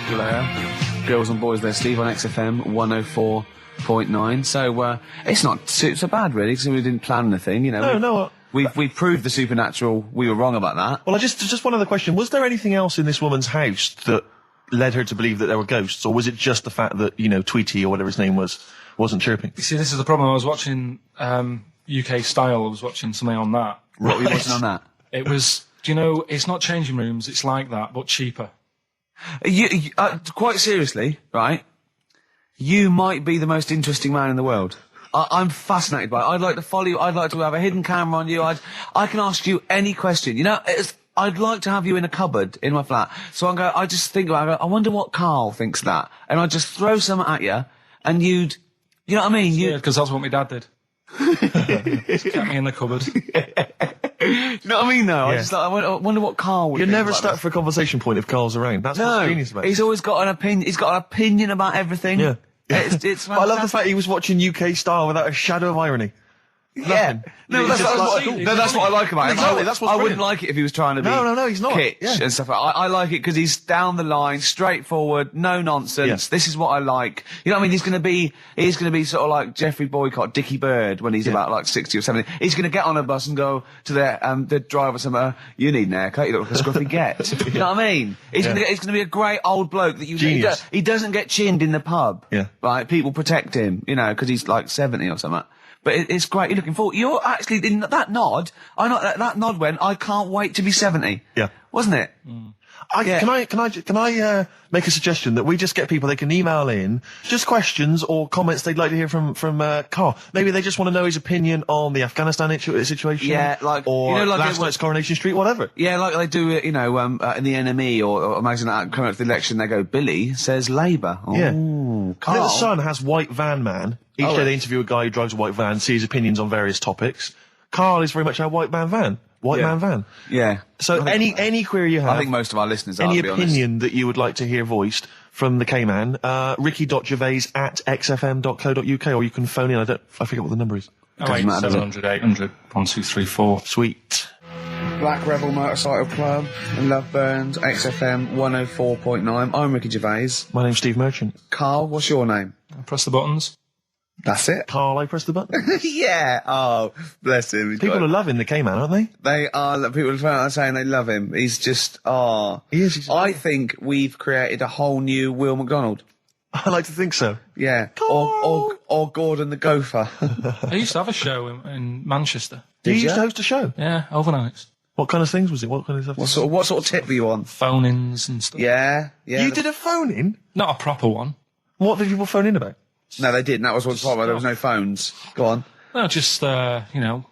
Girls and Boys there, Steve, on XFM 104.9. So, it's not so bad, really, because we didn't plan anything, you know. No. We've proved the supernatural. We were wrong about that. Well, just one other question. Was there anything else in this woman's house that led her to believe that there were ghosts, or was it just the fact that, you know, Tweety, or whatever his name was, wasn't chirping? You see, this is the problem. I was watching UK Style. I was watching something on that. What were you watching on that? It was, do you know, it's not changing rooms, it's like that, but cheaper. Quite seriously, right? You might be the most interesting man in the world. I'm fascinated by it. I'd like to follow you. I'd like to have a hidden camera on you. I can ask you any question. You know, I'd like to have you in a cupboard in my flat. So I just think about it. I wonder what Karl thinks of that. And I'd just throw something at you, and you know what I mean? Yeah, because that's what my dad did. Just kept me in the cupboard. You know what I mean, though? Yeah. I wonder what Karl would You're think never about stuck this. for a conversation point if Carl's around. That's what's genius about it. He's always got an opinion. He's got an opinion about everything. Yeah. It's But I love the fact he was watching UK Style without a shadow of irony. Yeah. No, that's what I like about him. Exactly, that's what's I wouldn't brilliant. like it if he was trying to be No, he's not. kitsch Yeah. and stuff. I like it because he's down the line, straightforward, no nonsense. Yeah. This is what I like. You know what I mean? He's going to be sort of like Jeffrey Boycott, Dickie Bird when he's about like 60 or 70. He's going to get on a bus and go to the driver somewhere, you need an haircut, you look like a scruffy get. You know what I mean? He's going to be a great old bloke that Genius. he doesn't get chinned in the pub. Yeah. Right? People protect him, you know, because he's like 70 or something. But it's great. You're looking forward. You're actually in that nod. That nod went. I can't wait to be 70. Yeah. Wasn't it? Yeah. Can I make a suggestion that we just get people, they can email in just questions or comments they'd like to hear from Karl. Maybe they just want to know his opinion on the Afghanistan situation. Yeah, like, or you know, like last night's Coronation Street, whatever. Yeah, like they do, you know, in the NME or magazine coming up to the election, they go, Billy says Labour. Yeah. Ooh, I think Karl. the Sun has White Van Man. Each day they interview a guy who drives a white van, see his opinions on various topics. Karl is very much our white man van. Man van. Yeah. So any query you have, I think most of our listeners are, any to be honest. opinion that you would like to hear voiced from the K-Man, ricky.gervais@xfm.co.uk, or you can phone in. I forget what the number is. Doesn't matter, does it? 700 800 1234. Sweet. Black Rebel Motorcycle Club and Love Burns, XFM 104.9. I'm Ricky Gervais. My name's Steve Merchant. Karl, what's your name? Press the buttons. That's it. Karl, I press the button. Yeah. Oh, bless him. He's People got- are loving the K-Man, aren't they? They are. People are saying they love him. He's just. He is. He's I think we've created a whole new Will McDonald. I like to think so. Yeah. Or Gordon the Gopher. I used to have a show in Manchester. You Did used ya? to host a show. Yeah, overnights. What kind of things was it? What kind of stuff? What sort of tip were you on? Phone-ins and stuff. Yeah. You did a phone-in? Not a proper one. What did people phone in about? No, they didn't. That was what's part where there was no phones. Go on. No, just, you know,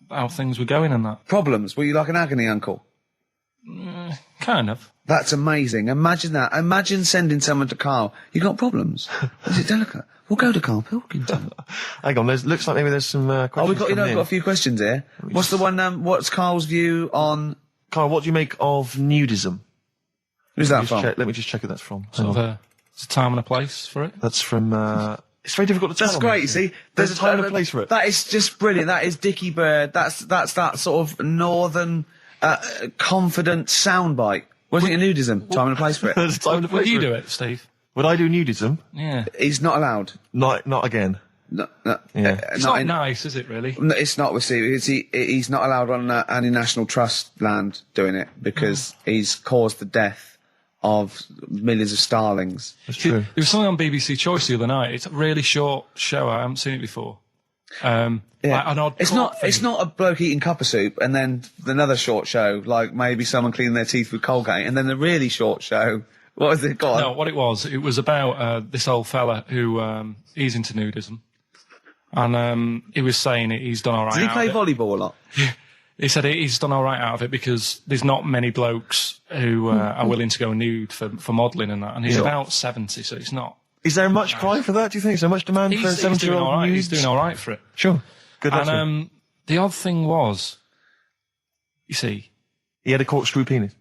how things were going and that. Problems. Were you like an agony uncle? Kind of. That's amazing. Imagine that. Imagine sending someone to Karl. You got problems? Is it delicate? We'll go to Karl Pilkington. Hang on, looks like maybe there's some questions. We've got coming in. a few questions here. What's the one? What's Karl's view on? Karl, what do you make of nudism? Who's that from? Let me just check who that's from. Sort of it's a time and a place for it. That's from. It's very difficult to tell. That's great. You see, There's a time and a place for it. That is just brilliant. That is Dickie Bird. That's that sort of northern, confident soundbite. Wasn't it nudism? Time and a place for it. There's a time and a place Would you for do it, Steve? Would I do nudism? Yeah. He's not allowed. Not again. No, Yeah. It's not nice, is it, really? No, it's not with Steve. He's not allowed on any national trust land doing it because he's caused the death of millions of starlings. That's true. There was something on BBC Choice the other night. It's a really short show. I haven't seen it before. Like an odd It's court not. thing. It's not a bloke eating cup of soup and then another short show like maybe someone cleaning their teeth with Colgate and then the really short show. What was it? Go on. No, what it was about this old fella who he's into nudism, and he was saying he's done all right. Did he out play of it. volleyball a lot? He said he's done all right out of it because there's not many blokes who are willing to go nude for modelling and that, and he's about 70, so it's not. Is there much cry for that? Do you think? Is there much demand for a He's doing 70-year-old all right. nude? He's doing all right for it. Sure. Good luck to him. And the odd thing was, you see, He had a corkscrew penis.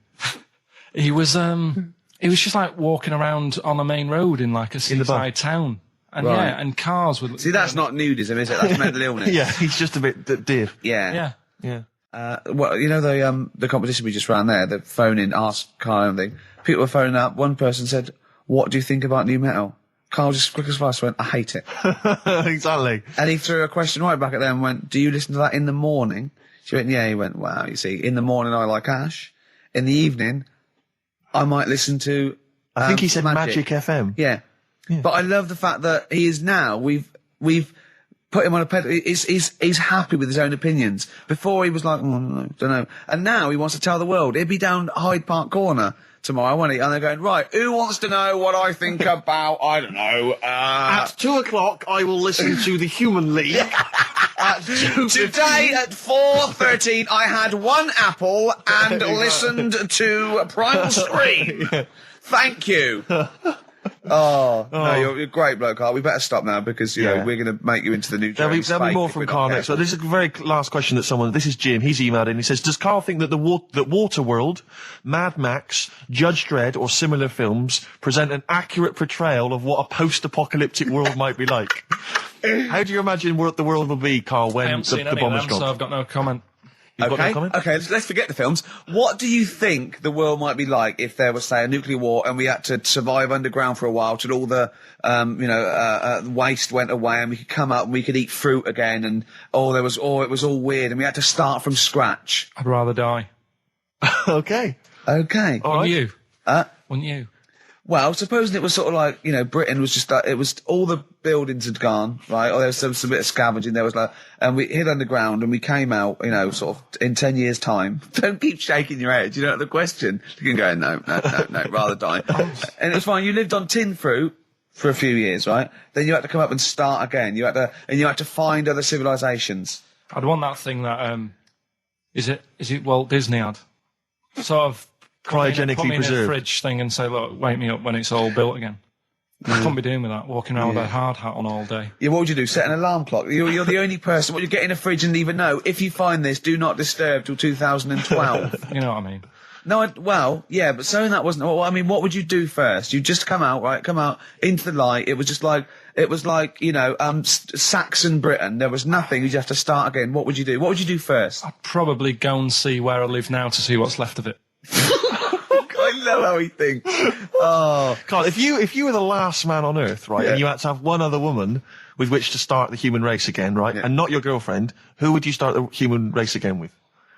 he was just like walking around on a main road in like a the bar. seaside town. And Right. yeah, and cars would... See, that's not nudism, is it? That's mental illness. Yeah, he's just a bit dear. Yeah. Yeah. Yeah. Well, you know the competition we just ran there, the phone in, ask Karl and thing. People were phoning up. One person said, what do you think about new metal? Carl just quick as fast went, I hate it. Exactly. And he threw a question right back at them and went, do you listen to that in the morning? She went, yeah. He went, wow, you see, in the morning I like Ash. In the evening, I might listen to... I think he said Magic FM. Yeah. But I love the fact that he is now, we've put him on a pedal. He's happy with his own opinions. Before he was like, don't know. And now he wants to tell the world. He'll be down Hyde Park Corner tomorrow, won't he? And they're going, right, who wants to know what I think about, I don't know, At 2:00, I will listen to the Human League. At 2:15. Today at 4:13, I had one apple and listened to Primal Scream. Thank you. No, you're a great bloke, Carl. We better stop now because, you know, we're going to make you into the new There'll be Spake more if from we're not Carl next. So careful. this is a very last question that someone, this is Jim, he's emailed in. He says, does Carl think that that Waterworld, Mad Max, Judge Dredd or similar films present an accurate portrayal of what a post-apocalyptic world might be like? How do you imagine what the world will be, Carl, I when haven't seen the any bomb of is them, so dropped? I've got no comment. You've got no comment? Okay, let's forget the films. What do you think the world might be like if there was, say, a nuclear war and we had to survive underground for a while till all the, waste went away and we could come up and we could eat fruit again and, it was all weird and we had to start from scratch? I'd rather die. Okay. Okay. All right. Wouldn't you? Wouldn't you? Well, supposing it was sort of like, Britain was just like, it was all the buildings had gone, right? Or there was some bit of scavenging. There was like, and we hid underground and we came out, sort of in 10 years' time. Don't keep shaking your head. You know the question. You can go, no, rather die. And it was fine. You lived on tin fruit for a few years, right? Then you had to come up and start again. You had to find other civilizations. I'd want that thing that, is it Walt Disney had? Sort of Cryogenically put me in a preserved. fridge thing and say, look, wake me up when it's all built again. I couldn't be doing with that, walking around with a hard hat on all day. Yeah, what would you do? Set an alarm clock? You're the only person. What, you get in a fridge and leave a note? If you find this, do not disturb till 2012. You know what I mean? No, yeah, but saying that wasn't, well, I mean, what would you do first? You just come out into the light. It was just like, Saxon Britain. There was nothing. You just have to start again. What would you do? What would you do first? I'd probably go and see where I live now to see what's left of it. I love how he thinks. Oh. Carl, if you were the last man on Earth, right, and you had to have one other woman with which to start the human race again, right, and not your girlfriend, who would you start the human race again with?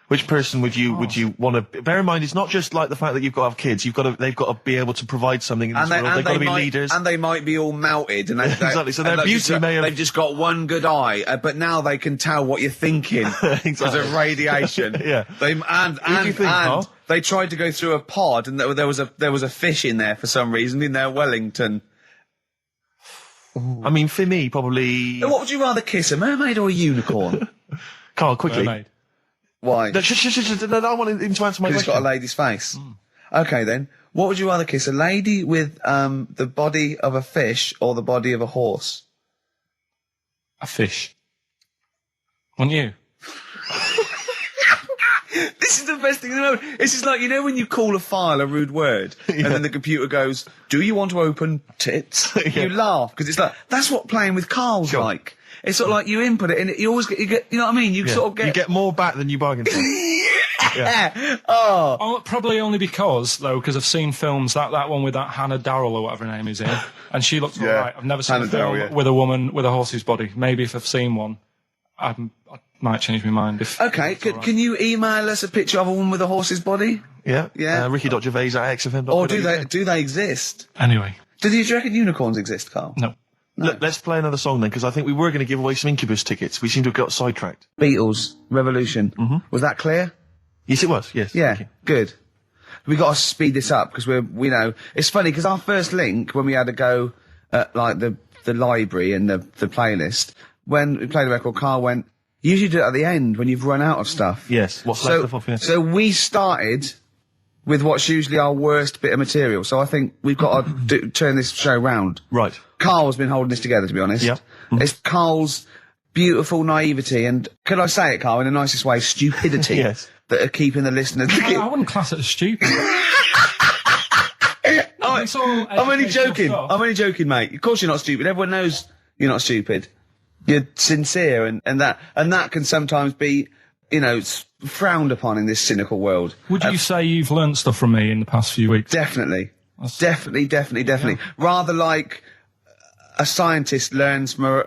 Which person would you want to? Bear in mind, it's not just like the fact that you've got to have kids. They've got to be able to provide something in this world. They've got to be leaders, and they might be all melted. And exactly. So their beauty may have. They've just got one good eye, but now they can tell what you're thinking because of radiation. Yeah. They tried to go through a pod, and there was a fish in there for some reason in their Wellington. I mean, for me, probably. What would you rather kiss, a mermaid or a unicorn? Carl, quickly. Mermaid. Why? No, I want him to answer my Because it's got question. a lady's face. Okay, then. What would you rather kiss, a lady with the body of a fish or the body of a horse? A fish. Wouldn't you? This is the best thing in the world. It's just like, when you call a file a rude word, and then the computer goes, do you want to open tits? You laugh, because it's like, that's what playing with Carl's like. It's sort of like you input it, and you always get, you know what I mean? You sort of get... You get more back than you bargained for. Yeah. Oh. Oh, probably only because I've seen films, that one with that Hannah Darrell or whatever her name is in, and she looks alright. I've never seen Hannah a film Darrell, with a woman with a horse's body. Maybe if I've seen one, I might change my mind. Okay, can you email us a picture of a woman with a horse's body? Yeah. Yeah. Ricky.Gervais at XFM. Or do they exist? Anyway. Do you reckon unicorns exist, Carl? No. Look, let's play another song then, because I think we were going to give away some Incubus tickets. We seem to have got sidetracked. Beatles, Revolution. Mm-hmm. Was that clear? Yes, it was. Yes. Yeah, Thank you. good. We got to speed this up because it's funny because our first link when we had to go at like the library and the playlist, when we played the record, Carl went, you usually do it at the end when you've run out of stuff. Yes. What's left of it? So we started with what's usually our worst bit of material. So I think we've got to turn this show round. Right. Carl's been holding this together, to be honest. Yeah. Mm-hmm. It's Carl's beautiful naivety and, can I say it, Carl, in the nicest way, stupidity. Yes. That are keeping the listeners... I wouldn't class it as stupid. I'm only joking. I'm only joking, mate. Of course you're not stupid. Everyone knows you're not stupid. You're sincere, and that can sometimes be, frowned upon in this cynical world. Would you say you've learnt stuff from me in the past few weeks? Definitely. Definitely. Rather like a scientist learns from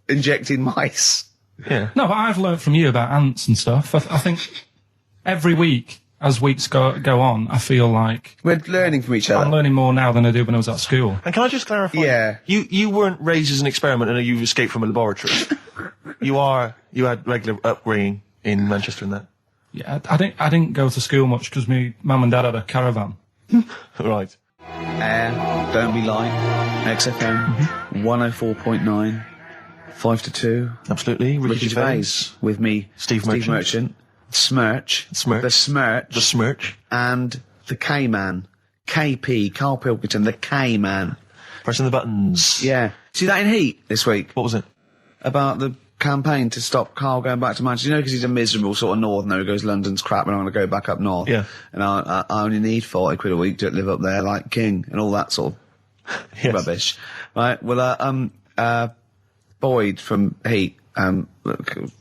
injecting mice. Yeah. No, but I've learnt from you about ants and stuff. I think every week, as weeks go on, I feel like We're learning from each other. I'm learning more now than I did when I was at school. And can I just clarify? Yeah. You weren't raised as an experiment and you've escaped from a laboratory. You had regular upbringing in Manchester and that. Yeah, I didn't go to school much because my mum and dad had a caravan. Right. Air, Don't Be Light, XFM, 104.9, 5 to 2. Absolutely. Ricky Gervais with me, Steve Merchant. Smirch. The Smirch. And the K-Man. KP, Karl Pilkington, the K-Man. Pressing the buttons. Yeah. See that in Heat this week? What was it? About the campaign to stop Karl going back to Manchester. You know, because he's a miserable sort of northerner who goes, London's crap and I'm going to go back up north. Yeah. And I only need 40 quid a week to live up there like king and all that sort of rubbish. Right? Well, Boyd from Heat, well,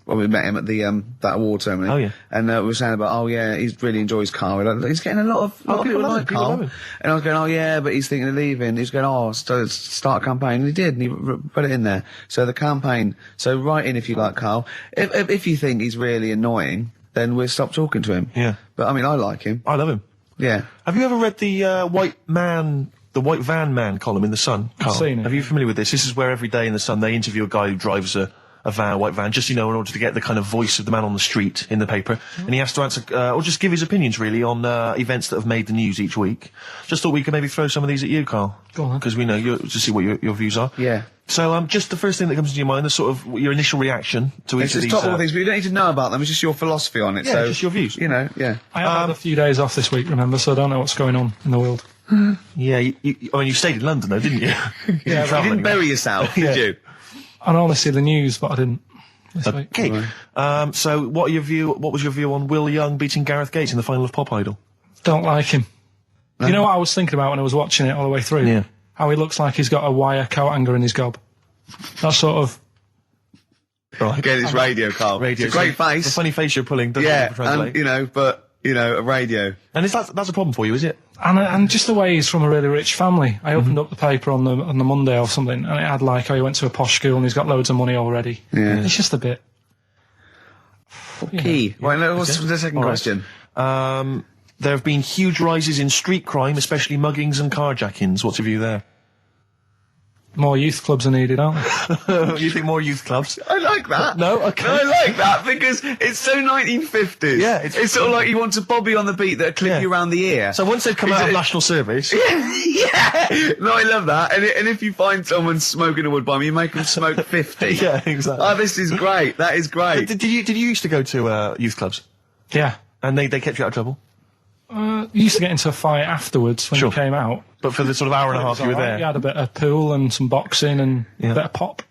we met him at the that award ceremony. Oh, yeah. And we were saying about, he really enjoys Karl. He's getting a lot of people like People love Karl. him. And I was going, but he's thinking of leaving. He's going, start a campaign. And he did, and he put it in there. So the campaign, write in if you like Karl. If you think he's really annoying, then we'll stop talking to him. Yeah. But I mean, I like him. I love him. Yeah. Have you ever read the White Van Man column in The Sun, Karl? I've seen it. Are you familiar with this? This is where every day in The Sun they interview a guy who drives a white van, just, in order to get the kind of voice of the man on the street in the paper. And he has to answer, or just give his opinions, really, on events that have made the news each week. Just thought we could maybe throw some of these at you, Karl. Go on. Because we know to see what your views are. Yeah. So, just the first thing that comes to your mind, the sort of your initial reaction to each It's of just these. top all things, but you don't need to know about them. It's just your philosophy on it. Yeah, so, just your views. Yeah. I have had a few days off this week, remember, so I don't know what's going on in the world. Yeah, you stayed in London, though, didn't you? You didn't bury yourself, did you? I normally see the news, but I didn't this week. Okay. So, what was your view on Will Young beating Gareth Gates in the final of Pop Idol? Don't like him. You know what I was thinking about when I was watching it all the way through? Yeah. How he looks like he's got a wire coat hanger in his gob. That sort of... Right. Again, it's radio, Karl. Radio. It's a great face. The funny face you're pulling doesn't translate. And, a radio. And that's a problem for you, is it? And just the way he's from a really rich family. I opened up the paper on the Monday or something, and it had he went to a posh school and he's got loads of money already. Yeah. It's just a bit... Key. Right, now, what's the second question? There have been huge rises in street crime, especially muggings and carjackings. What's your view there? More youth clubs are needed, aren't they? You think more youth clubs? I like that. No? Okay. I like that because it's so 1950s. Yeah, it's sort of like you want a bobby on the beat that'll clip you around the ear. So once they've come out of national service... Yeah! No, I love that. And if you find someone smoking a wood bomb, you make them smoke 50. Yeah, exactly. Oh, this is great. That is great. Did you used to go to youth clubs? Yeah. And they kept you out of trouble? You used to get into a fight afterwards when you came out. But for the sort of hour and a half you were there? You had a bit of pool and some boxing and a bit of pop.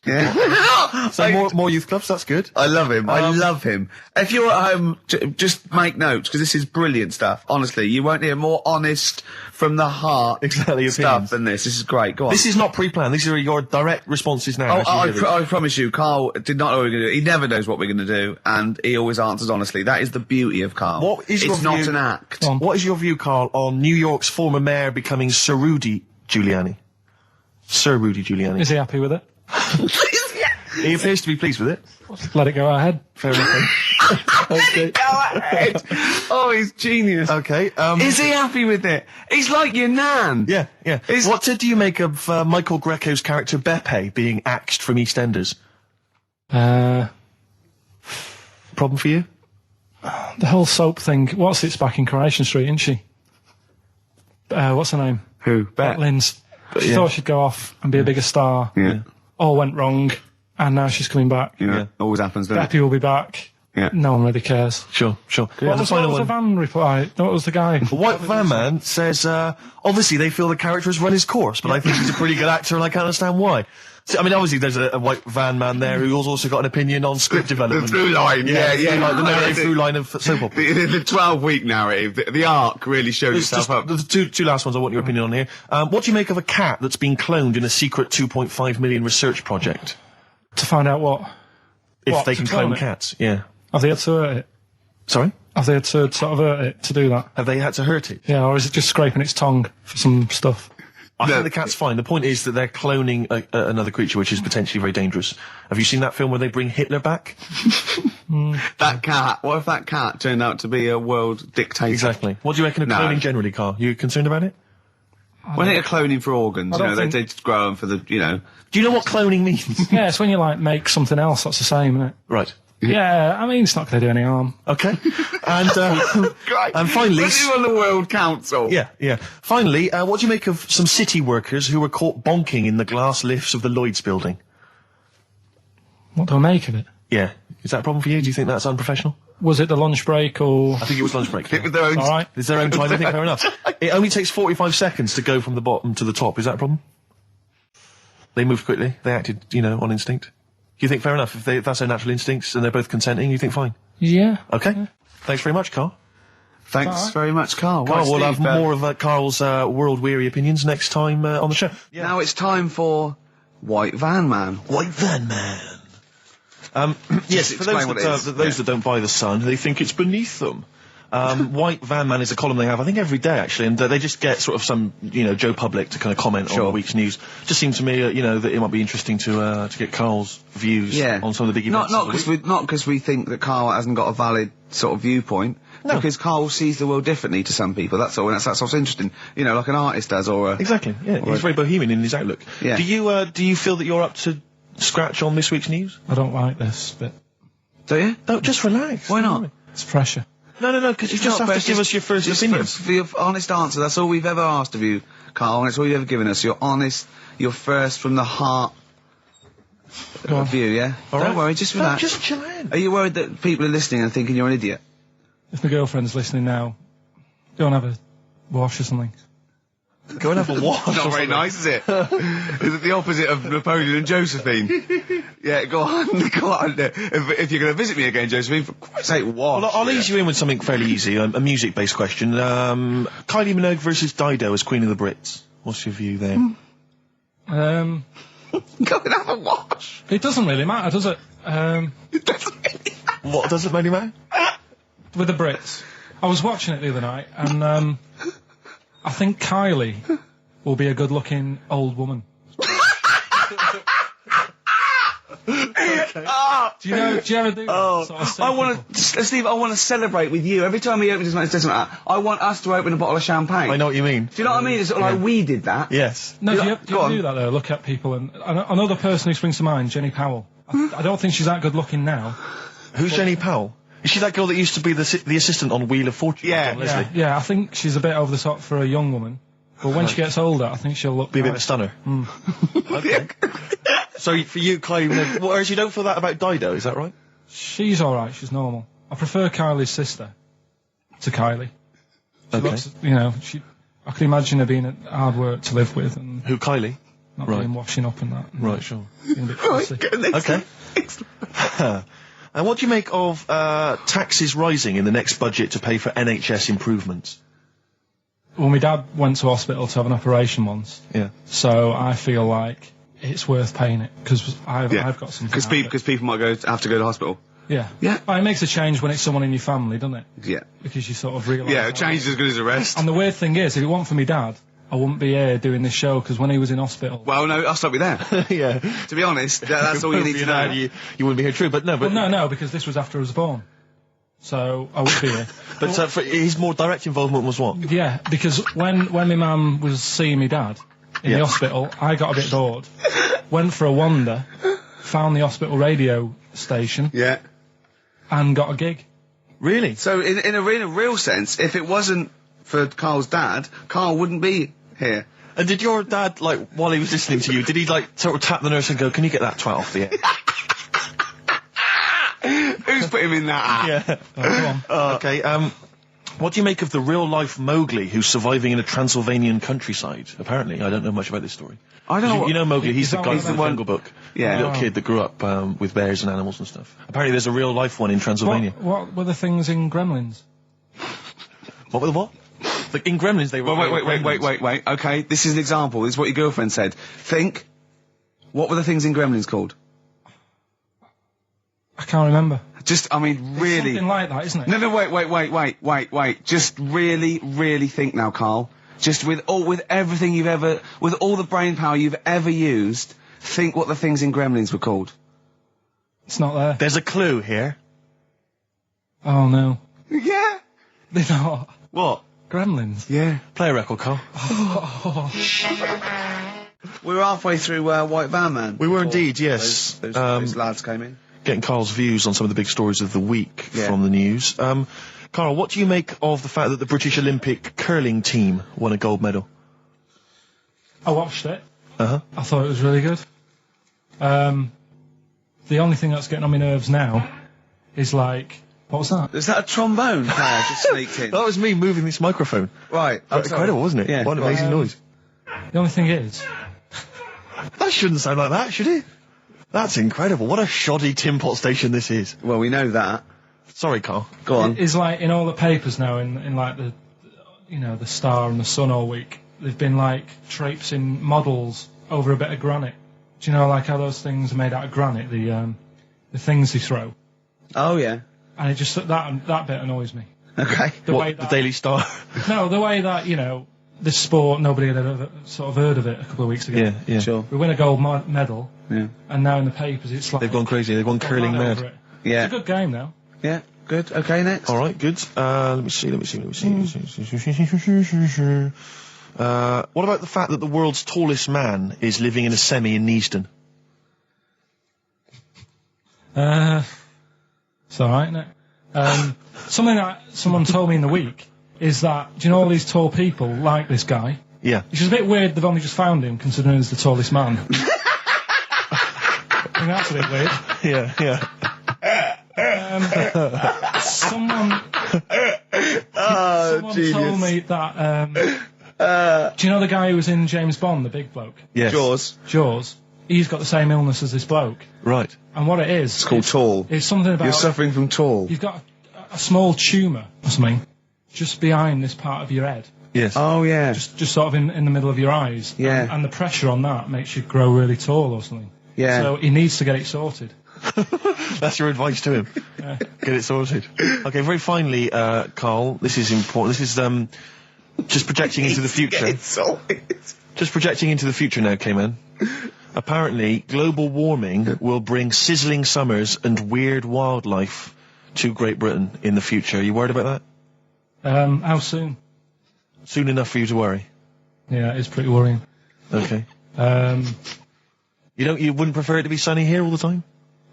Yeah. So more youth clubs, that's good. I love him. I love him. If you're at home, just make notes, because this is brilliant stuff. Honestly, you won't hear more honest, from the heart stuff opinions than this. This is great. Go on. This is not pre-planned. These are your direct responses now. I promise you, Karl did not know what we were going to do. He never knows what we're going to do, and he always answers honestly. That is the beauty of Karl. It's not an act. What is your view, Karl, on New York's former mayor becoming Sir Rudy Giuliani? Sir Rudy Giuliani. Is he happy with it? He appears to be pleased with it. Let it go ahead. Fair enough. Okay. Go ahead. Oh, he's genius. Okay. Is he happy with it? He's like your nan. Yeah. What do you make of Michael Greco's character Beppe being axed from EastEnders? Problem for you? The whole soap thing. What's it's back in Coronation Street, isn't she? What's her name? Who? Bet Lynn's. She thought she'd go off and be a bigger star. Yeah. All went wrong, and now she's coming back. Yeah. Always happens, doesn't it? Beppe will be back. Yeah. No one really cares. Sure. What was the van reply? What was the guy? The White Van Man says, obviously they feel the character has run his course, but I think he's a pretty good actor and I can't understand why. So, I mean, obviously there's a White Van Man there who's also got an opinion on script development. The through line, the narrative through line of soap opera. The 12-week narrative, the arc really showed itself up. The two last ones I want your opinion on here. What do you make of a cat that's been cloned in a secret 2.5 million research project? To find out what? If they can clone it? cats, yeah. Have they had to hurt it? Sorry? Have they had to sort of hurt it to do that? Have they had to hurt it? Yeah, or is it just scraping its tongue for some stuff? I think the cat's fine. The point is that they're cloning another creature, which is potentially very dangerous. Have you seen that film where they bring Hitler back? That cat. What if that cat turned out to be a world dictator? Exactly. What do you reckon of cloning generally, Carl? You concerned about it? When they're cloning for organs, they just grow them for the, Do you know what cloning means? Yeah, it's when you, like, make something else that's the same, isn't it? Right. Yeah, I mean, it's not going to do any harm. Okay. And finally... When you're on the World Council. Yeah. Finally, what do you make of some city workers who were caught bonking in the glass lifts of the Lloyd's building? What do I make of it? Yeah. Is that a problem for you? Do you think that's unprofessional? Was it the lunch break or... I think it was lunch break. It was their own... All right. It's their own time, I think, fair enough. It only takes 45 seconds to go from the bottom to the top. Is that a problem? They moved quickly. They acted, on instinct. Do you think fair enough? If that's their natural instincts and they're both consenting, you think fine? Yeah. Okay. Yeah. Thanks very much, Carl. Thanks very much, Carl. Carl, Right, we'll Steve, have more of Carl's world-weary opinions next time on the show. Yeah. Now it's time for White Van Man. White Van Man. Yes, for explain what it is. those that don't buy The Sun, they think it's beneath them. White Van Man is a column they have, I think, every day, actually, and they just get sort of some, Joe Public to kind of comment on the week's news. Just seemed to me, that it might be interesting to get Carl's views on some of the big events. Not because we think that Carl hasn't got a valid sort of viewpoint. No. Because Carl sees the world differently to some people. That's all. And that's what's interesting. Like an artist does, or exactly. Yeah, he's very bohemian in his outlook. Yeah. Do you feel that you're up to scratch on this week's news? I don't like this bit. Do you? No, just relax. Why not? It's pressure. No, because you just have to give us your first opinion. For your honest answer, that's all we've ever asked of you, Carl, and it's all you've ever given us. Your honest, your first from the heart view, yeah? All Don't right. worry, just relax. Just chill out. Are you worried that people are listening and thinking you're an idiot? If my girlfriend's listening now, go and have a wash or something. Go and have a wash. Not very nice, is it? Is it the opposite of Napoleon and Josephine? Yeah, go on. If you're going to visit me again, Josephine, for Christ's sake, wash. Well, I'll ease you in with something fairly easy, a music-based question. Kylie Minogue versus Dido as Queen of the Brits. What's your view there? Go and have a wash. It doesn't really matter, does it? It doesn't really matter. What doesn't really matter? With the Brits. I was watching it the other night, and I think Kylie will be a good-looking old woman. Do you ever do that? Sort of I want to, Steve, I want to celebrate with you. Every time he opens his mouth, it doesn't matter. I want us to open a bottle of champagne. I know what you mean. Do you know what I mean? It's sort of like we did that. Yes. No, do you ever do that, though? Look at people, and another person who springs to mind, Jenny Powell. I don't think she's that good-looking now. Who's Jenny Powell? Is she that girl that used to be the assistant on Wheel of Fortune? Yeah, I think she's a bit over the top for a young woman. But when she gets older, I think she'll look... Be a bit of a stunner. Okay. So, for you, Kylie, whereas you don't feel that about Dido, is that right? She's alright, she's normal. I prefer Kylie's sister to Kylie. She looks, I can imagine her being hard work to live with. And who, Kylie? Not being washing up and that. Right, sure. Being a bit fussy. Okay. And what do you make of taxes rising in the next budget to pay for NHS improvements? Well, my dad went to hospital to have an operation once. Yeah. So I feel like it's worth paying it, because I've got something. Because people might have to go to hospital. Yeah. Yeah. Well, it makes a change when it's someone in your family, doesn't it? Yeah. Because you sort of realise... Yeah, a change is as good as a rest. And the weird thing is, if it weren't for my dad, I wouldn't be here doing this show, because when he was in hospital... Well, no, I'll stop you there. Yeah. To be honest, that's all you need to know. You wouldn't be here, true, but no. But well, no, because this was after I was born. So, I would be here. But for his more direct involvement was what? Yeah, because when my mum was seeing my dad in the hospital, I got a bit bored. Went for a wander, found the hospital radio station... Yeah. And got a gig. Really? So, in a real sense, if it wasn't for Carl's dad, Carl wouldn't be here. And did your dad, while he was listening to you, did he, sort of tap the nurse and go, can you get that 12 off the air? Who's put him in that app? Yeah. Oh, come on. Okay, what do you make of the real-life Mowgli who's surviving in a Transylvanian countryside? Apparently, I don't know much about this story. I don't know. You know Mowgli, he's the guy from the Jungle Book. Yeah. The little kid that grew up with bears and animals and stuff. Apparently there's a real-life one in Transylvania. What were the things in Gremlins? What were the what? In Gremlins they were... Wait. Okay, this is an example. This is what your girlfriend said. Think, what were the things in Gremlins called? I can't remember. Just, I mean, really. Something like that, isn't it? No, wait. Just really think now, Carl. Just with everything with all the brain power you've ever used, think what the things in Gremlins were called. It's not there. There's a clue here. Oh no. Yeah. They're not. What? Gremlins. Yeah. Play a record, Carl. We were halfway through White Van Man. We were indeed, yes. Those lads came in. Getting Carl's views on some of the big stories of the week from the news. Carl, what do you make of the fact that the British Olympic curling team won a gold medal? I watched it. Uh-huh. I thought it was really good. The only thing that's getting on my nerves now is like, what was that? Is that a trombone player just sneaked in? That was me moving this microphone. Right. Incredible, wasn't it? Yeah. What an amazing noise. The only thing is, That shouldn't sound like that, should it? That's incredible. What a shoddy tin pot station this is. Well, we know that. Sorry, Carl. Go on. is like in all the papers now, in like the, the Star and the Sun all week, they've been like traipsing models over a bit of granite. Do you know like how those things are made out of granite? The things they throw. Oh yeah. And it just that bit annoys me. Okay. The Daily Star? No, the way that this sport, nobody had ever sort of heard of it a couple of weeks ago. Yeah. Sure. We win a gold medal, Yeah. and now in the papers it's like They've gone crazy. They've gone curling right over mad. it. Yeah. It's a good game now. Yeah. Good. Okay. Next. All right, good. Let me see. What about the fact that the world's tallest man is living in a semi in Neasden? It's all right, isn't it? Something that someone told me in the week is that, do you know all these tall people like this guy? Yeah. Which is a bit weird they've only just found him, considering he's the tallest man. I think that's a bit weird. Yeah. Someone genius. told me that, do you know the guy who was in James Bond, the big bloke? Yes. Jaws. He's got the same illness as this bloke. Right. And what it is... It's called tall. It's something about... You're suffering from tall. You've got a small tumour or something just behind this part of your head. Yes. Oh yeah. Just sort of in the middle of your eyes. Yeah. And the pressure on that makes you grow really tall or something. Yeah. So he needs to get it sorted. That's your advice to him. Yeah. Get it sorted. Okay, very finally, Carl, this is important. This is just projecting into the future. Get it sorted. Just projecting into the future now, K-Man. Apparently, global warming will bring sizzling summers and weird wildlife to Great Britain in the future. Are you worried about that? How soon? Soon enough for you to worry. Yeah, it's pretty worrying. Okay. Um, You wouldn't prefer it to be sunny here all the time?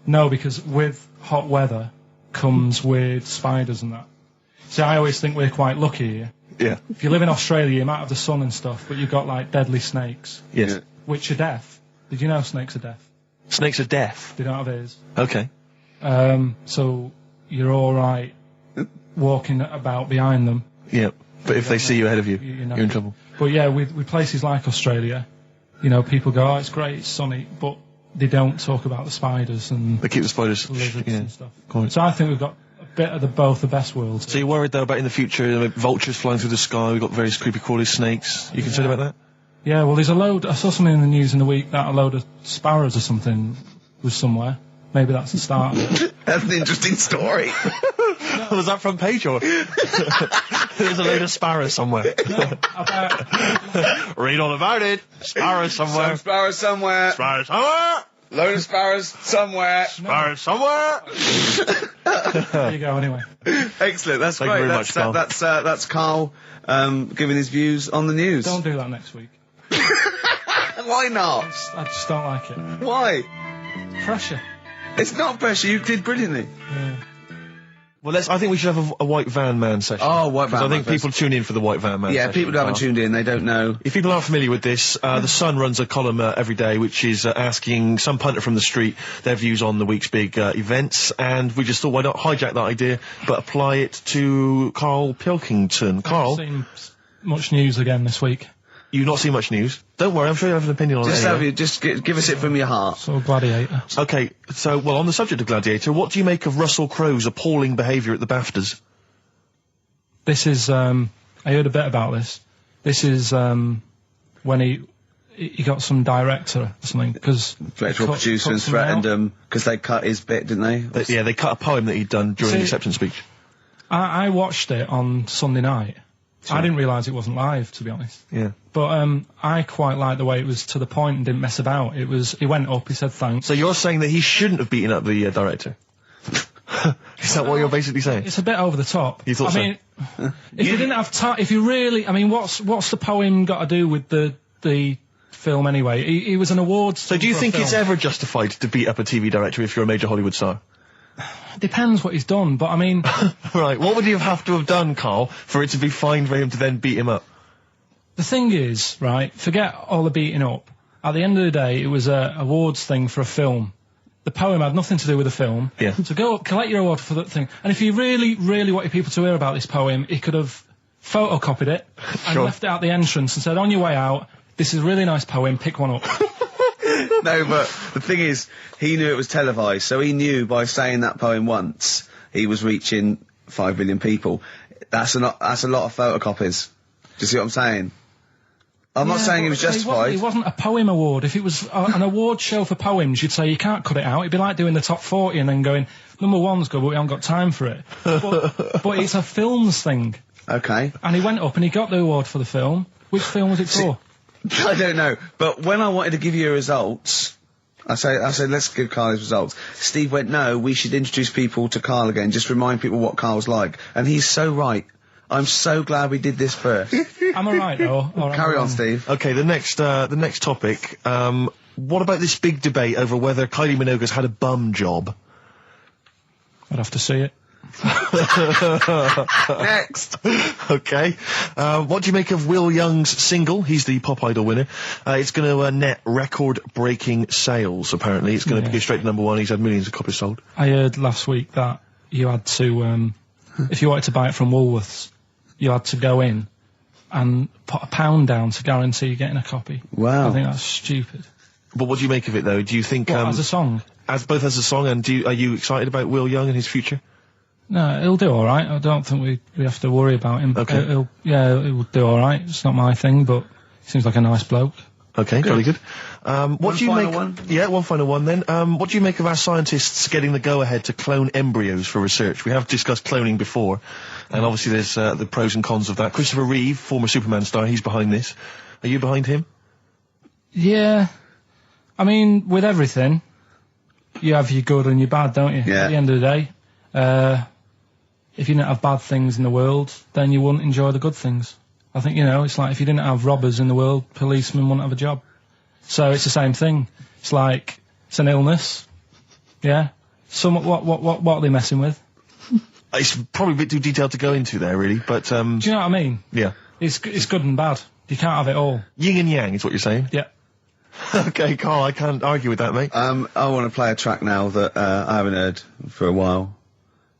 no, because with hot weather comes weird spiders and that. See, I always think we're quite lucky here. Yeah. If you live in Australia, you might have the sun and stuff, but you've got like deadly snakes, Yes. which are deaf. Did you know snakes are deaf? Snakes are deaf. They don't have ears. Okay. So you're all right walking about behind them. Yeah. But if they see you ahead of you, You're not. you're in trouble. But yeah, with places like Australia, people go, oh, it's great, it's sunny, but they don't talk about the spiders and They keep the spiders. lizards Yeah. and stuff. Quite. So I think we've got a bit of both the best worlds. So you're worried though about in the future, vultures flying through the sky, we've got various creepy crawly snakes. You concerned about that? Yeah, well, there's I saw something in the news in the week that a load of sparrows or something was somewhere. Maybe that's the start of it. That's an interesting story. Was that front page or? There's a load of sparrows somewhere. Read all about it. Sparrows somewhere. Some sparrows somewhere. Sparrows somewhere. Load of sparrows somewhere. Sparrows somewhere. There you go, anyway. Excellent. That's Thank you great. very much, Carl. That's Carl giving his views on the news. Don't do that next week. Why not? I just don't like it. Why? Pressure. It's not pressure. You did brilliantly. Yeah. Well, I think we should have a White Van Man session. Oh, White 'Cause Van I think Man people tune in for the White Van Man Yeah, session. people who haven't Carl. tuned in, they don't know. If people aren't familiar with this, The Sun runs a column every day which is asking some punter from the street their views on the week's big events, and we just thought, why not hijack that idea, but apply it to Karl Pilkington. Carl, I've seen much news again this week. you've not seen much news. Don't worry, I'm sure you have an opinion on it. Anyway. Just give us it from your heart. So Gladiator. Okay, so, well, on the subject of Gladiator, what do you make of Russell Crowe's appalling behaviour at the BAFTAs? This is, I heard a bit about this. This is, when he got some director or something because Director or producer and threatened them because they cut his bit, didn't they? They cut a poem that he'd done during the acceptance speech. I watched it on Sunday night. Sure. I didn't realise it wasn't live, to be honest. Yeah. But I quite liked the way it was to the point and didn't mess about. He went up, he said thanks. So you're saying that he shouldn't have beaten up the director? Is that what you're basically saying? It's a bit over the top. You thought I mean, if you didn't have time, if you really, I mean, what's the poem got to do with the film anyway? He was an awards. So do you think it's ever justified to beat up a TV director if you're a major Hollywood star? Depends what he's done, but I mean... Right, what would he have to have done, Carl, for it to be fine for him to then beat him up? The thing is, right, forget all the beating up. At the end of the day, it was a awards thing for a film. The poem had nothing to do with the film. Yeah. So go up, collect your award for that thing. And if he really, really wanted people to hear about this poem, he could have photocopied it and left it at the entrance and said, on your way out, this is a really nice poem, pick one up. No, but the thing is, he knew it was televised, so he knew by saying that poem once, he was reaching 5 million people. That's a lot of photocopies. Do you see what I'm saying? I'm not saying he was justified. It wasn't a poem award. If it was an award show for poems, you'd say you can't cut it out. It'd be like doing the top 40 and then going, number one's good, but we haven't got time for it. But it's a films thing. Okay. And he went up and he got the award for the film. Which film was it for? I don't know, but when I wanted to give you results, I said, let's give Carl his results. Steve went, no, we should introduce people to Carl again, just remind people what Carl's like. And he's so right. I'm so glad we did this first. Am I right, though? Carry on, Steve. Okay, the next topic, what about this big debate over whether Kylie Minogue's had a bum job? I'd have to see it. Next. Okay. What do you make of Will Young's single? He's the Pop Idol winner. It's going to net record-breaking sales, apparently. It's going to go straight to #1. He's had millions of copies sold. I heard last week that you had to, if you wanted to buy it from Woolworths, you had to go in and put £1 down to guarantee you getting a copy. Wow. I think that's stupid. But what do you make of it, though? Do you think... as a song? Both as a song, and are you excited about Will Young and his future? No, he'll do all right. I don't think we have to worry about him. Okay. He'll do all right. It's not my thing, but he seems like a nice bloke. Okay, very good. What do you make? One? Yeah, one final one then. What do you make of our scientists getting the go-ahead to clone embryos for research? We have discussed cloning before, and obviously there's the pros and cons of that. Christopher Reeve, former Superman star, he's behind this. Are you behind him? Yeah. I mean, with everything, you have your good and your bad, don't you? Yeah. At the end of the day. If you didn't have bad things in the world, then you wouldn't enjoy the good things. I think, it's like if you didn't have robbers in the world, policemen wouldn't have a job. So it's the same thing. It's like, it's an illness. Yeah? What are they messing with? It's probably a bit too detailed to go into there, really, but... Do you know what I mean? Yeah. It's good and bad. You can't have it all. Yin and yang is what you're saying? Yeah. Okay, Carl, I can't argue with that, mate. I want to play a track now that I haven't heard for a while.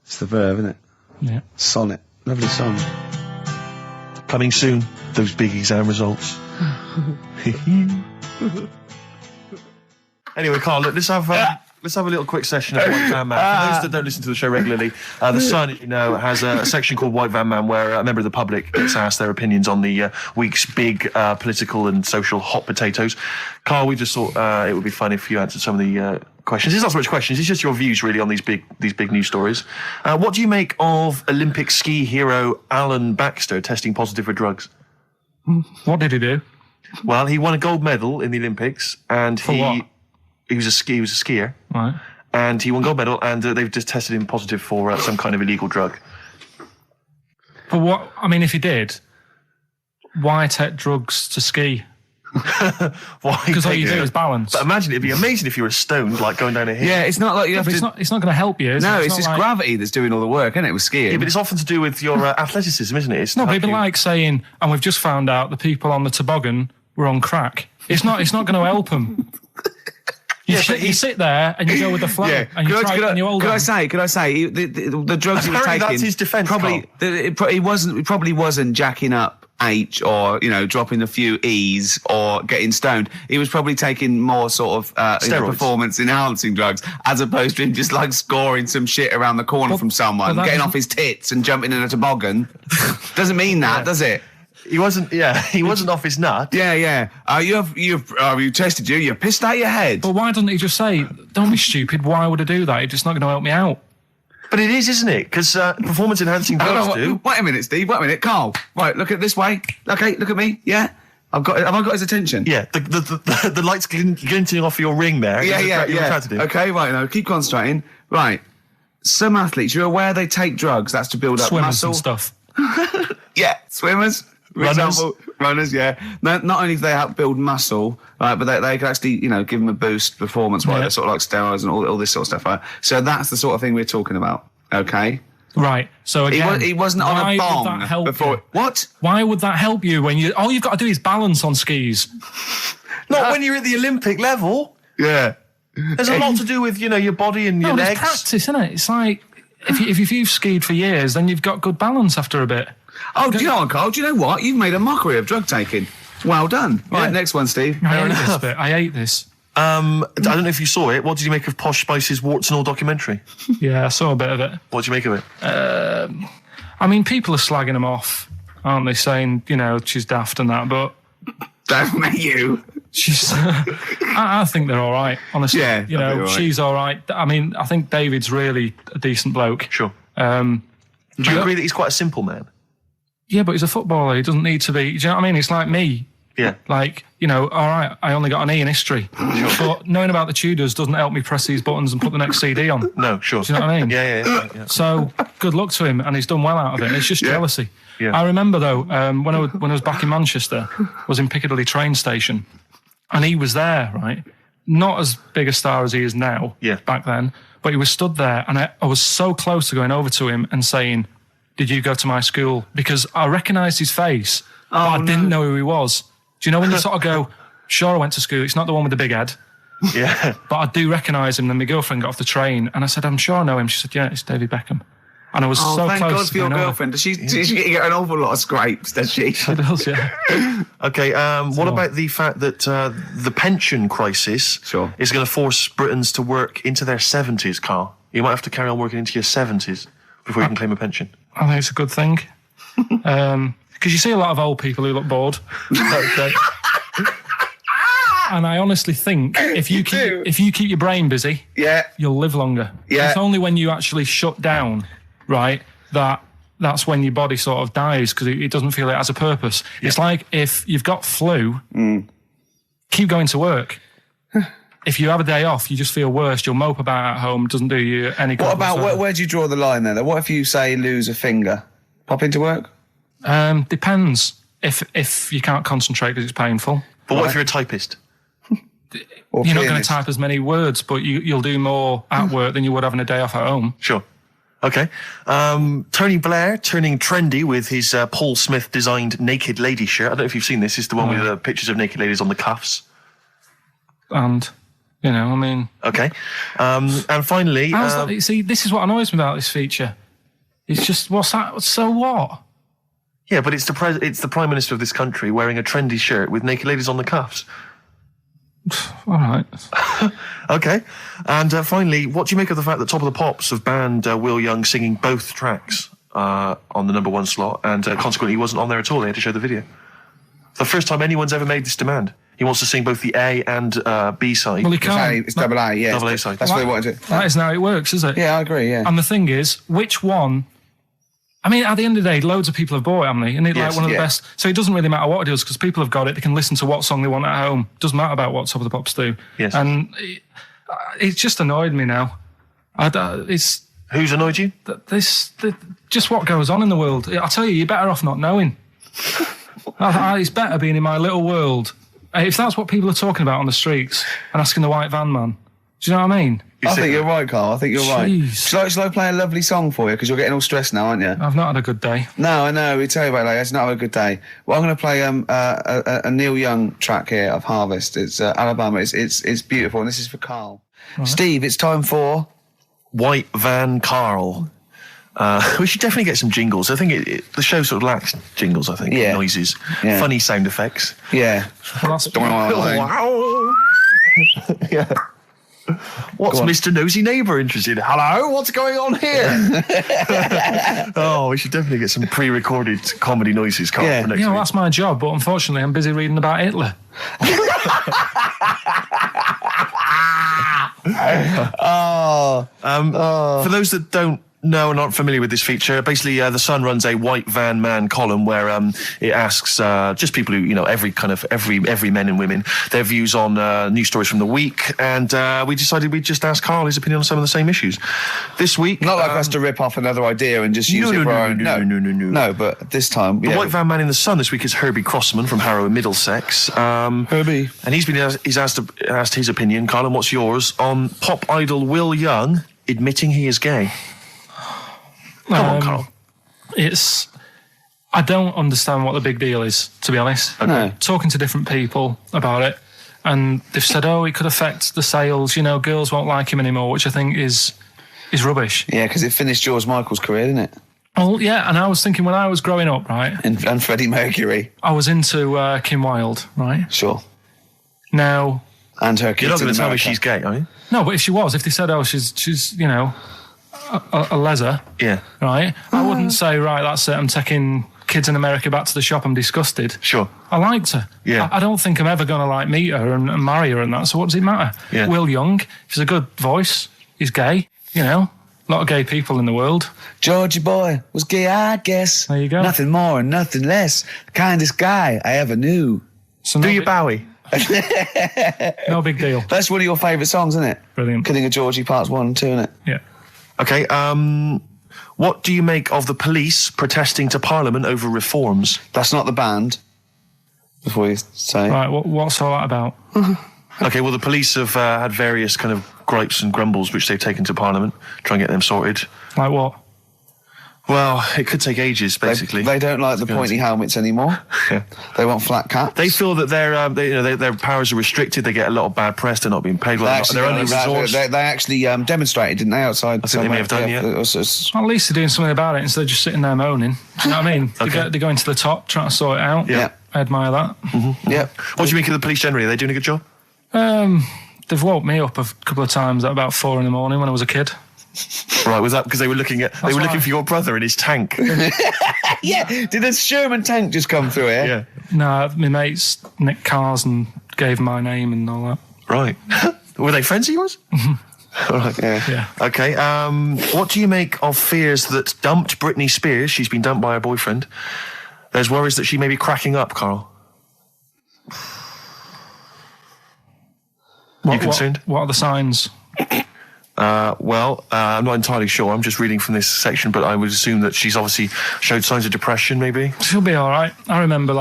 It's The Verve, isn't it? Yeah. Sonnet. Lovely song. Coming soon, those big exam results. Anyway, Carl, look, let's have a little quick session of White Van Man. For those that don't listen to the show regularly, The Sun, as you know, has a section called White Van Man where a member of the public gets asked their opinions on the week's big political and social hot potatoes. Carl, we just thought it would be fun if you answered some of the questions. It's not so much questions, it's just your views really on these big news stories. What do you make of Olympic ski hero Alan Baxter testing positive for drugs? What did he do? Well, he won a gold medal in the Olympics, and what? He was a skier. Right. And he won gold medal, and they've just tested him positive for some kind of illegal drug. But what? I mean, if he did, why take drugs to ski? Why? Because all you do is balance. But imagine, it'd be amazing if you were stoned, like going down a hill. Yeah, it's not like you have But to... it's not going to help you, is it? No, it's not just like... gravity that's doing all the work, isn't it, with skiing? Yeah, but it's often to do with your athleticism, isn't it? It's No, but it'd be like saying, and we've just found out the people on the toboggan were on crack. It's not going to help them. You sit there and you go with the flow, and you try and you hold on. Could I say, the drugs he was Apparently taking... that's his defence, He probably wasn't jacking up H or, dropping a few E's or getting stoned. He was probably taking more sort of performance-enhancing drugs, as opposed to him just, scoring some shit around the corner from someone, getting off his tits and jumping in a toboggan. Doesn't mean that, does it? He wasn't off his nut. Yeah. You tested you pissed out your head. But why doesn't he just say, don't be stupid, why would I do that? It's just not going to help me out. But it is, isn't it? Because performance-enhancing drugs do. Wait a minute, Steve. Wait a minute, Carl. Right, look at this way. Okay, look at me. Yeah, have I got his attention? Yeah, the lights glinting off your ring there. Yeah. To do. Okay, right. Now keep concentrating. Right. Some athletes, you're aware they take drugs. That's to build up Swimmers muscle. and stuff. Yeah, swimmers. For Runners. example, runners, yeah. Not only do they help build muscle, right, but they can actually, give them a boost performance-wise. They're sort of like steroids and all this sort of stuff, right? So that's the sort of thing we're talking about, okay? Right. So again, he wasn't on a why bong would that help before. you? What? Why would that help you when all you've got to do is balance on skis? Not when you're at the Olympic level. Yeah. There's a lot to do with, your body and your No, it's legs. practice, isn't it? It's like, if you've skied for years, then you've got good balance after a bit. Oh, do you know what, Carl? Do you know what? You've made a mockery of drug taking. Well done. Right, next one, Steve. I hate this bit. I hate this. I don't know if you saw it. What did you make of Posh Spice's Warts and All documentary? Yeah, I saw a bit of it. What did you make of it? I mean, people are slagging them off, aren't they? Saying, she's daft and that, but Don't you? she's. I think they're all right, honestly. Yeah, I think they're all right. She's all right. I mean, I think David's really a decent bloke. Sure. Do you agree that he's quite a simple man? Yeah, but he's a footballer. He doesn't need to be. Do you know what I mean? It's like me. Yeah. Like, all right, I only got an E in history. But knowing about the Tudors doesn't help me press these buttons and put the next CD on. No, sure. Do you know what I mean? Yeah. So, good luck to him, and he's done well out of it. It's just jealousy. Yeah. I remember, though, when I was back in Manchester, I was in Piccadilly train station, and he was there, right? Not as big a star as he is now, back then, but he was stood there, and I was so close to going over to him and saying, did you go to my school? Because I recognised his face, but I didn't know who he was. Do you know when you sort of go, sure, I went to school, it's not the one with the big head. Yeah. But I do recognise him. Then my girlfriend got off the train and I said, I'm sure I know him. She said, yeah, it's David Beckham. And I was so thank close God to for your going over. girlfriend. Does she get an awful lot of scrapes, does she? She does, yeah. Okay, what about the fact that the pension crisis is going to force Britons to work into their 70s, Carl? You might have to carry on working into your 70s before you can claim a pension. I think it's a good thing. Because you see a lot of old people who look bored. And I honestly think if you keep your brain busy, you'll live longer. Yeah. It's only when you actually shut down, right, that's when your body sort of dies because it doesn't feel it has a purpose. Yeah. It's like if you've got flu, keep going to work. If you have a day off, you just feel worse. You'll mope about at home. Doesn't do you any good. What about where do you draw the line there? What if you say lose a finger? Pop into work? Depends. If you can't concentrate because it's painful. But what if you're a typist? You're not going to type as many words, but you'll do more at work than you would having a day off at home. Sure. Okay. Tony Blair turning trendy with his Paul Smith designed naked lady shirt. I don't know if you've seen this. It's the one with the pictures of naked ladies on the cuffs. And, I mean... Okay. And finally... see, this is what annoys me about this feature. It's just, what's that? So what? Yeah, but it's the Prime Minister of this country wearing a trendy shirt with naked ladies on the cuffs. All right. Okay. And finally, what do you make of the fact that Top of the Pops have banned Will Young singing both tracks on the number one slot, and consequently he wasn't on there at all? They had to show the video. The first time anyone's ever made this demand. He wants to sing both the A and B side. Well, he can't. It's double A, yeah. Double A side. That's what he wanted to. That isn't how it works, is it? Yeah, I agree, yeah. And the thing is, which one... I mean, at the end of the day, loads of people have bought it, haven't they? And it's like one of the best. So it doesn't really matter what it is because people have got it. They can listen to what song they want at home. It doesn't matter about what Top of the Pops do. Yes. And it's just annoyed me now. Who's annoyed you? Just what goes on in the world. I tell you, you're better off not knowing. It's better being in my little world. If that's what people are talking about on the streets and asking the white van man, do you know what I mean? I think you're right, Carl. I think you're right. Shall I play a lovely song for you? Because you're getting all stressed now, aren't you? I've not had a good day. No, I know. We tell you about it. It's not a good day. Well, I'm going to play a Neil Young track here of Harvest. It's Alabama. It's beautiful, and this is for Carl. Right. Steve, it's time for White Van Carl. We should definitely get some jingles. I think the show sort of lacks jingles. I think noises, funny sound effects. Yeah. Well, that's wow. Yeah. What's Mr. Nosy Neighbour interested in? Hello, what's going on here? Oh, we should definitely get some pre-recorded comedy noises, Carl, for next week. That's my job, but unfortunately I'm busy reading about Hitler. For those that don't know and aren't familiar with this feature, basically The Sun runs a white van man column where it asks just people who, every men and women, their views on news stories from the week, and we decided we'd just ask Carl his opinion on some of the same issues. This week... Not like us to rip off another idea and just use it for our own... No, but this time... The white van man in The Sun this week is Herbie Crossman from Harrow in Middlesex. Herbie. And he's asked his opinion, Carl, and what's yours, on pop idol Will Young admitting he is gay. Come on, Carl. I don't understand what the big deal is, to be honest. Okay. No. Talking to different people about it, and they've said, it could affect the sales, girls won't like him anymore, which I think is rubbish. Yeah, because it finished George Michael's career, didn't it? Oh, yeah, and I was thinking when I was growing up, right? And Freddie Mercury. I was into Kim Wilde, right? Sure. Now... And her kids. You're not going to tell me she's gay, are you? No, but if they said, she's a leather, right? I wouldn't say, right, that's it, I'm taking kids in America back to the shop, I'm disgusted. Sure. I liked her. Yeah. I don't think I'm ever going to meet her and marry her and that, so what does it matter? Yeah. Will Young, he's a good voice, he's gay, a lot of gay people in the world. Georgie boy was gay, I guess. There you go. Nothing more and nothing less. The kindest guy I ever knew. So Do you Bowie? No big deal. That's one of your favourite songs, isn't it? Brilliant. Killing a Georgie Parts 1 and 2, isn't it? Yeah. Okay, what do you make of the police protesting to Parliament over reforms? That's not the band. Before you say. Right, what's all that about? Okay, well, the police have had various kind of gripes and grumbles which they've taken to Parliament, try and get them sorted. Like what? Well, it could take ages, basically. They don't like the pointy helmets anymore. Yeah. They want flat caps. They feel that their powers are restricted. They get a lot of bad press. They're not being paid well. They're only resource. They actually demonstrated, didn't they, outside? I think they may have done, yeah. Well, at least they're doing something about it instead of just sitting there moaning. Do you know what I mean? Okay. They're going to the top, trying to sort it out. Yeah. I admire that. Mm-hmm. Yeah. What do you make of the police generally? Are they doing a good job? They've woke me up a couple of times at about 4 a.m. when I was a kid. Right, was that because they were looking for your brother in his tank? Yeah, did a Sherman tank just come through here? Yeah. No, my mates nicked cars and gave my name and all that. Right. Were they friends of yours? All right. Yeah. Okay. What do you make of fears that dumped Britney Spears? She's been dumped by her boyfriend. There's worries that she may be cracking up, Carl. You concerned? What are the signs? I'm not entirely sure. I'm just reading from this section, but I would assume that she's obviously showed signs of depression, maybe. She'll be all right. I remember,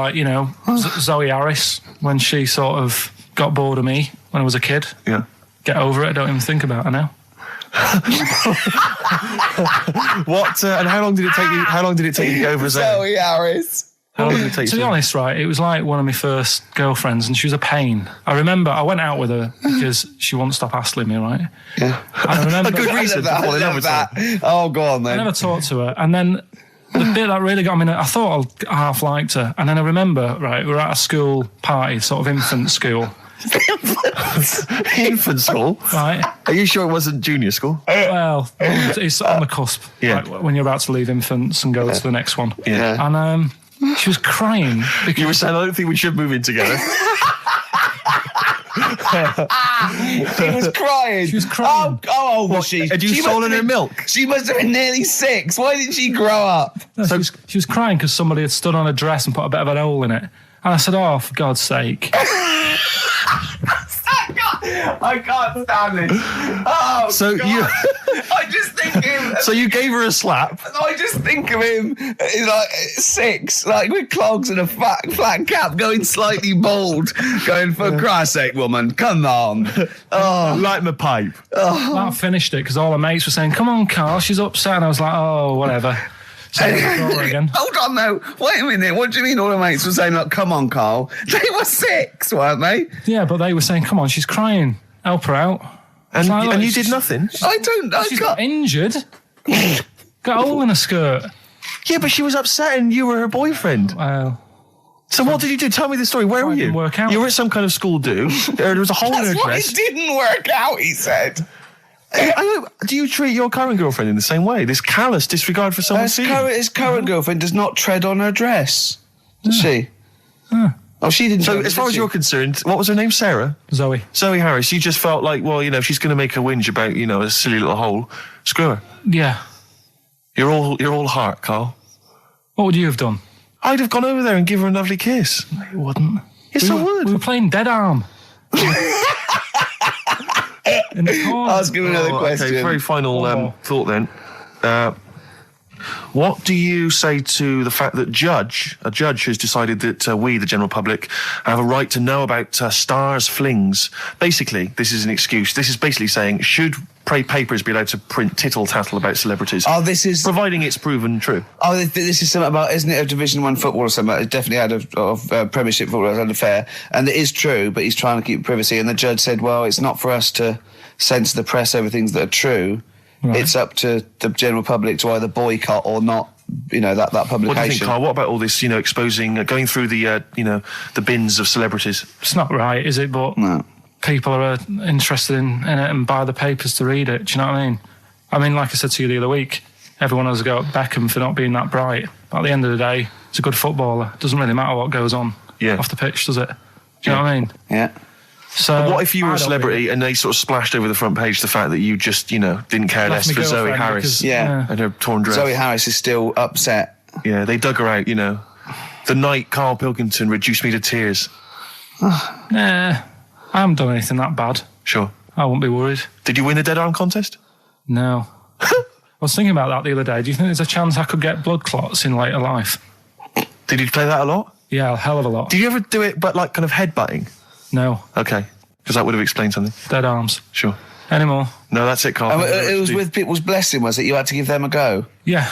Zoe Harris, when she sort of got bored of me when I was a kid. Yeah. Get over it. I don't even think about her now. What? And how long did it take you? How long did it take you to get over Zoe? Zoe Harris. How long did it take you? To be honest, right, it was like one of my first girlfriends, and she was a pain. I remember I went out with her because she wouldn't stop hassling me, right? Yeah. I remember A good reason to fall in love with her. Oh, go on then. I never talked to her, and then the bit that really got me, I thought I half liked her, and then I remember, right, we were at a school party, sort of infant school. Infant school? Right. Are you sure it wasn't junior school? Well, it's on the cusp. Yeah. Like, when you're about to leave infants and go to the next one. Yeah. And she was crying. Because You were saying, I don't think we should move in together. She was crying. She was crying. Oh, old was she? Had you She must stolen have her been- milk? She must have been nearly 6. Why didn't she grow up? No, she was crying because somebody had stood on a dress and put a bit of an hole in it. And I said, oh, for God's sake. I can't stand this. Oh, So God. you- I just think him. So you gave her a slap? I just think of him like 6, like with clogs and a flat cap, going slightly bald, going, for Christ's sake, woman, come on. Oh, Light my pipe. That finished it because all her mates were saying, come on, Carl, she's upset. And I was like, oh, whatever. So I saw her again. hold on, though. Wait a minute. What do you mean all the mates were saying, like, come on, Carl? They were 6, weren't they? Yeah, but they were saying, come on, she's crying. Help her out. And, Like, and you she's- did nothing? She's got injured. Got a hole in her skirt. Yeah, but she was upset and you were her boyfriend. Well, So what did you do? Tell me the story. Where were you? didn't work out. You were at some kind of school do. There was a hole in her dress. didn't work out, he said. Do you treat your current girlfriend in the same way? This callous disregard for someone's feelings? His current girlfriend does not tread on her dress. Does she? Oh, she didn't. So, as far as you're concerned, what was her name? Sarah? Zoe. Zoe Harris. You just felt like, well, if she's going to make a whinge about, a silly little hole, screw her. Yeah. You're all heart, Carl. What would you have done? I'd have gone over there and give her a lovely kiss. No, you wouldn't. Yes, I would. We were playing Dead Arm. In the corner. Ask him another question. Okay, very final thought then. What do you say to the fact that a judge has decided that we, the general public, have a right to know about stars' flings? Basically, this is an excuse. This is basically saying, should papers be allowed to print tittle-tattle about celebrities? Oh, this is... providing it's proven true. Oh, this is something about, isn't it, a Division 1 football or something? It definitely had a Premiership football, it had an affair. And it is true, but he's trying to keep privacy. And the judge said, well, it's not for us to censor the press over things that are true. Right. It's up to the general public to either boycott or not, that publication. What do you think, Carl? What about all this, exposing, going through the, the bins of celebrities? It's not right, is it? But no. People are interested in it and buy the papers to read it. Do you know what I mean? I mean, like I said to you the other week, everyone has a go at Beckham for not being that bright. But at the end of the day, he's a good footballer. It doesn't really matter what goes on off the pitch, does it? Do you know what I mean? Yeah. So, but what if you were a celebrity and they sort of splashed over the front page the fact that you just, didn't care less for Zoe Harris and her torn dress? Zoe Harris is still upset. Yeah, they dug her out, The night Karl Pilkington reduced me to tears. Nah, I haven't done anything that bad. Sure. I won't be worried. Did you win the Dead Arm contest? No. I was thinking about that the other day. Do you think there's a chance I could get blood clots in later life? Did you play that a lot? Yeah, a hell of a lot. Did you ever do it, but like kind of headbutting? No. Okay. Because that would have explained something. Dead arms. Sure. Any more? No, that's it, Carl. It was with people's blessing, was it? You had to give them a go? Yeah.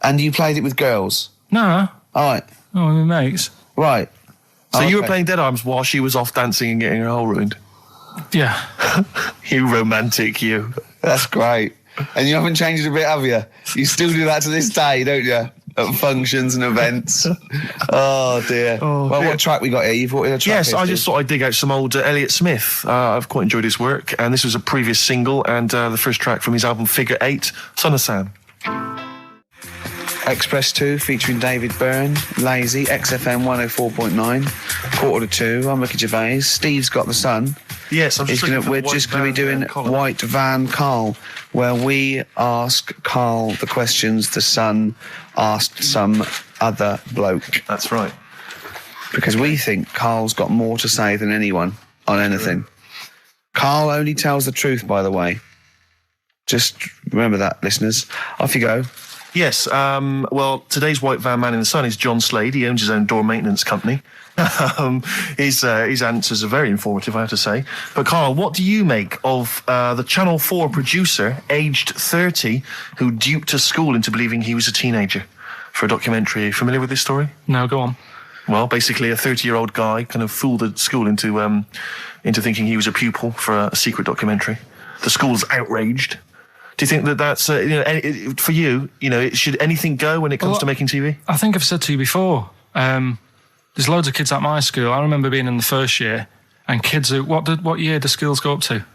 And you played it with girls? No. All right. Oh, my mates. Right. So you were playing Dead Arms while she was off dancing and getting her hole ruined? Yeah. You romantic, you. That's great. And you haven't changed a bit, have you? You still do that to this day, don't you? At functions and events. Oh, dear. Well, what track we got here? You've wanted a track. Yes, I just thought I'd dig out some old Elliott Smith. I've quite enjoyed his work, and this was a previous single and the first track from his album Figure 8, Son of Sam. Express 2 featuring David Byrne, Lazy, XFM 104.9, 1:45. I'm Ricky Gervais. Steve's got the sun. Yes, we're just going to be doing White Van Carl, where we ask Carl the questions the Sun asked some other bloke. That's right. Because we think Carl's got more to say than anyone on anything. Carl only tells the truth, by the way. Just remember that, listeners. Off you go. Yes, well, today's White Van Man in the Sun is John Slade. He owns his own door maintenance company. His answers are very informative, I have to say. But Carl, what do you make of the Channel 4 producer, aged 30, who duped a school into believing he was a teenager for a documentary? Are you familiar with this story? No, go on. Well, basically a 30-year-old guy kind of fooled the school into thinking he was a pupil for a secret documentary. The school's outraged. Do you think that that's, for you, should anything go when it comes to making TV? I think I've said to you before, there's loads of kids at my school. I remember being in the first year, and kids who, what year do schools go up to?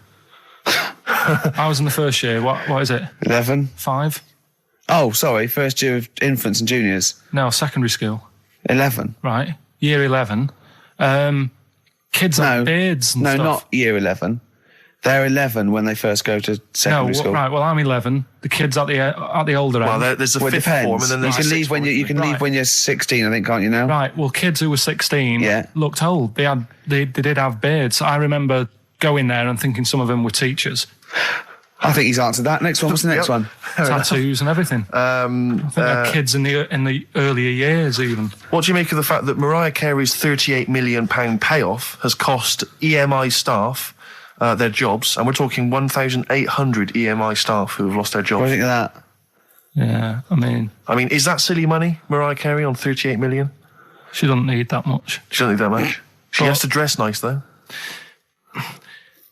I was in the first year. What is it? 11. 5? Oh, sorry, first year of infants and juniors. No, secondary school. 11. Right, year 11. Kids have beards and stuff. No, not year 11. They're 11 when they first go to secondary school. Right. Well, I'm 11. The kids at the older end. Well, there's a fifth form, and then there's you can leave when you're 16, I think, can't you now? Right. Well, kids who were 16 looked old. They did have beards. I remember going there and thinking some of them were teachers. I think he's answered that. Next one. What's the next one? Tattoos and everything. I think they're kids in the earlier years even. What do you make of the fact that Mariah Carey's £38 million payoff has cost EMI staff their jobs, and we're talking 1,800 EMI staff who have lost their jobs? What do you think of that? Yeah, I mean, is that silly money, Mariah Carey, on 38 million? She doesn't need that much. She doesn't need that much. She has to dress nice, though.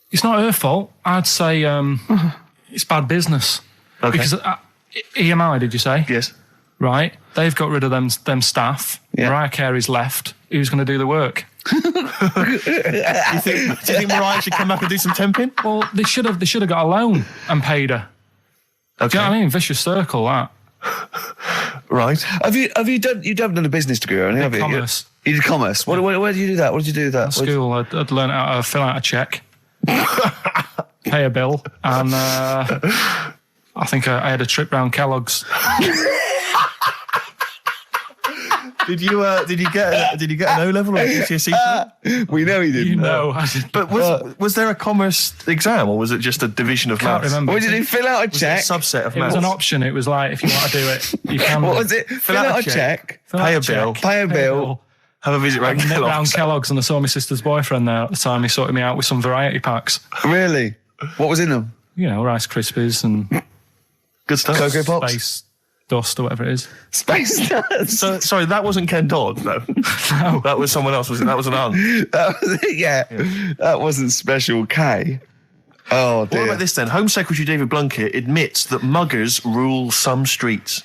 It's not her fault. I'd say it's bad business. Okay. Because EMI, did you say? Yes. Right. They've got rid of them staff. Yeah. Mariah Carey's left. Who's going to do the work? Do you think Mariah should come back and do some temping? Well, they should have got a loan and paid her. Okay. Do you know what I mean? Vicious circle, that. Right. Have you done a business degree or anything? Have you? Commerce. You did commerce. Where did you do that? What did you do with that? At school, I'd learned how to fill out a cheque, pay a bill, and I think I had a trip round Kellogg's. Did you get an O level or a GCSE? We know he didn't. You know, I did. But was there a commerce exam, or was it just a division of Can't maths? remember. What did he fill out a Was it a check? subset of It maths? was an option. It was like, if you want to do it, you can. What was it? Fill out a check. Fill out Pay a a bill. check, Pay a bill. Have a visit round Nipped round Kellogg's. Kellogg's, and I saw my sister's boyfriend there at the time. He sorted me out with some variety packs. Really? What was in them? You know, Rice Krispies and Good stuff. Cocoa Pops? Space Dust or whatever it is. Space Nuts. So, sorry, that wasn't Ken Dodd, though. No. That was someone else, was it? That was an aunt. That was it, yeah. That wasn't Special K. Oh, What dear. about this then? Home Secretary David Blunkett admits that muggers rule some streets.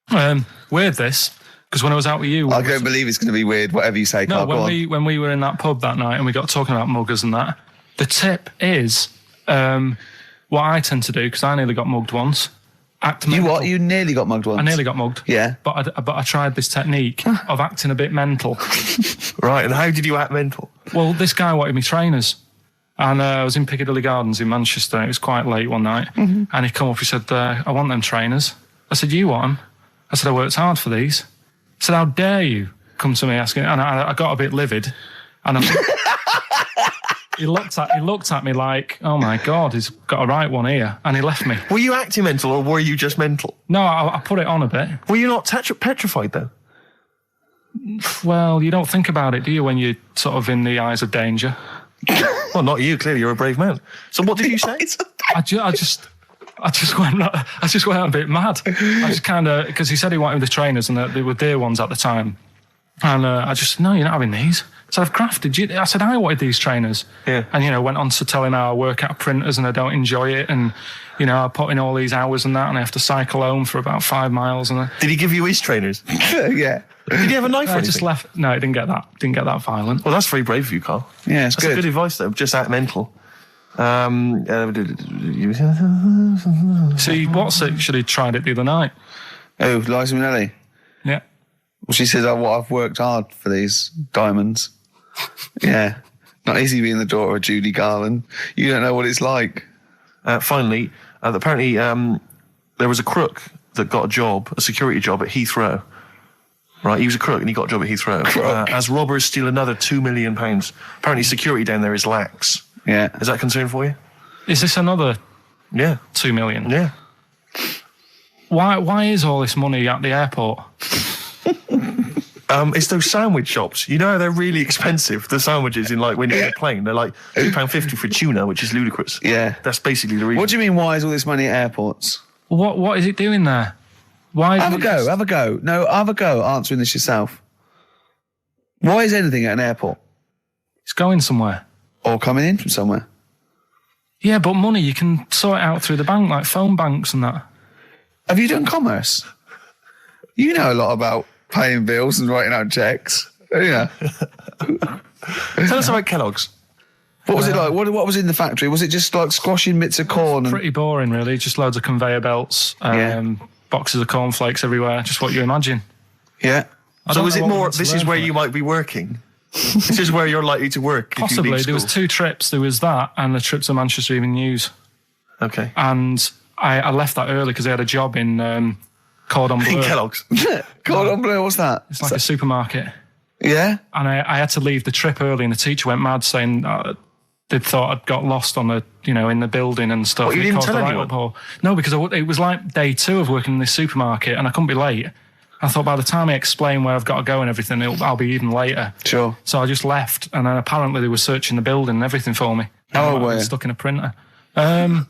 Weird this, because when I was out with you... I don't believe it's going to be weird, whatever you say, No, Carl. Go on. when we were in that pub that night and we got talking about muggers and that, the tip is what I tend to do, because I nearly got mugged once. Act You mental. what? You nearly got mugged once. I nearly got mugged. Yeah. But I tried this technique of acting a bit mental. Right, and how did you act mental? Well, this guy wanted me trainers. And I was in Piccadilly Gardens in Manchester. It was quite late one night. And he come up, he said, I want them trainers. I said, you want them? I said, I worked hard for these. I said, how dare you come to me asking? And I got a bit livid. And he looked at me like, oh my God, he's got a right one here. And he left me. Were you acting mental or were you just mental? No, I put it on a bit. Were you not petrified though? Well, you don't think about it, do you, when you're sort of in the eyes of danger? Well, not you. Clearly, you're a brave man. So, what did you say? I just went a bit mad. I just kind of, because he said he wanted the trainers and they were dear ones at the time. And I just said, no, you're not having these. So I've crafted you. I said, I wanted these trainers. Yeah. And, went on to tell him how I work at printers and I don't enjoy it. And, I put in all these hours and that and I have to cycle home for about 5 miles. And Did he give you his trainers? Yeah. Did he have a knife or I anything? just left. No, it didn't get that violent. Well, that's very brave of you, Carl. Yeah, it's That's good. good advice, though. Just act mental. See, what's it? Should have tried it the other night. Oh, Liza Minnelli. Yeah. Well, she says, I've worked hard for these diamonds. Yeah. Not easy being the daughter of Judy Garland. You don't know what it's like. Finally, apparently there was a crook that got a security job at Heathrow. Right, he was a crook and he got a job at Heathrow. As robbers steal another £2 million. Apparently security down there is lax. Yeah. Is that a concern for you? Is this another Yeah. 2 million? Yeah. Why is all this money at the airport? It's those sandwich shops. You know how they're really expensive, the sandwiches in when you're in a plane. They're like £2.50 for tuna, which is ludicrous. Yeah. That's basically the reason. What do you mean, why is all this money at airports? What is it doing there? Why? Have a go. No, have a go answering this yourself. Why is anything at an airport? It's going somewhere. Or coming in from somewhere? Yeah, but money, you can sort it out through the bank, like phone banks and that. Have you done commerce? You know a lot about paying bills and writing out checks. Yeah. Tell us about Kellogg's. What was it like? What was in the factory? Was it just like squashing bits of corn? Pretty boring, really. Just loads of conveyor belts, boxes of cornflakes everywhere. Just what you imagine. Yeah. So is it more, this is where you might be working? This is where you're likely to work? Possibly. If you There was leave 2 trips. There was that and the trip to Manchester Evening News. school. Okay. And I left that early because I had a job in Cordon Bleu. In Kellogg's. Cordon Bleu, what's that? It's like a supermarket. Yeah? And I had to leave the trip early and the teacher went mad saying they'd thought I'd got lost on in the building and stuff. What, you It didn't caused tell a right anyone? uproar. No, because it was like day 2 of working in this supermarket and I couldn't be late. I thought by the time I explain where I've got to go and everything, I'll be even later. Sure. So I just left and then apparently they were searching the building and everything for me. Oh, I were you? was stuck in a printer. Don't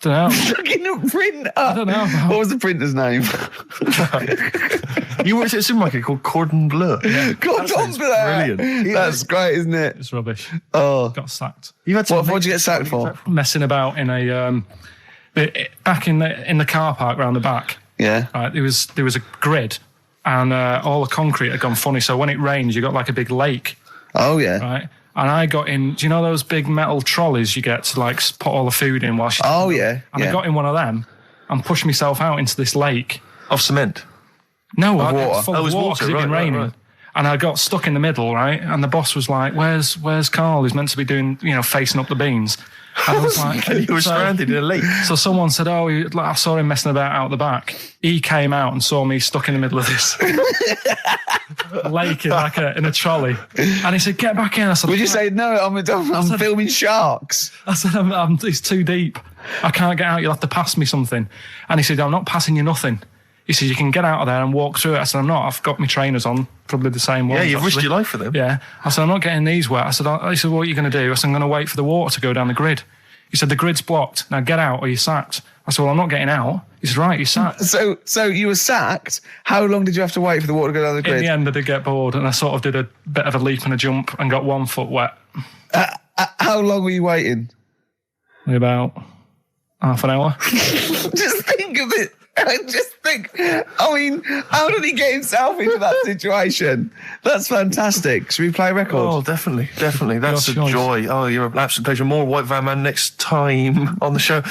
know. Stuck in a printer? I don't know. What was the printer's name? You worked at a supermarket called Cordon Bleu. Cordon Bleu. Brilliant. That's great, isn't it? It's rubbish. Oh. Got sacked. You had What did you get sacked for? Messing about in a back in the car park round the back. Yeah. Right, there was a grid and all the concrete had gone funny. So when it rains, you got like a big lake, Oh, yeah. right? And I got in. Do you know those big metal trolleys you get to like put all the food in whilst? Oh, yeah. And I got in one of them and pushed myself out into this lake. Of cement. No, Of I water. was full Oh, it of was water water, 'cause it'd been right, raining. right. And I got stuck in the middle, right? And the boss was like, where's Karl? He's meant to be doing, facing up the beans. And I was like, And you were stranded in a lake. So someone said, I saw him messing about out the back. He came out and saw me stuck in the middle of this lake in a trolley. And he said, get back in. I said, Would you say, no, I'm filming sharks? I said, it's too deep. I can't get out. You'll have to pass me something. And he said, I'm not passing you nothing. He said, you can get out of there and walk through it. I said, I'm not. I've got my trainers on, probably the same ones. Yeah, you've risked actually. your life for them. Yeah. I said, I'm not getting these wet. I said, what are you going to do? I said, I'm going to wait for the water to go down the grid. He said, the grid's blocked. Now get out or you're sacked. I said, well, I'm not getting out. He said, right, you're sacked. So you were sacked. How long did you have to wait for the water to go down the grid? In the end, I did get bored and I sort of did a bit of a leap and a jump and got 1 foot wet. How long were you waiting? About half an hour. Just think of it. I mean, how did he get himself into that situation? That's fantastic. Should we play a record? Oh, definitely. That's a Your choice. joy. Oh, you're an absolute pleasure. More White Van Man next time on the show.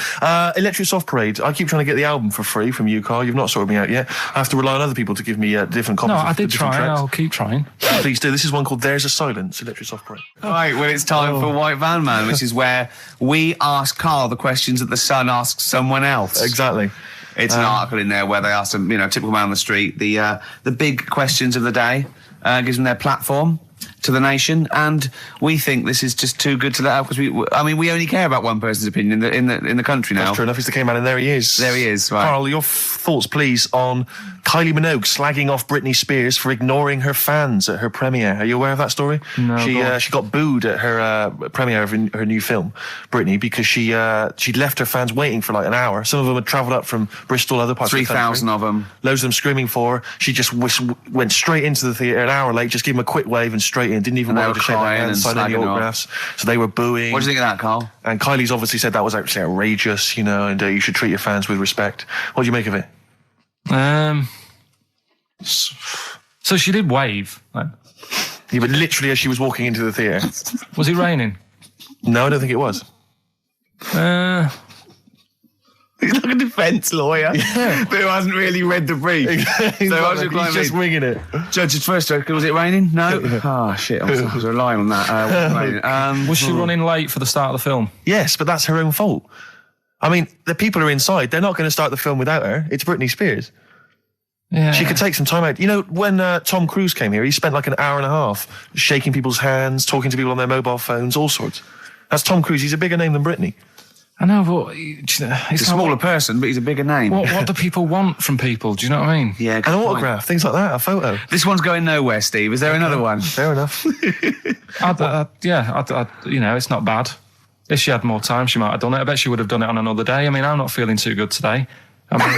Electric Soft Parade. I keep trying to get the album for free from you, Karl. You've not sorted me out yet. I have to rely on other people to give me different copies. No, of I did the different try. tracks. I'll keep trying. Please do. This is one called There's a Silence, Electric Soft Parade. Right, well, it's time for White Van Man, which is where we ask Karl the questions that the Sun asks someone else. Exactly. It's an article in there where they ask them, typical man on the street, the big questions of the day, gives them their platform to the nation, and we think this is just too good to let out because we only care about one person's opinion in the country now. That's true enough. He's the K-Man, and there he is. There he is. Right. Karl, your thoughts, please, on Kylie Minogue slagging off Britney Spears for ignoring her fans at her premiere. Are you aware of that story? No. She got booed at her premiere of her new film, Britney, because she'd left her fans waiting for like an hour. Some of them had travelled up from Bristol, other parts of the country. 3,000 of them. Loads of them screaming for her. She just went straight into the theatre an hour late, just gave them a quick wave and straight in. Didn't even And they bother were to shake their crying hand, and sign any slagging her off. autographs. So they were booing. What do you think of that, Karl? And Kylie's obviously said that was actually outrageous, and you should treat your fans with respect. What do you make of it? So she did wave. Then. Yeah, but literally as she was walking into the theatre. Was it raining? No, I don't think it was. He's like a defence lawyer who hasn't really read the brief. He's just winging it. Judge, first, was it raining? No? Oh, shit, I was relying on that. Was she running late for the start of the film? Yes, but that's her own fault. I mean, the people are inside. They're not going to start the film without her. It's Britney Spears. Yeah. She could take some time out. You know, when Tom Cruise came here, he spent like an hour and a half shaking people's hands, talking to people on their mobile phones, all sorts. That's Tom Cruise. He's a bigger name than Britney. I know, but he's a smaller person, but he's a bigger name. What do people want from people? Do you know what I mean? Yeah, An autograph, things like that, a photo. This one's going nowhere, Steve. Is there another one? Fair enough. It's not bad. If she had more time, she might have done it. I bet she would have done it on another day. I mean, I'm not feeling too good today. I mean,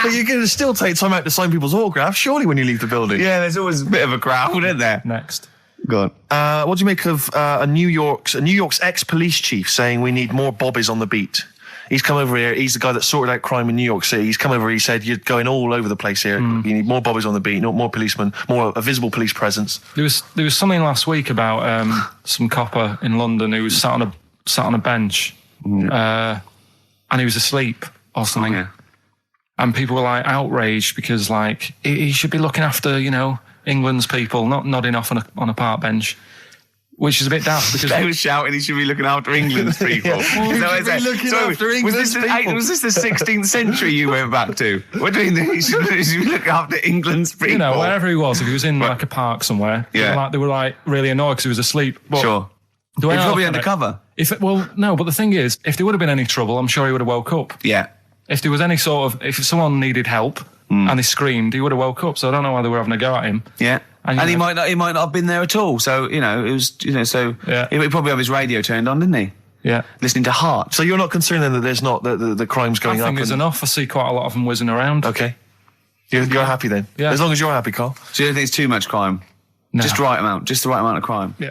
But you're going to still take time out to sign people's autographs, surely, when you leave the building. Yeah, there's always a bit of a crowd, isn't there? next. Go on. What do you make of a New York's ex-police chief saying we need more bobbies on the beat? He's come over here. He's the guy that sorted out crime in New York City. He's come over. He said, you're going all over the place here. You need more bobbies on the beat, more policemen, a visible police presence. There was something last week about some copper in London who was sat on a bench, and he was asleep or something. Oh, yeah. And people were like outraged because like he should be looking after England's people, not nodding off on a park bench. Which is a bit daft because they were shouting he should be looking after England's people. Was this the 16th century you went back to? What do you mean he should be looking after England's people? Wherever he was, if he was in like a park somewhere, they were like really annoyed because he was asleep. But sure. He was probably undercover. No, but the thing is, if there would have been any trouble, I'm sure he would have woke up. Yeah. If there was any if someone needed help and they screamed, he would have woke up. So I don't know why they were having a go at him. Yeah. And he might not have been there at all. So, it was, so he probably have his radio turned on, didn't he? Yeah. Listening to Heart. So you're not concerned then that there's not, the crime's going up? I think there's enough. I see quite a lot of them whizzing around. Okay. You're happy then? Yeah. As long as you're happy, Karl. So you don't think it's too much crime? No. Just the right amount of crime? Yeah.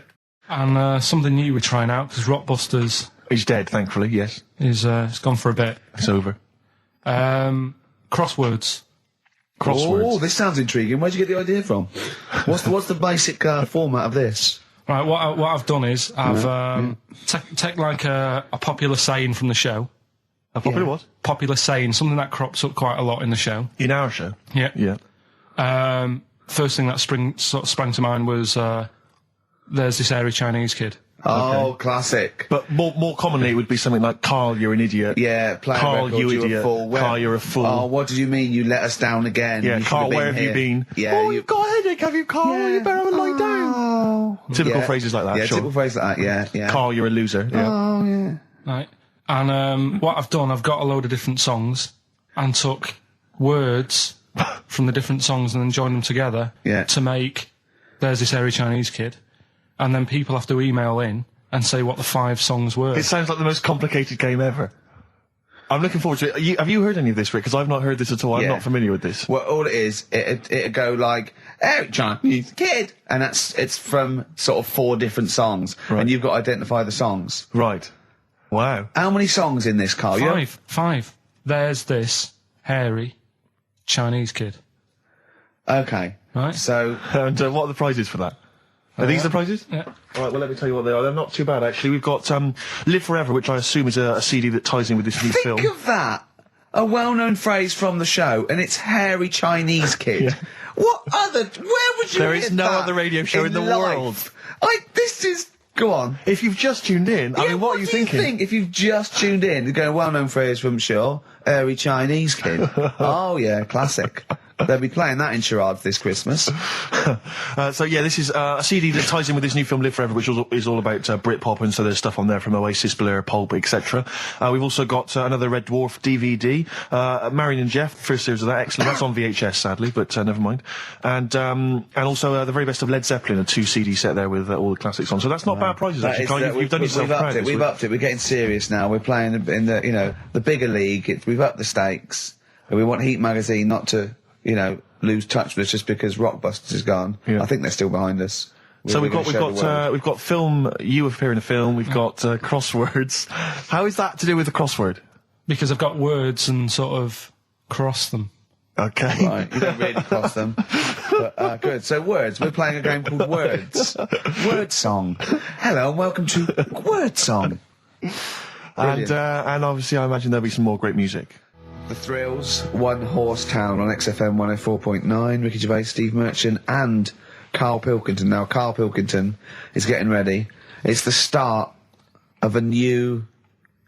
And something new we're trying out, because Rockbusters... He's dead, thankfully, yes. Is it's gone for a bit. It's over. Crosswords. Crosswords. Oh, this sounds intriguing. Where'd you get the idea from? What's the basic format of this? Right, what I've done is I've take like a popular saying from the show. A popular what? Popular saying, something that crops up quite a lot in the show. In our show? Yeah. Yeah. First thing that sprang to mind was there's this hairy Chinese kid. Oh, classic. But more commonly, it would be something like, Carl, you're an idiot. Yeah, play Carl, record, you you're idiot. a fool. Carl, you're a fool. Oh, what did you mean? You let us down again. Yeah, You Carl, should where have you here. been? Yeah, you've got a headache, have you, Carl? Yeah. You better lie down. Typical Yeah. phrases like that, Yeah, sure. typical phrases like that, yeah. Carl, you're a loser. Yeah. Oh, yeah. Right. And what I've done, I've got a load of different songs and took words from the different songs and then joined them together to make There's This Hairy Chinese Kid. And then people have to email in and say what the 5 songs were. It sounds like the most complicated game ever. I'm looking forward to it. Have you heard any of this, Rick? Because I've not heard this at all. I'm not familiar with this. Well, all it is, it'd go like, Eric Chinese Kid, and it's from sort of 4 different songs, and you've got to identify the songs. Right. Wow. How many songs in this, Carl? 5. There's this hairy Chinese kid. Okay. Right. So, And what are the prizes for that? Are these the prizes? Yeah. All right, well, let me tell you what they are. They're not too bad, actually. We've got Live Forever, which I assume is a CD that ties in with this new film. think of that. A well-known phrase from the show, and it's hairy Chinese kid. Where would you There hear is no that other radio show in the life? world. This is... Go on. If you've just tuned in, I mean, what are you do thinking? think if you've just tuned in? You're going, well-known phrase from Shaw, hairy Chinese kid. Oh, yeah, classic. They'll be playing that in charades this Christmas. So yeah, this is a CD that ties in with this new film Live Forever, which is all about Britpop, and so there's stuff on there from Oasis, Blur, Pulp, etc. We've also got another Red Dwarf DVD, Marion and Jeff, first series of that, excellent. That's on VHS, sadly, but never mind. And also the very best of Led Zeppelin, a 2 CD set there with all the classics on. So that's not bad prizes, actually. You've done yourself proud. We've upped it. We're getting serious now. We're playing in the the bigger league. We've upped the stakes. And we want Heat Magazine not to lose touch with us just because Rockbusters is gone. Yeah. I think they're still behind us. So we've got film. You appear in a film. We've got crosswords. How is that to do with the crossword? Because I've got words and sort of cross them. Okay. Right, you don't really cross them. But, good. So words. We're playing a game called Words. Word Song. Hello and welcome to Word Song. And obviously, I imagine there'll be some more great music. The Thrills, One Horse Town on XFM 104.9, Ricky Gervais, Steve Merchant, and Karl Pilkington. Now, Karl Pilkington is getting ready. It's the start of a new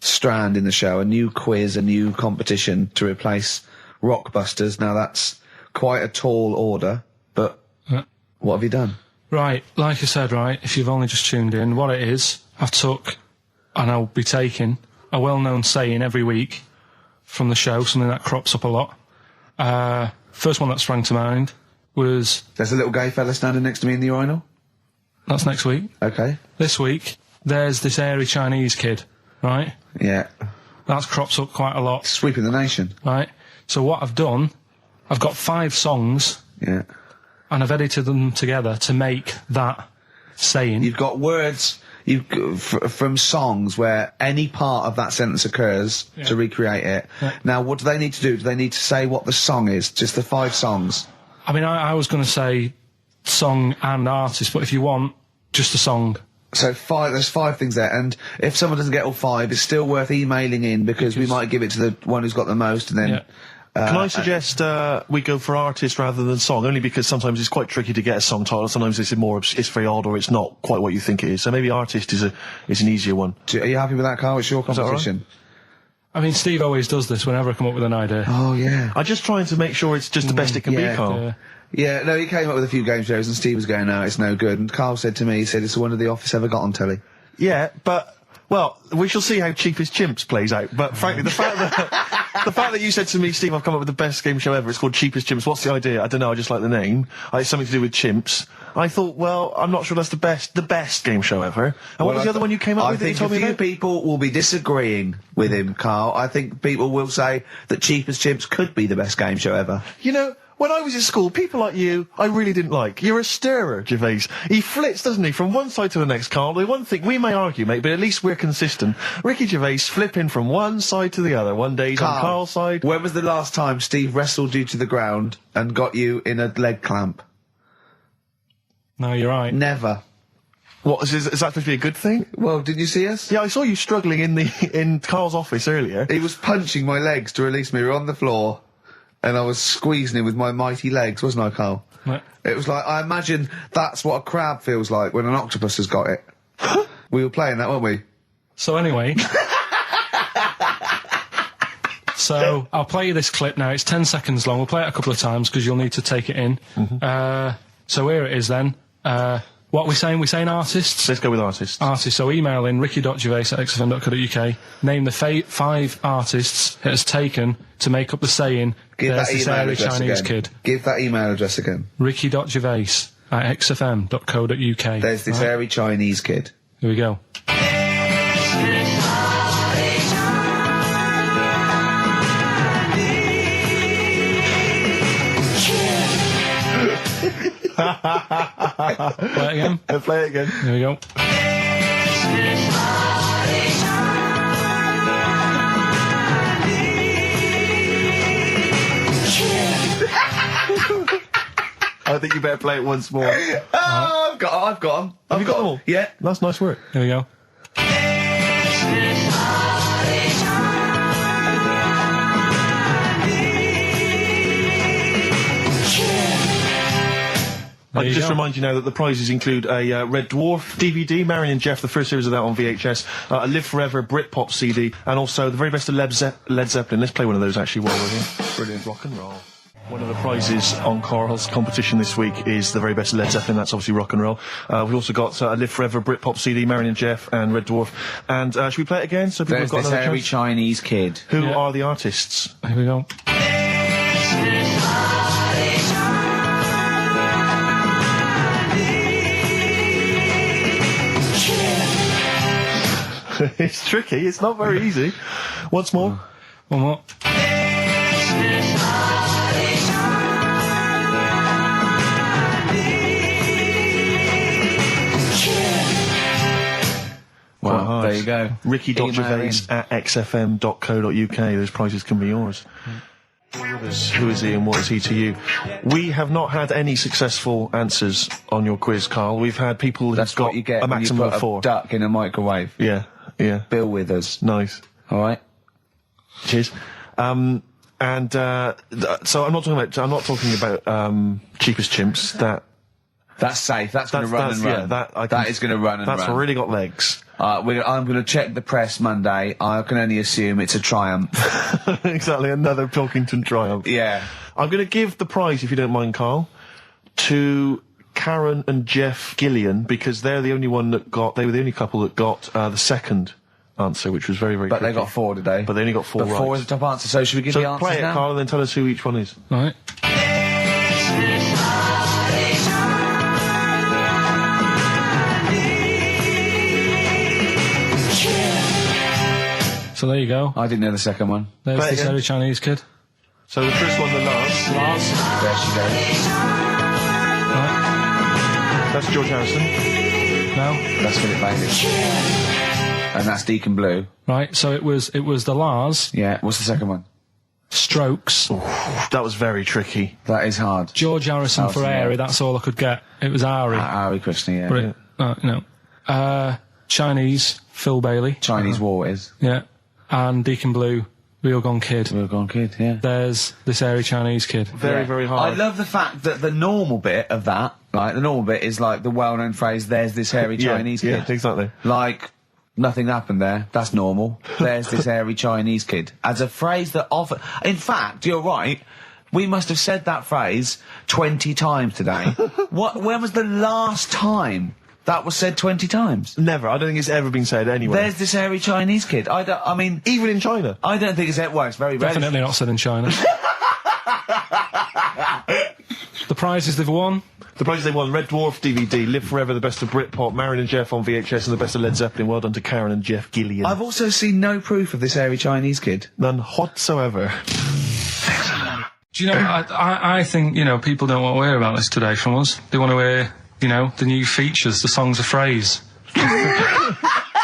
strand in the show, a new quiz, a new competition to replace Rockbusters. Now, that's quite a tall order, but what have you done? Right, like I said, right, if you've only just tuned in, what it is, I've took, and I'll be taking, a well-known saying every week from the show, something that crops up a lot. First one that sprang to mind was... There's a little gay fella standing next to me in the urinal? That's next week. Okay. This week, there's this hairy Chinese kid, right? Yeah. That crops up quite a lot. Sweeping the nation. Right? So what I've done, I've got 5 songs, Yeah. and I've edited them together to make that saying. You've got words from songs where any part of that sentence occurs to recreate it. Yeah. Now, what do they need to do? Do they need to say what the song is? Just the 5 songs? I mean, I was going to say song and artist, but if you want, just a song. So there's 5 things there, and if someone doesn't get all 5, it's still worth emailing in because we might give it to the one who's got the most, and then... Yeah. Can I suggest we go for artist rather than song? Only because sometimes it's quite tricky to get a song title. Sometimes it's very odd, or it's not quite what you think it is. So maybe artist is an easier one. Are you happy with that, Carl? It's your competition. I mean, Steve always does this whenever I come up with an idea. Oh, yeah. I'm just trying to make sure it's just the best it can be, Carl. Yeah, no, he came up with a few game shows, and Steve was going, no, it's no good. And Carl said to me, he said, it's the one of The Office ever got on telly. Yeah, but... Well, we shall see how Cheapest Chimps plays out. But frankly, the fact that you said to me, Steve, I've come up with the best game show ever. It's called Cheapest Chimps. What's the idea? I don't know. I just like the name. It's something to do with chimps. I thought, well, I'm not sure that's the best game show ever. And what was the other one you came up with? I think a few people will be disagreeing with him, Carl. I think people will say that Cheapest Chimps could be the best game show ever. You know, when I was at school, people like you, I really didn't like. You're a stirrer, Gervais. He flits, doesn't he, from one side to the next, Carl. The one thing, we may argue, mate, but at least we're consistent. Ricky Gervais flipping from one side to the other. One day he's on Carl's side. When was the last time Steve wrestled you to the ground and got you in a leg clamp? No, you're right. Never. What, is that supposed to be a good thing? Well, didn't you see us? Yeah, I saw you struggling in Carl's office earlier. He was punching my legs to release me. We were on the floor, and I was squeezing him with my mighty legs, wasn't I, Carl? Right. It was like, I imagine that's what a crab feels like when an octopus has got it. We were playing that, weren't we? So anyway... So, I'll play you this clip now. It's 10 seconds long. We'll play it a couple of times because you'll need to take it in. So here it is then. What are we saying? We're saying artists? Let's go with artists. Artists. So email in ricky.gervais@xfm.co.uk. Name the 5 artists it has taken to make up the saying, Give there's that this email hairy address Chinese again. kid. Give that email address again. ricky.gervais@xfm.co.uk. There's this hairy Chinese kid. Here we go. Play it again. Play it again. Here we go. I think you better play it once more. Oh, I've got them. Have you got them all? Yeah. That's nice work. Here we go. I just remind you now that the prizes include a Red Dwarf DVD, Marion and Jeff, the first series of that on VHS, a Live Forever Britpop CD, and also the very best of Led Zeppelin. Let's play one of those actually while we're here. Brilliant. Rock and roll. One of the prizes on Carl's competition this week is the very best of Led Zeppelin. That's obviously rock and roll. We've also got a Live Forever Britpop CD, Marion and Jeff, and Red Dwarf. And should we play it again? So people There's have got this another hairy chance? Chinese kid. Who are the artists? Here we go. It's tricky. It's not very easy. Once more. One more. Well, there you go. Ricky.gervais@xfm.co.uk. Those prizes can be yours. Who is he and what is he to you? We have not had any successful answers on your quiz, Carl. We've had people who've That's got what you get a when you maximum put of 4. a duck in a microwave. Yeah, yeah. Bill Withers. Nice. All right. Cheers. So I'm not talking about cheapest chimps. That's safe. That's going to run and run. Yeah, that is going to run and run. That's really got legs. I'm going to check the press Monday. I can only assume it's a Triumph. Exactly, another Pilkington Triumph. Yeah. I'm going to give the prize, if you don't mind, Carl, to Karen and Jeff Gillian, because they're the only one that got. They were the only couple that got the second answer, which was very, very. But tricky. they got 4 today. But they only got 4 but right. 4 is the top answer. So should we give the So answers play it, now? Carl, and then tell us who each one is. All right. So there you go. I didn't know the second one. There's Play it this again. hairy Chinese kid. So the first one, the Lars. There she goes. Right. That's George Harrison. Now. That's Philip Bailey. And that's Deacon Blue. Right. So it was the Lars. Yeah. What's the second one? Strokes. That was very tricky. That is hard. George Harrison for yeah. Airy. That's all I could get. It was Ari. Ari Krishna, yeah. But Chinese, Phil Bailey. Chinese War is. Yeah. And Deacon Blue, Real Gone Kid. Real Gone Kid, yeah. There's this hairy Chinese kid. Very, very hard. I love the fact that the normal bit of that, like, the normal bit is like the well-known phrase, there's this hairy Chinese kid. Yeah, exactly. Like, nothing happened there. That's normal. There's this hairy Chinese kid. As a phrase that often... In fact, you're right. We must have said that phrase 20 times today. When was the last time that was said 20 times? Never. I don't think it's ever been said anywhere. There's this hairy Chinese kid. I mean... Even in China. I don't think it's... Well, it's very rare. Definitely not said in China. The prizes they've won. The prizes they won: Red Dwarf DVD, Live Forever, the best of Britpop, Marion and Jeff on VHS, and the best of Led Zeppelin. Well done to Karen and Jeff Gillian. I've also seen no proof of this hairy Chinese kid. None whatsoever. Do you know, I think, people don't want to hear about this today from us. They want to hear, the new features, the songs of phrase.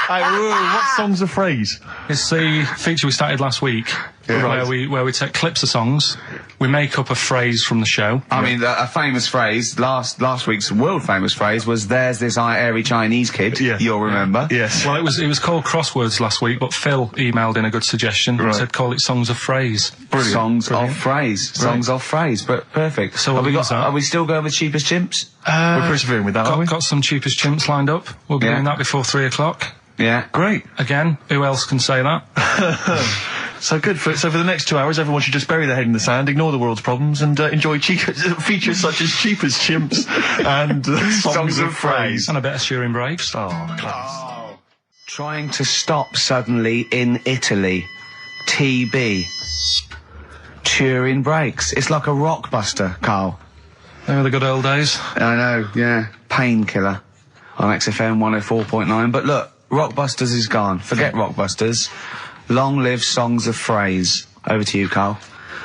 What song's a phrase? It's the feature we started last week, where we take clips of songs, we make up a phrase from the show. I mean, a famous phrase, last week's world famous phrase was, "There's this airy Chinese kid." Yeah. You'll remember. Yes. Well, it was called Crosswords last week, but Phil emailed in a good suggestion and said call it Songs of Phrase. Brilliant. Songs of phrase. Songs of phrase. But perfect. So are we still going with Cheapest Chimps? We're persevering with that, aren't we? Got some Cheapest Chimps lined up. We'll be doing that before 3 o'clock. Yeah. Great. Again, who else can say that? So good. So for the next 2 hours, everyone should just bury their head in the sand, ignore the world's problems, and enjoy features such as Cheapest Chimps and songs of phrase. And a bit of Shearing Braves. Oh, class. Trying to stop suddenly in Italy. TB. Turin Brakes. It's like a rockbuster, Carl. They were the good old days. I know, yeah. Painkiller on XFM 104.9. But look, Rockbusters is gone. Forget Rockbusters. Long live Songs of Phrase. Over to you, Carl.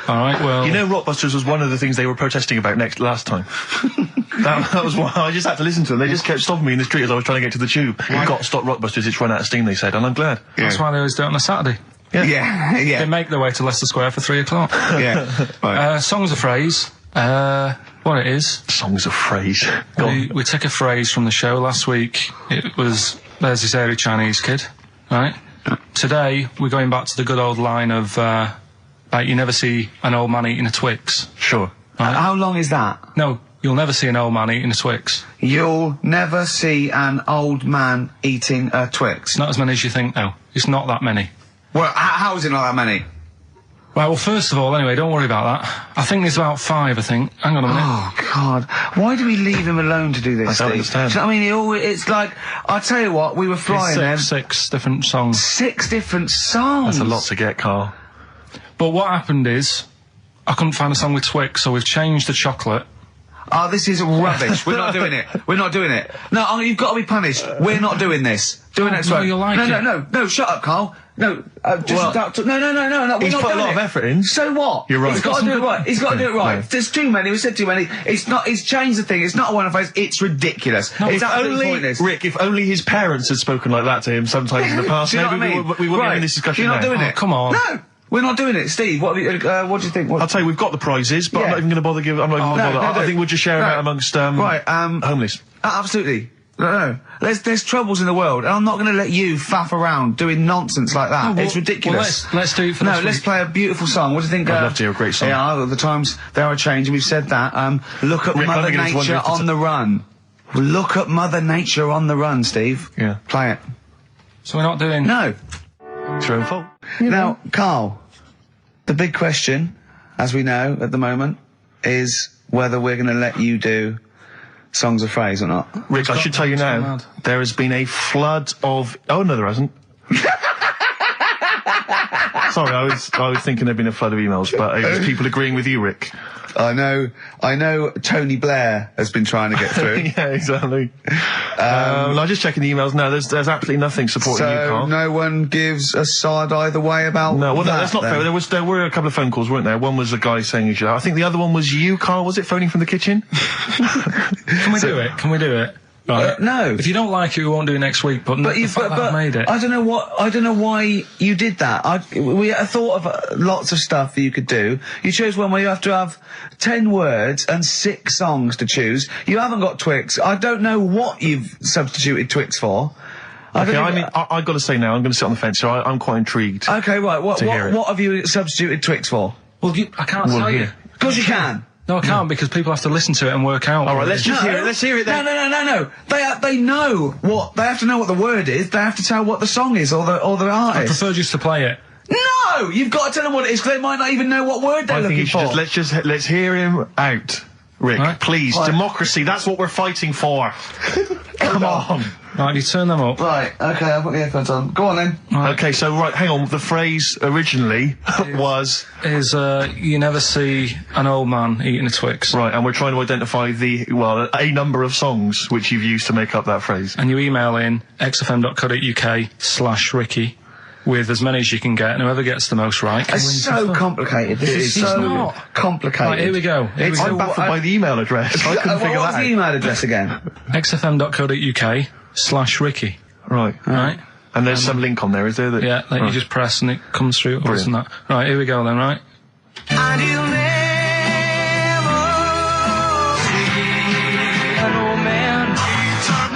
All right, well... Rockbusters was one of the things they were protesting about last time. that was why I just had to listen to them. They just kept stopping me in the street as I was trying to get to the tube. You've got to stop Rockbusters, it's run out of steam, they said, and I'm glad. Yeah. That's why they always do it on a Saturday. Yeah. They make their way to Leicester Square for 3 o'clock. Yeah. Right. Songs of Phrase. What it is... Songs of Phrase. We took a phrase from the show last week. It was, "There's this airy Chinese kid," right? Today, we're going back to the good old line of, you never see an old man eating a Twix. Sure. Right? How long is that? No, you'll never see an old man eating a Twix. You'll never see an old man eating a Twix. It's not as many as you think, though. It's not that many. Well, how is it not that many? Right, well, first of all, anyway, don't worry about that. I think there's about 5, I think. Hang on a minute. Oh, God. Why do we leave him alone to do this, I don't Steve? understand. Do you know what I mean? It's like, I'll tell you what, we were flying there. 6 different songs. 6 different songs. That's a lot to get, Carl. But what happened is, I couldn't find a song with Twix, so we've changed the chocolate. Oh, this is rubbish. We're not doing it. We're not doing it. No, you've got to be punished. We're not doing this. Do it next week. You'll like it. No, shut up, Carl. No, just no. We're He's not put a doing lot it. of effort in. So what? You're right. He's got to do it right. He's got to do it right. No. There's too many. We said too many. It's not. He's changed the thing. It's not a one-off phrase. It's ridiculous. It's absolutely pointless. Rick, if only his parents had spoken like that to him sometimes in the past, Do you know maybe what I mean? we wouldn't be having this discussion You're not now. doing it. Come on. No, we're not doing it. Steve, what do you think? I'll tell you, we've got the prizes, but I'm not even going to bother giving. I'm not even going to bother. I think we'll just share them out amongst homeless. Absolutely. No. There's troubles in the world, and I'm not going to let you faff around doing nonsense like that. It's ridiculous. Well, let's do it for this week. Let's play a beautiful song. What do you think? I'd love to hear a great song. Yeah, the times they are changing. We've said that. Look at Rick, Mother Nature on the run. Look at Mother Nature on the run, Steve. Yeah. Play it. So we're not doing... No. It's your own fault. Now, Carl, the big question, as we know at the moment, is whether we're going to let you do Songs of Phrase or not. Rick, I should tell you now, there has been a flood of... Oh, no, there hasn't. Sorry, I was thinking there'd been a flood of emails, but it was people agreeing with you, Rick. I know Tony Blair has been trying to get through. Yeah, exactly. I'm just checking the emails now. There's absolutely nothing supporting you, Carl. So no one gives a side either way about that's not fair. There were a couple of phone calls, weren't there? One was a guy saying you should. I think the other one was you, Carl. Was it phoning from the kitchen? Can we do it? Can we do it? Right. No. If you don't like it, we won't do it next week. But I've made it. I don't know why you did that. We thought of lots of stuff that you could do. You chose one where you have to have 10 words and 6 songs to choose. You haven't got Twix. I don't know what you've substituted Twix for. Okay, I've got to say now, I'm going to sit on the fence, so I'm quite intrigued. Okay, right. What have you substituted Twix for? Well, I can't tell you. Of course you can. No, I can't because people have to listen to it and work out. All right, let's just hear it. Let's hear it then. No. They know what they have to know what the word is. They have to tell what the song is or the artist. I prefer just to play it. No, you've got to tell them what it is because they might not even know what word they're looking for. Let's hear him out, Rick. Right. Please, democracy. That's what we're fighting for. Come on. Right, you turn them up. Right, okay, I've got the earphones on. Go on then. Right. Okay, so hang on. The phrase originally was... you never see an old man eating a Twix. Right, and we're trying to identify a number of songs which you've used to make up that phrase. And you email in xfm.co.uk/Ricky with as many as you can get, and whoever gets the most right can win It's some so stuff. complicated. This is It's so not. complicated. Right, here we go. I'm baffled by the email address. I couldn't figure What's that the out. email address again? xfm.co.uk/Ricky. Right. Right? And there's some link on there, is there? That, Yeah, that you just press and it comes through. Brilliant. That. Right, here we go then, right? And you'll never see an old man turn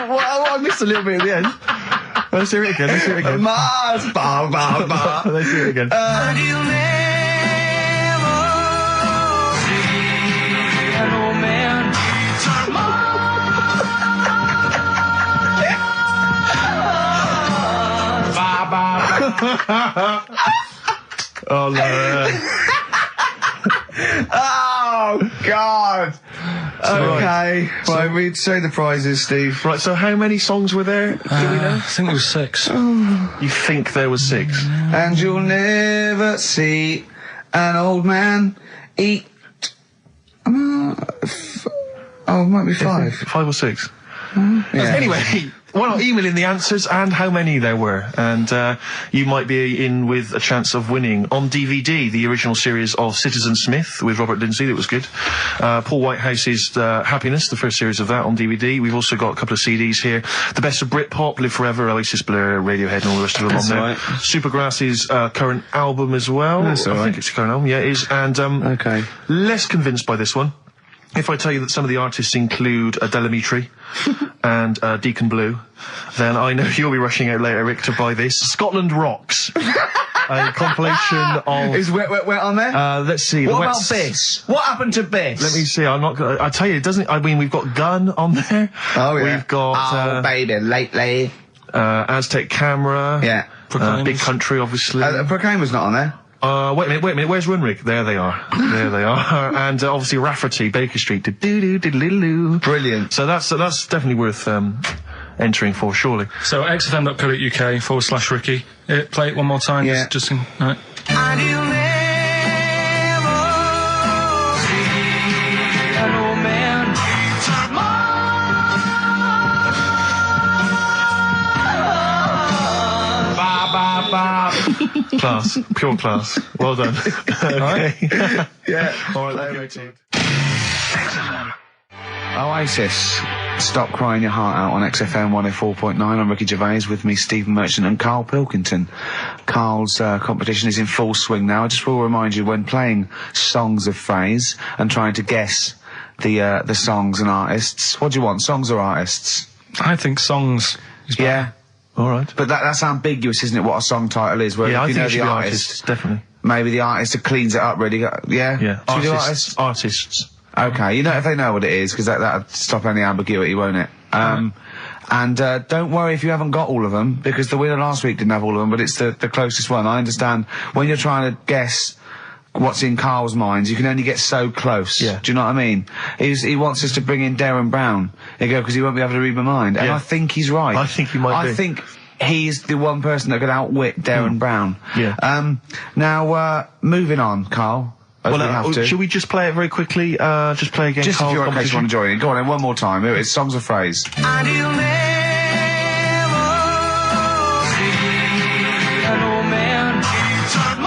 Well, I missed a little bit at the end. Let's hear it again. Let's hear it again. Mars, ba, ba, ba. Let's hear it again. and you'll never see an old man turn Oh, Laura. Oh, God. Okay. Right, we'd say the prizes, Steve. Right, so how many songs were there? Do we know? I think it was 6. You think there was 6? And you'll never see an old man eat. Oh, it might be 5. 5 or 6? Yeah. Anyway, well, email in the answers and how many there were, and you might be in with a chance of winning on DVD the original series of Citizen Smith with Robert Lindsay. That was good. Paul Whitehouse's Happiness, the first series of that on DVD. We've also got a couple of CDs here. The Best of Britpop, Live Forever, Oasis, Blur, Radiohead, and all the rest of them That's on there. right. Supergrass's current album as well. That's all I right. think it's a current album. Yeah, it is. And Okay. less convinced by this one. If I tell you that some of the artists include Delamitri and Deacon Blue, then I know you'll be rushing out later, Rick, to buy this. Scotland Rocks. A compilation of... Is Wet on there? let's see. What the about Wets- Biss? What happened to Biss? Let me see. I'm not gonna... I tell you, it doesn't... I mean, we've got Gun on there. Oh, yeah. We've got... baby, lately. Aztec Camera. Yeah. Big Country, obviously. Proclaimer's not on there. Wait a minute, where's Runrig? There they are. There they are. And obviously Rafferty, Baker Street. Do-do-do-do-do-do. Brilliant. So that's definitely worth entering for, surely. So xfm.co.uk/Ricky. Play it one more time. Yeah. Just in, right. and you'll never see an old man turn Class. Pure class. Well done. Okay. Yeah. All right, there we go. Oasis. Stop crying your heart out on XFM 104.9. I'm Ricky Gervais, with me Stephen Merchant and Karl Pilkington. Karl's competition is in full swing now. I just will remind you, when playing songs of phrase and trying to guess the songs and artists, what do you want, songs or artists? I think songs is better. Yeah. All right. But that's ambiguous, isn't it, what a song title is? Where Yeah, if I you think know it should the be artist, artists, definitely. maybe the artist that cleans it up really. Yeah? Yeah. Should we do artists? Artists. Okay, you know, if they know what it is, because that'll stop any ambiguity, won't it? And don't worry if you haven't got all of them, because the winner last week didn't have all of them, but it's the closest one. I understand when you're trying to guess what's in Karl's mind, you can only get so close. Yeah. Do you know what I mean? He wants us to bring in Darren Brown. He go, because he won't be able to read my mind. And Yeah. I think he's right. I think he might be. I think he's the one person that could outwit Darren Brown. Yeah. Now, moving on, Karl. As we have to. Should we just play it very quickly? Just play again. Just if Karl's you're okay, you competition? want to join in. Go on then, one more time. Here it is, songs of phrase. and you'll never see an old man turn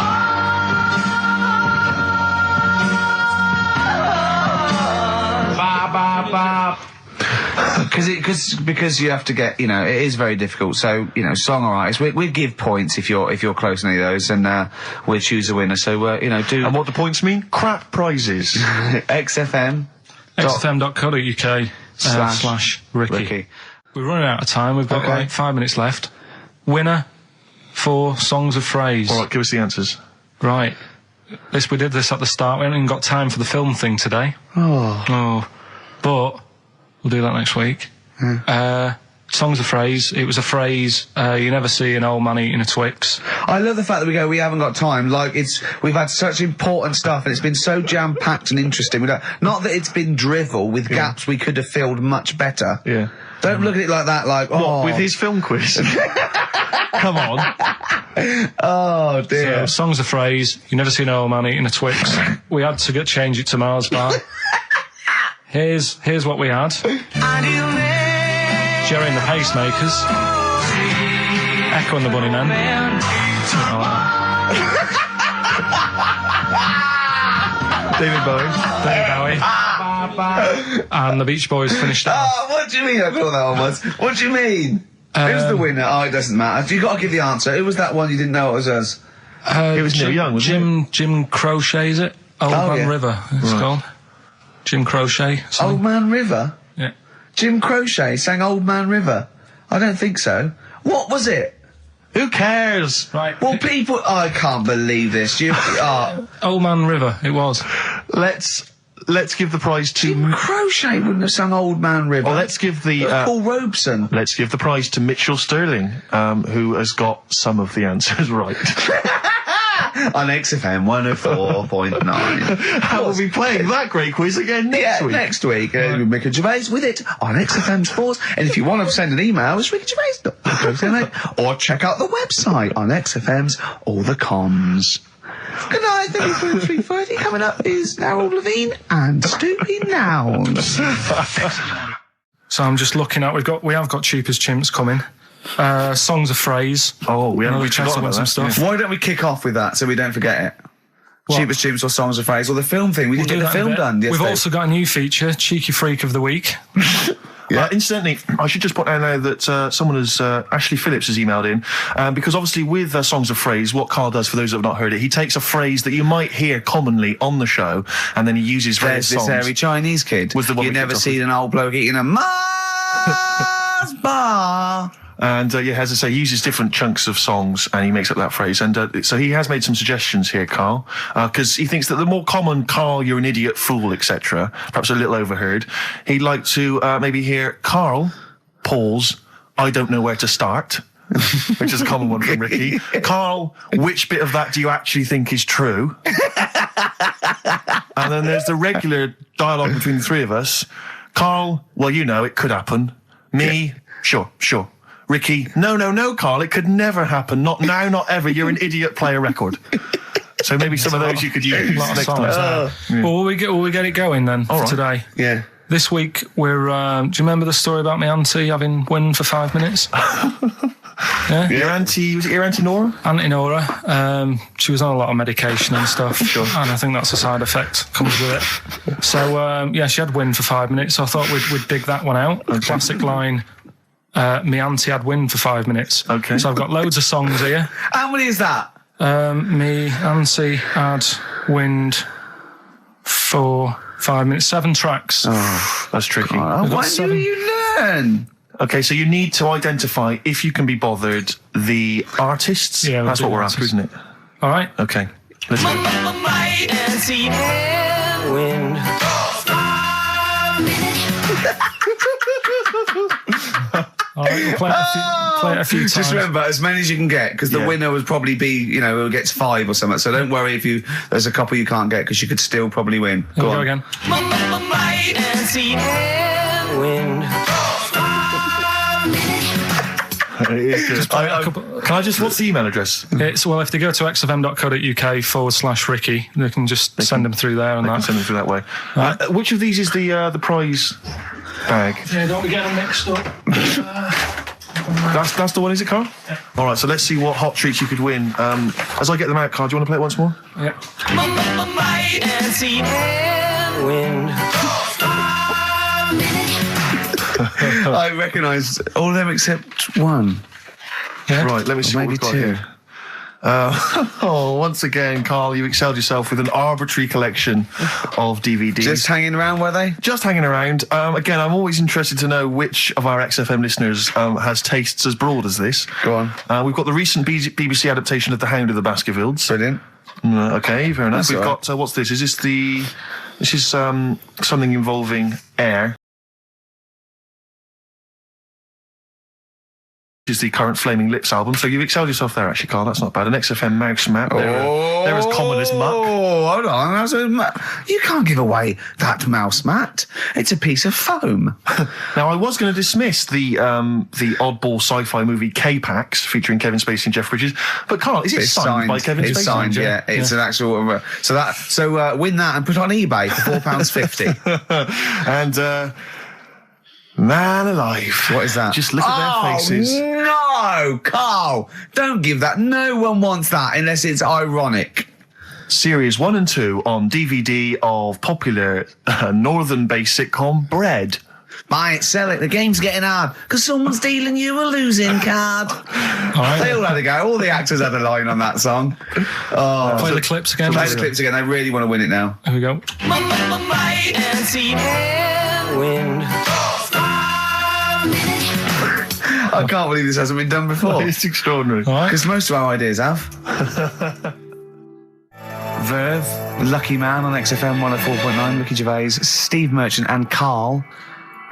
Because you have to get, you know, it is very difficult. So, you know, song or artist, we'd give points if you're close to any of those, and we'll choose a winner. So, you know, do And what do points mean? Crap prizes. XFM xfm.co.uk/Ricky. Ricky. We're running out of time. We've got Okay. like 5 minutes left. Winner for songs of phrase. All right, give us the answers. Right. We did this at the start. We haven't even got time for the film thing today. Oh. But we'll do that next week. Songs of phrase. It was a phrase, you never see an old man eating a Twix. I love the fact that we haven't got time. Like, we've had such important stuff, and it's been so jam-packed and interesting. Not that it's been drivel with gaps we could have filled much better. Yeah. Don't look at it like that, like, What, with his film quiz? Come on. Oh, dear. So, songs of phrase, you never see an old man eating a Twix. We had to change it to Mars bar. Here's what we had. Jerry and the Pacemakers. Echo and the Bunnymen. Something like that. David Bowie. And the Beach Boys finished it off. Oh, what do you mean I thought that one was? What do you mean? Who's the winner? Oh, it doesn't matter. You got to give the answer. Who was that one you didn't know it was us? It was Neil Young, wasn't it? Jim Crochet, is it? Old Man River, it's called. Jim Crochet. Something. Old Man River? Yeah. Jim Crochet sang Old Man River? I don't think so. What was it? Who cares? Right. Well, people... I can't believe this. Old Man River, it was. Let's give the prize to... Jim Crochet wouldn't have sung Old Man River. Well, let's give the... Paul Robeson. Let's give the prize to Mitchell Sterling, who has got some of the answers right. On XFM 104.9. How will we playing that great quiz again next week? Next week. Ricky Gervais with it on XFM Sports. And if you want to send an email, it's rickygervais.co.uk or check out the website on XFM's All the Comms. Good night, 3:30. Coming up is Harold Levine and Stoopy Nouns. So I'm just looking at, we have got Cheap as Chimps coming. Songs of Phrase. Oh, we haven't chatted about some stuff. Why don't we kick off with that so we don't forget it? Cheapest Tubes or Songs of Phrase or the film thing. We didn't get the film done yesterday. We've also got a new feature, Cheeky Freak of the Week. Incidentally, I should just point out now that someone has, Ashley Phillips has emailed in, because obviously with Songs of Phrase, what Karl does, for those that have not heard it, he takes a phrase that you might hear commonly on the show, and then he uses various songs. There's this hairy Chinese kid. Was the one you never seen an old bloke eating a Mars bar. And, as I say, he uses different chunks of songs and he makes up that phrase. And so he has made some suggestions here, Karl, because he thinks that the more common Karl, you're an idiot, fool, etc., perhaps a little overheard, he'd like to maybe hear Karl, pause, I don't know where to start, which is a common one from Ricky. Karl, which bit of that do you actually think is true? And then there's the regular dialogue between the three of us. Karl, well, you know, it could happen. Me, sure. Ricky, no, Karl, it could never happen. Not now, not ever. You're an idiot, play a record. So maybe some of those you could use next time. Well, will we get it going then for today? Yeah. This week we're. Do you remember the story about my auntie having wind for 5 minutes? Yeah. Your auntie, was it your auntie Nora? Auntie Nora. She was on a lot of medication and stuff. Sure. And I think that's a side effect comes with it. So she had wind for 5 minutes. So I thought we'd dig that one out. Okay. Classic line. Me auntie had wind for 5 minutes. Okay. So I've got loads of songs here. How many is that? Me auntie had wind for 5 minutes. 7 tracks. Oh, that's tricky. Why do you learn? Okay, so you need to identify, if you can be bothered, the artists. Yeah, that's what we're after, isn't it? All right. Okay. Let's go. Wind. All right, we'll play it a few times. Just remember, as many as you can get, because the winner would probably be, who gets 5 or something. So don't worry if there's a couple you can't get, because you could still probably win. Go on. Again. Wind. Can I just, what's the email address? It's, well, if they go to xfm.co.uk/Ricky, they can just send them through there and that. Send them through that way. Which of these is the prize bag? Yeah, don't we get them mixed up? That's the one, is it, Karl? Yeah. All right, so let's see what hot treats you could win. As I get them out, Karl, do you want to play it once more? Yeah. Wind. I recognise all of them except one. Yeah? Right, let me see what maybe we've got 2. here. Once again, Karl, you excelled yourself with an arbitrary collection of DVDs. Just hanging around, were they? Just hanging around. Again, I'm always interested to know which of our XFM listeners has tastes as broad as this. Go on. We've got the recent BBC adaptation of The Hound of the Baskervilles. Brilliant. Okay, fair enough. That's We've right. got, what's this? This is something involving air. is the current Flaming Lips album, so you've excelled yourself there, actually, Carl. That's not bad. An XFM mouse mat. They're as common as muck. Oh, hold on. You can't give away that mouse mat. It's a piece of foam. Now, I was going to dismiss the oddball sci-fi movie K-Pax featuring Kevin Spacey and Jeff Bridges, but Carl, is it signed by Kevin Spacey? It's signed, yeah. It's an actual. So win that and put it on eBay for £4.50. And man alive, what is that? Just look at their faces. No, Carl, don't give that. No one wants that unless it's ironic. Series 1 and 2 on DVD of popular northern-based sitcom Bread. Buy it, sell it. The game's getting hard because someone's dealing you a losing card. They all had a go. All the actors had a line on that song. Oh, Play the clips again. Play the clips again. They really want to win it now. Here we go. Wind. I can't believe this hasn't been done before. It's extraordinary. Because most of our ideas have. Verve, Lucky Man on XFM 104.9, Ricky Gervais, Steve Merchant and Karl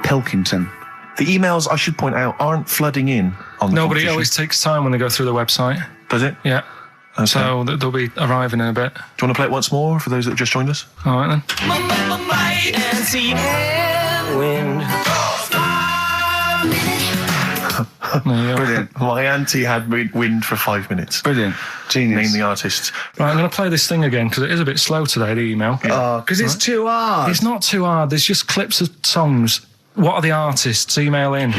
Pilkington. The emails, I should point out, aren't flooding in on the No, but it competition. always takes time when they go through the website. Does it? Yeah. Okay. So they'll be arriving in a bit. Do you want to play it once more for those that have just joined us? All right, then. Wind. Brilliant. My auntie had wind for 5 minutes. Brilliant. Genius. Name the artists. Right, I'm going to play this thing again because it is a bit slow today, the email. Oh, because it's too hard. It's not too hard. There's just clips of songs. What are the artists? Email in.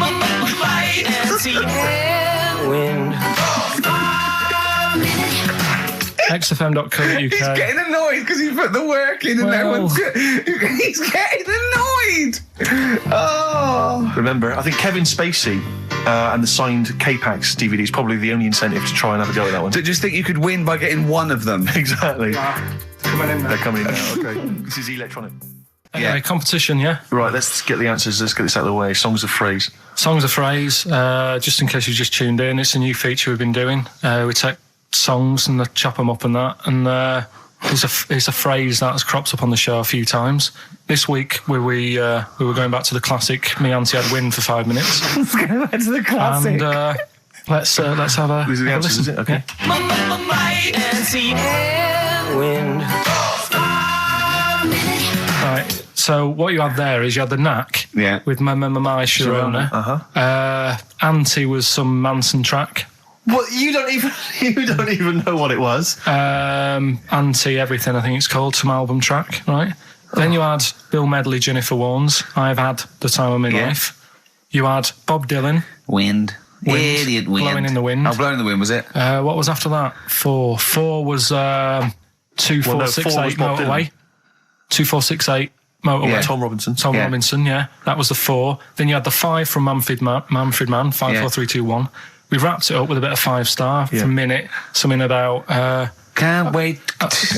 Wind. XFM.co.uk. He's getting annoyed because he put the work in and no Well. one's... He's getting annoyed. Oh. Remember, I think Kevin Spacey and the signed K-Pax DVD is probably the only incentive to try and have a go at that one. Do you just think you could win by getting one of them? Exactly. Coming in They're coming in now, okay. This is electronic. Anyway, Yeah. competition, yeah? Right, let's get the answers. Let's get this out of the way. Songs of phrase. Songs of phrase. Just in case you just tuned in, it's a new feature we've been doing. We take songs and chop them up and that, and it's a phrase that has cropped up on the show a few times. This week we were going back to the classic "Me Auntie Had Wind" for 5 minutes. Let's go back to the classic. And let's have a, These are the have a answers, listen. is it? Okay. Yeah. Wind. Right. So what you had there is you had the knack. Yeah. With my Sharona. Uh-huh. Auntie was some Manson track. What? You don't even know what it was. Auntie Everything, I think it's called, some album track, right? Then you had Bill Medley, Jennifer Warnes, I've Had the Time of My Life. You had Bob Dylan, Wind. Idiot wind. Blowing in the Wind. Oh, Blowing in the Wind, was it? What was after that? Four was 2468 Bob Motorway. 2468 Motorway. Yeah. Tom Robinson. Tom Yeah. Robinson, yeah. That was the 4. Then you had the 5 from Manfred Man, 5, 4, 3, 2, 1. We wrapped it up with a bit of 5-star for a minute. Something about... Can't wait.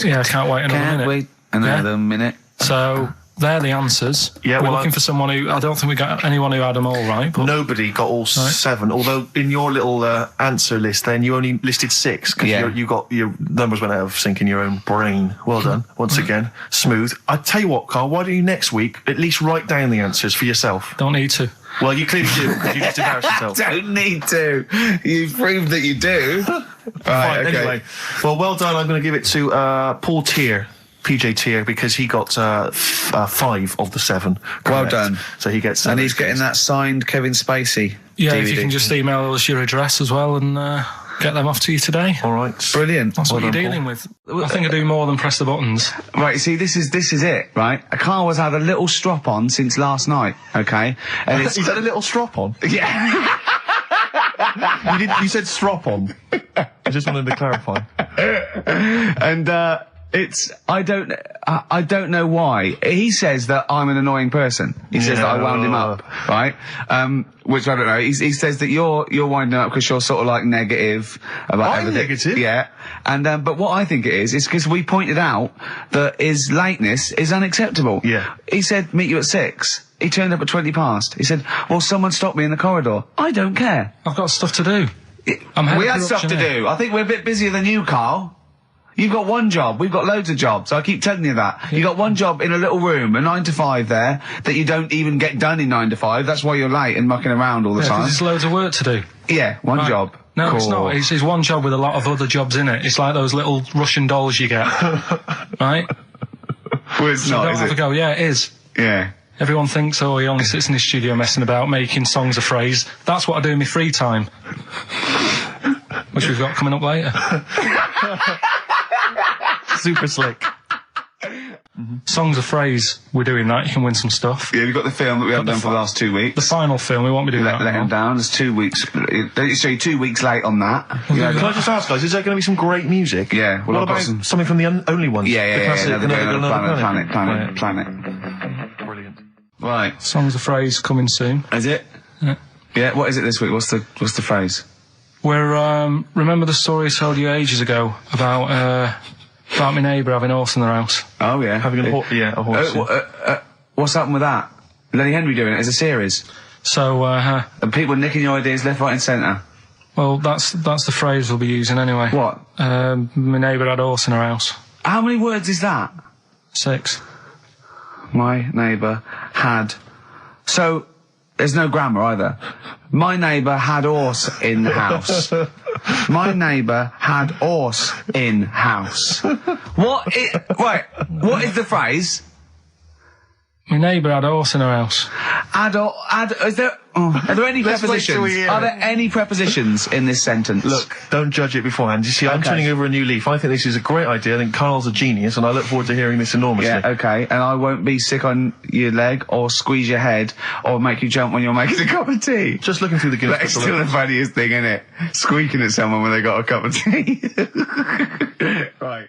yeah, can't wait another Can't minute. wait another minute. So they're the answers. Yeah, We're well, looking for someone who... I don't think we got anyone who had them all right. But Nobody got all 7, although in your little answer list then you only listed 6 because Yeah. you got your numbers went out of sync in your own brain. Well done. Once again, smooth. I tell you what, Carl, why don't you next week at least write down the answers for yourself? don't need to. Well, you clearly do because you just embarrassed yourself. Don't need to. You've proved that you do. Fine, anyway. Well done. I'm going to give it to Paul Tier. PJ Tier, because he got 5 of the 7 correct. Well done. So he gets... And he's getting that signed Kevin Spacey Yeah, DVD. if you can just email us your address as well and get them off to you today. All right. Brilliant. That's what Well you're done, dealing with. I think I do more than press the buttons. Right, see, this is it, right? Carl has had a little strop on since last night, okay? And it's... He's had a little strop on. Yeah. You said strop on. I just wanted to clarify. And, I don't know why. He says that I'm an annoying person. He says that I wound him up, right? Which I don't know. He says that you're winding up because you're sort of like negative about I'm everything. negative? Yeah. And, but what I think it is because we pointed out that his lateness is unacceptable. Yeah. He said, meet you at 6. He turned up at 20 past. He said, well, someone stopped me in the corridor. I don't care. I've got stuff to do. We had stuff to do. I think we're a bit busier than you, Carl. You've got one job. We've got loads of jobs. I keep telling you that. You got one job in a little room, a 9 to 5 there, that you don't even get done in 9 to 5. That's why you're late and mucking around all the time. There's loads of work to do. Yeah, one job. No, cool. it's not. It's one job with a lot of other jobs in it. It's like those little Russian dolls you get. Right? Well, it's So not, don't is have it? a go. Yeah, it is. Yeah. Everyone thinks, oh, he only sits in his studio messing about, making songs of phrase. That's what I do in my free time. Which we've got coming up later. Super slick. Songs of phrase, we're doing that. You can win some stuff. Yeah, we've got the film that we haven't done for the last 2 weeks. The final film, we won't be doing that. Let him down. There's 2 weeks. So you're 2 weeks late on that. Can I just ask, guys, is there going to be some great music? Yeah, well, what I've got about some- something from the only ones? Yeah, The classic another Planet. planet. Brilliant. Right. Songs of phrase coming soon. Is it? Yeah. Yeah, what is it this week? What's the phrase? We're, remember the story I told you ages ago about my neighbour having a horse in their house? Oh, yeah. Having a horse. What's happened with that? Lenny Henry doing it as a series? So, And people nicking your ideas left, right and centre? well, that's the phrase we'll be using anyway. What? My neighbour had a horse in her house. How many words is that? 6. My neighbour had... So, there's no grammar either. My neighbour had horse in the house. My neighbour had horse in house. What is the phrase? My neighbour had a horse in her house. Are there any Let's wait till prepositions? we hear Are it. there any prepositions in this sentence? Look, don't judge it beforehand. You see, I'm Okay. turning over a new leaf. I think this is a great idea. I think Carl's a genius, and I look forward to hearing this enormously. Yeah, okay, and I won't be sick on your leg, or squeeze your head, or make you jump when you're making a cup of tea. Just looking through the Guinness That's Book of still the Records. funniest thing, isn't it? Squeaking at someone when they got a cup of tea. Right.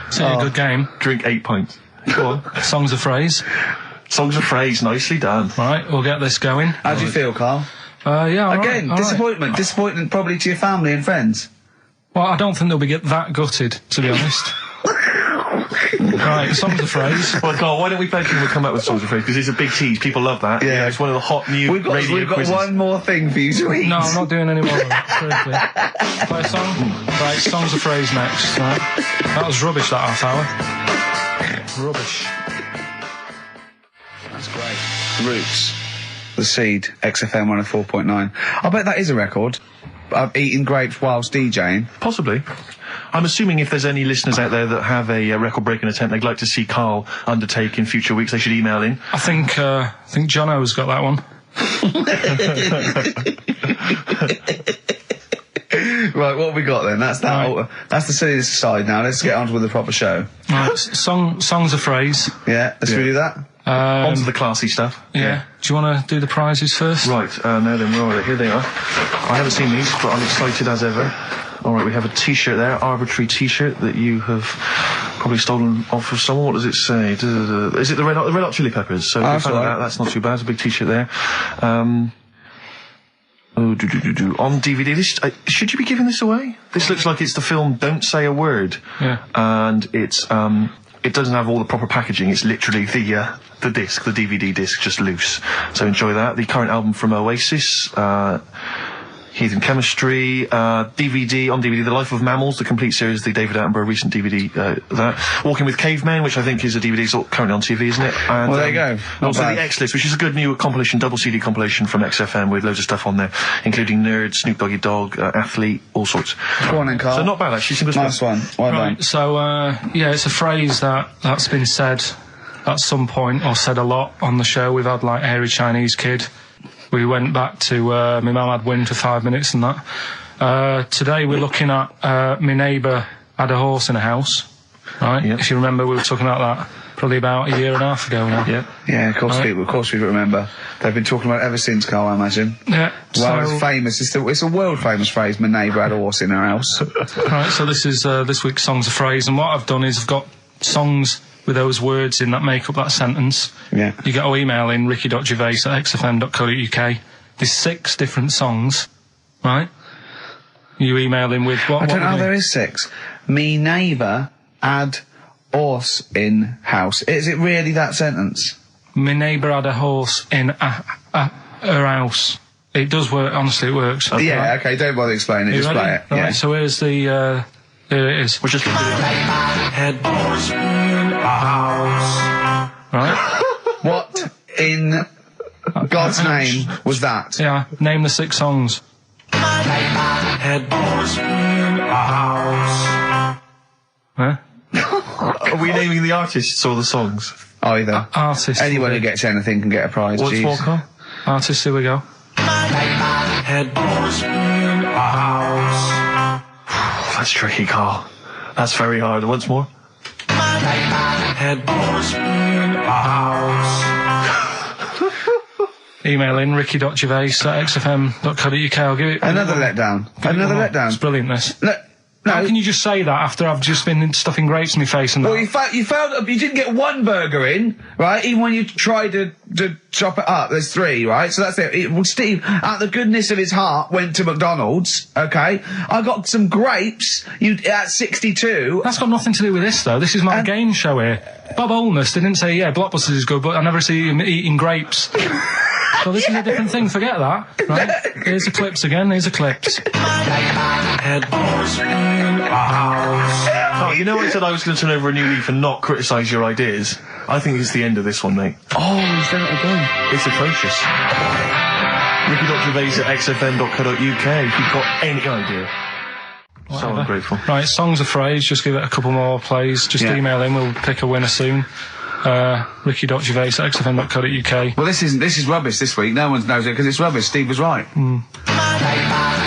It's a good game. Drink 8 pints. Go on. Songs of phrase. Songs of phrase, nicely done. Right, we'll get this going. How do you feel, Carl? Yeah, all Again, right, all right. disappointment. Disappointment probably to your family and friends. Well, I don't think they'll be that gutted, to be honest. Right, songs of phrase. Well, Carl, why don't we play a tune we'll come up with songs of phrase, because it's a big tease. People love that. Yeah. It's one of the hot new We've got radio quizzes. one more thing for you to eat. No, I'm not doing any more of that. Seriously. Play a song? Right, songs of phrase next. Right. That was rubbish, that half hour. Rubbish. That's great. Roots. The Seed, XFM 104.9. I bet that is a record. I've eaten grapes whilst DJing. Possibly. I'm assuming if there's any listeners out there that have a record-breaking attempt they'd like to see Carl undertake in future weeks, they should email in. I think Jono's got that one. Right, what have we got then? That's that. Right. That's the silliness side now. Let's get on with the proper show. Right, songs of phrase. Yeah, let's do that. On to the classy stuff. Yeah. Do you want to do the prizes first? Right, now then, where are they? Here they are. I haven't seen these, but I'm excited as ever. All right, we have a T-shirt there, arbitrary T-shirt that you have probably stolen off of someone. What does it say? Is it the Red Hot Chili Peppers? So if you that's found right. that, that's not too bad. It's a big T-shirt there. On DVD. This should you be giving this away? This looks like it's the film Don't Say a Word. Yeah. And it's it doesn't have all the proper packaging. It's literally the disc, the DVD disc, just loose. So enjoy that. The current album from Oasis, Heathen Chemistry, DVD, on DVD, The Life of Mammals, the complete series, the David Attenborough recent DVD, that. Walking with Cavemen, which I think is a DVD, it's currently on TV, isn't it? And, Well, there you go. and Not also bad. the X-List, which is a good new compilation, double CD compilation from XFM with loads of stuff on there, including Nerd, Snoop Doggy Dogg, Athlete, all sorts. Go on then, Carl. So not bad, actually. Simple Nice one. Well Right, done. so, yeah, it's a phrase that's been said at some point, or said a lot on the show. We've had, like, Hairy Chinese Kid. We went back to, my mum had wind for 5 minutes and that. Today we're looking at, my neighbour had a horse in a house. Right? Yep. If you remember, we were talking about that probably about a year and a half ago now. Yeah. Yeah, of course, Right. of course we remember. They've been talking about it ever since, Carl, I imagine. Yeah. Well, So, it's famous. It's a world famous phrase. My neighbour had a horse in her house. right, so this is, this week's Songs of Phrase, and what I've done is I've got songs with those words in that make up that sentence. Yeah. You get to email in ricky.gervais@xfm.co.uk. There's 6 different songs, right? You email in with what? I don't what know. would There you- is 6. Me neighbour had horse in house. Is it really that sentence? My neighbour had a horse in her house. It does work. Honestly, it works. Yeah. Okay. Don't bother explaining it. You Just ready? play it. Right, Yeah. so here's the Here it is. We're just going to do it. Headboards in a house. Right? What in God's name was that? Yeah. Name the 6 songs. Headboards in a house. Huh? Are we naming the artists or the songs? Either. Artists. Anyone who gets anything can get a prize. What's Jeez. more, Carl? Artists, here we go. Headboards in a house. That's tricky, Carl. That's very hard. Once more. Headboards in a house. Email in ricky.gervais@xfm.co.uk. I'll give it Another letdown. Another letdown. It's brilliant, this. No. How can you just say that after I've just been stuffing grapes in my face and that? Well, you failed. You didn't get one burger in, right? Even when you tried to chop it up, there's 3, right? So that's it. Well, Steve, out of the goodness of his heart, went to McDonald's. Okay, I got some grapes. At 62. That's got nothing to do with this, though. This is my game show here. Bob Holness didn't say, yeah, Blockbusters is good, but I never see him eating grapes. So this is a different thing. Forget that. Right? Here's the clips again. Here's the clips. Headboards in a house. Oh, you know I said I was going to turn over a new leaf and not criticise your ideas? I think it's the end of this one, mate. Oh, he's done it again. It's atrocious. Ricky.gervais@xfm.co.uk if you've got any idea. So Whatever. ungrateful. Right, songs of phrase. Just give it a couple more plays. Just email in. We'll pick a winner soon. Ricky.gervais@xfm.co.uk. Well, this is rubbish this week. No one knows it because it's rubbish. Steve was right.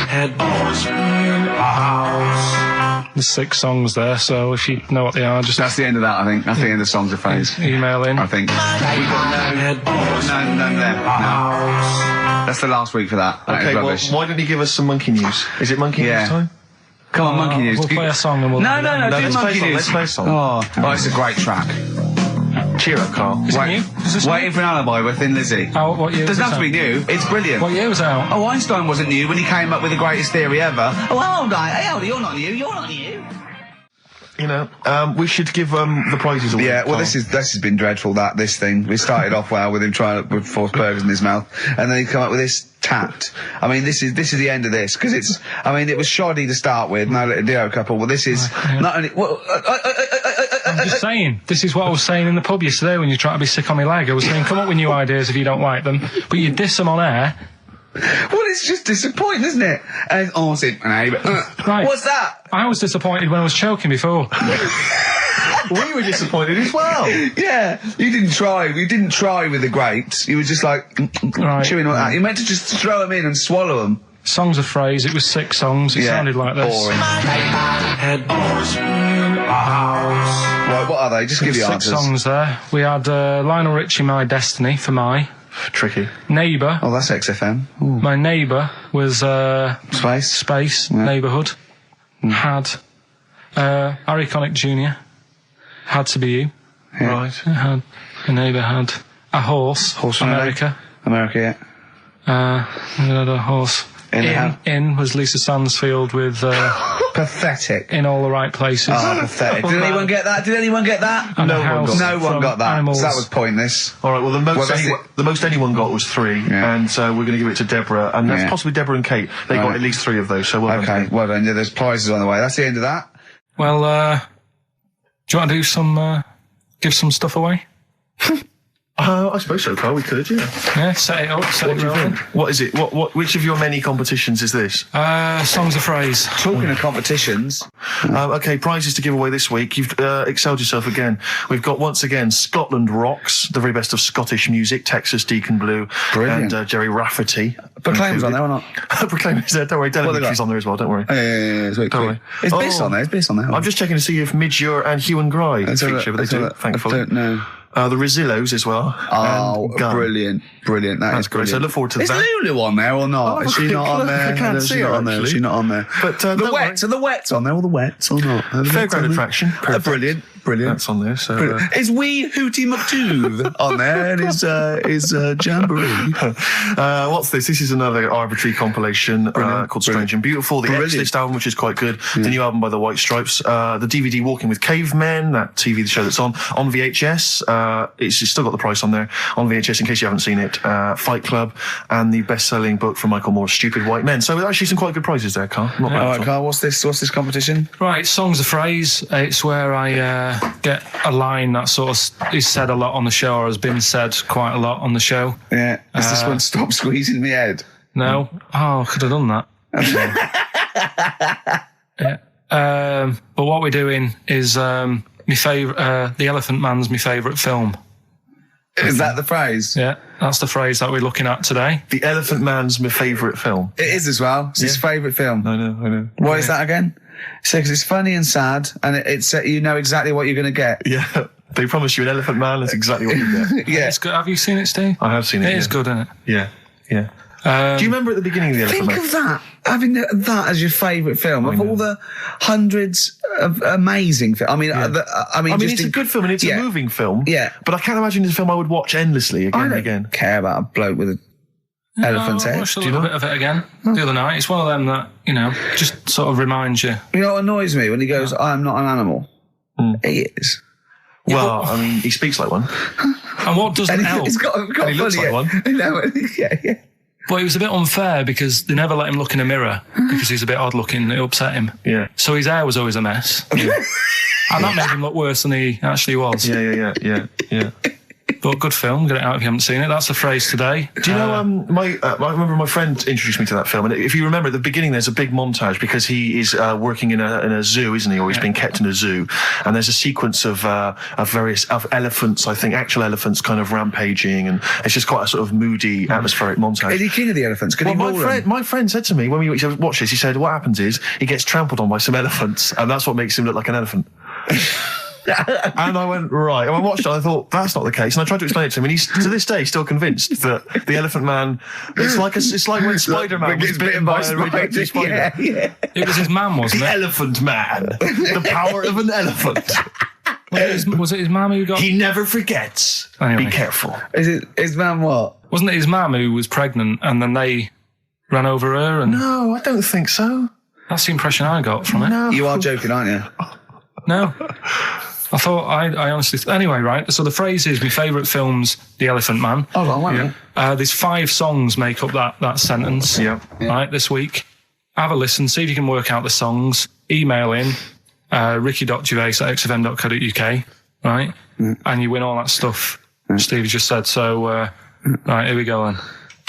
Headboards in a house. There's 6 songs there, so if you know what they are, just That's the end of that, I think. That's the end of songs of phrase. email in. I think. We've got Headboards none there. No. house. That's the last week for that. That Okay, is well, rubbish. why don't you give us some monkey news? Is it monkey Yeah. news time? Come on, monkey news. We'll play a song and we'll... No, No, do let's play monkey a song, news. let's play a song. Oh, it's a great track. Cheer up, Carl. Is it new? Is this Waiting for an alibi with Thin Lizzy. Oh, what year was Doesn't this have to be out? new. It's brilliant. What year was it out? Oh, Einstein wasn't new when he came up with the greatest theory ever. Oh, hold on. Hey, hold on. You're not new. You're not new. You know, we should give the prizes away. Yeah, well, Carl. this has been dreadful. This thing. We started off well with him trying to force burgers in his mouth, and then he come up with this tapped. I mean, this is the end of this because it's. I mean, it was shoddy to start with. No little Dio couple. Well, this is not only. Well, I'm just saying, this is what I was saying in the pub yesterday when you try to be sick on my leg. I was saying, come up with new ideas if you don't like them, but you diss them on air. well, it's just disappointing, isn't it? And Right. What's that? I was disappointed when I was choking before. We were disappointed as well. Yeah, you didn't try. You didn't try with the grapes. You were just like Right. chewing on that. You meant to just throw them in and swallow them. Songs of phrase. It was 6 songs. It sounded like this. Boring. Headboards in a house. Right, what are they? Just give the 6 answers. songs there. We had Lionel Richie, My Destiny, for my. Tricky. Neighbour. Oh, that's XFM. Ooh. My neighbour was Space. Space, Neighbourhood. Had Harry Connick Jr. Had to be you. Yeah. Right. Had a neighbour had a horse. Horse from America. America, yeah. We had a horse. In was Lisa Stansfield with Pathetic. In All the Right Places. Oh, pathetic. Did anyone get that? Did anyone get that? And no a one house got No one from got that. Animals. So that was pointless. All right. Well, the that's most anyone got was 3, Yeah. and so we're going to give it to Deborah, and that's Yeah. possibly Deborah and Kate. They got Right. at least 3 of those. So well done. Okay, well done. Yeah, there's prizes on the way. That's the end of that. Well, do you want to do some, give some stuff away? I suppose so, Carl. We could, yeah. Yeah, set it up, set What it do you rolling. think? What is it? Which of your many competitions is this? Songs of phrase. Talking of competitions, Okay, prizes to give away this week. You've excelled yourself again. We've got, once again, Scotland Rocks, the very best of Scottish music, Texas Deacon Blue, Brilliant. and Jerry Rafferty. Proclaim's on there or not? Proclaim's there, don't worry. What they Delimitry's got? on there as well, don't worry. Yeah, sweet. Don't worry. It's Biss Oh. on there. It's Biss on there. I'm just checking to see if Midgure and Hugh and Gry Let's have a feature, look, but let's they have a do, look. thankfully. I don't know. The Rosillos as well. Oh, and Gun. brilliant. That That's is great. brilliant. So look forward to is that. Lulu on there or not? Oh, is she not on there? I can't No, see she's her, not on there. actually. She's not on there. But, the don't Wets. Are the Wets on there? All the Wets or not? Are the Wets Fairground on there? attraction. Perfect. Brilliant. Brilliant. That's on there. So Is Wee Hootie McTooth on there? And is Jamboree. what's this? This is another arbitrary compilation called Strange and Beautiful. The X-List album, which is quite good. The new album by the White Stripes. The DVD Walking with Cavemen, that TV show that's on VHS. It's still got the price on there. On VHS, in case you haven't seen it. Fight Club and the best-selling book from Michael Moore's Stupid White Men. So actually some quite good prizes there, Carl. Not bad All at right, all. Carl, what's this competition? Right, Song's a Phrase. It's where I get a line that sort of is said a lot on the show or has been said quite a lot on the show. Yeah. Is this one Stop Squeezing Me Head? No? Oh, I could have done that. Yeah. But what we're doing is my favourite, The Elephant Man's my favourite film. Is that the phrase? Yeah, that's the phrase that we're looking at today. The Elephant Man's my favourite film. It is as well. It's his favourite film. I know. Why is that again? Because it's funny and sad, and it's you know exactly what you're going to get. Yeah. They promise you an Elephant Man. That's exactly what you get. Yeah. It's good. Have you seen it, Steve? I have seen it. It is good, isn't it? Yeah. Do you remember at the beginning of the Elephant Think Man? of that. Having that as your favourite film of all the hundreds of amazing films. I mean, I mean, it's a good film and it's a moving film. Yeah. But I can't imagine it's a film I would watch endlessly again I and don't again. care about a bloke with an elephant's I head. watched a little bit of it again the other night. It's one of them that, just sort of reminds you. You know what annoys me when he goes, "I am not an animal." He is. Well, I mean, he speaks like one. And what doesn't help? He's got And he looks funny, like one. No, yeah. But it was a bit unfair because they never let him look in a mirror because he's a bit odd looking. It upset him. Yeah. So his hair was always a mess. And that made him look worse than he actually was. Yeah. But good film. Get it out if you haven't seen it. That's the phrase today. Do you know, I remember my friend introduced me to that film, and if you remember at the beginning, there's a big montage because he is working in a zoo, isn't he? Or he's being kept in a zoo, and there's a sequence of various elephants, I think, actual elephants kind of rampaging, and it's just quite a sort of moody, atmospheric montage. Is he king of the elephants? Could he Well, rule them? my friend said to me when we watched this, he said, what happens is he gets trampled on by some elephants, and that's what makes him look like an elephant. And I went, right. And I watched it and I thought, that's not the case. And I tried to explain it to him, and he's, to this day, still convinced that the Elephant Man, it's like when Spider-Man was bitten by a radioactive spider. Yeah. It was his mum, wasn't The it? Elephant Man. The power of an elephant. Was it his mum who got... He never forgets. Anyway. Be careful. Is it his man what? Wasn't it his mum who was pregnant and then they ran over her? And No, I don't think so. that's the impression I got from it. No. You are joking, aren't you? No. I thought, I honestly... Anyway, right, so the phrase is, my favourite film's The Elephant Man. Hold on, wait a minute. There's 5 songs make up that sentence, Yeah. right, this week. Have a listen, see if you can work out the songs. Email in, ricky.gervais@xfm.co.uk, right? And you win all that stuff Steve just said. So, right, here we go then.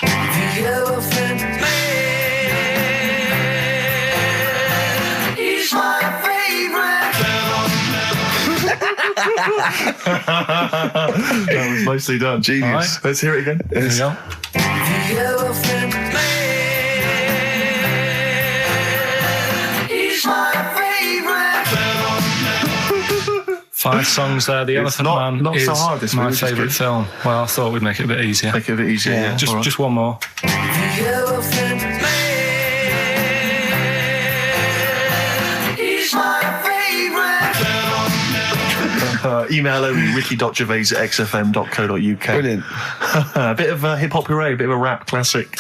The Elephant Man is my That was nicely done. Genius. All right. Let's hear it again. Here we go. The Elephant Man is my favorite. 5 songs there. The Elephant Man not is so hard this my week, which is favourite good. film. Well, I thought we'd make it a bit easier. Make it a bit easier. Yeah. All right. Just one more. The Elephant Man is my favorite. Email only ricky.gervais@xfm.co.uk. Brilliant. A bit of hip hop hooray, a bit of a rap classic.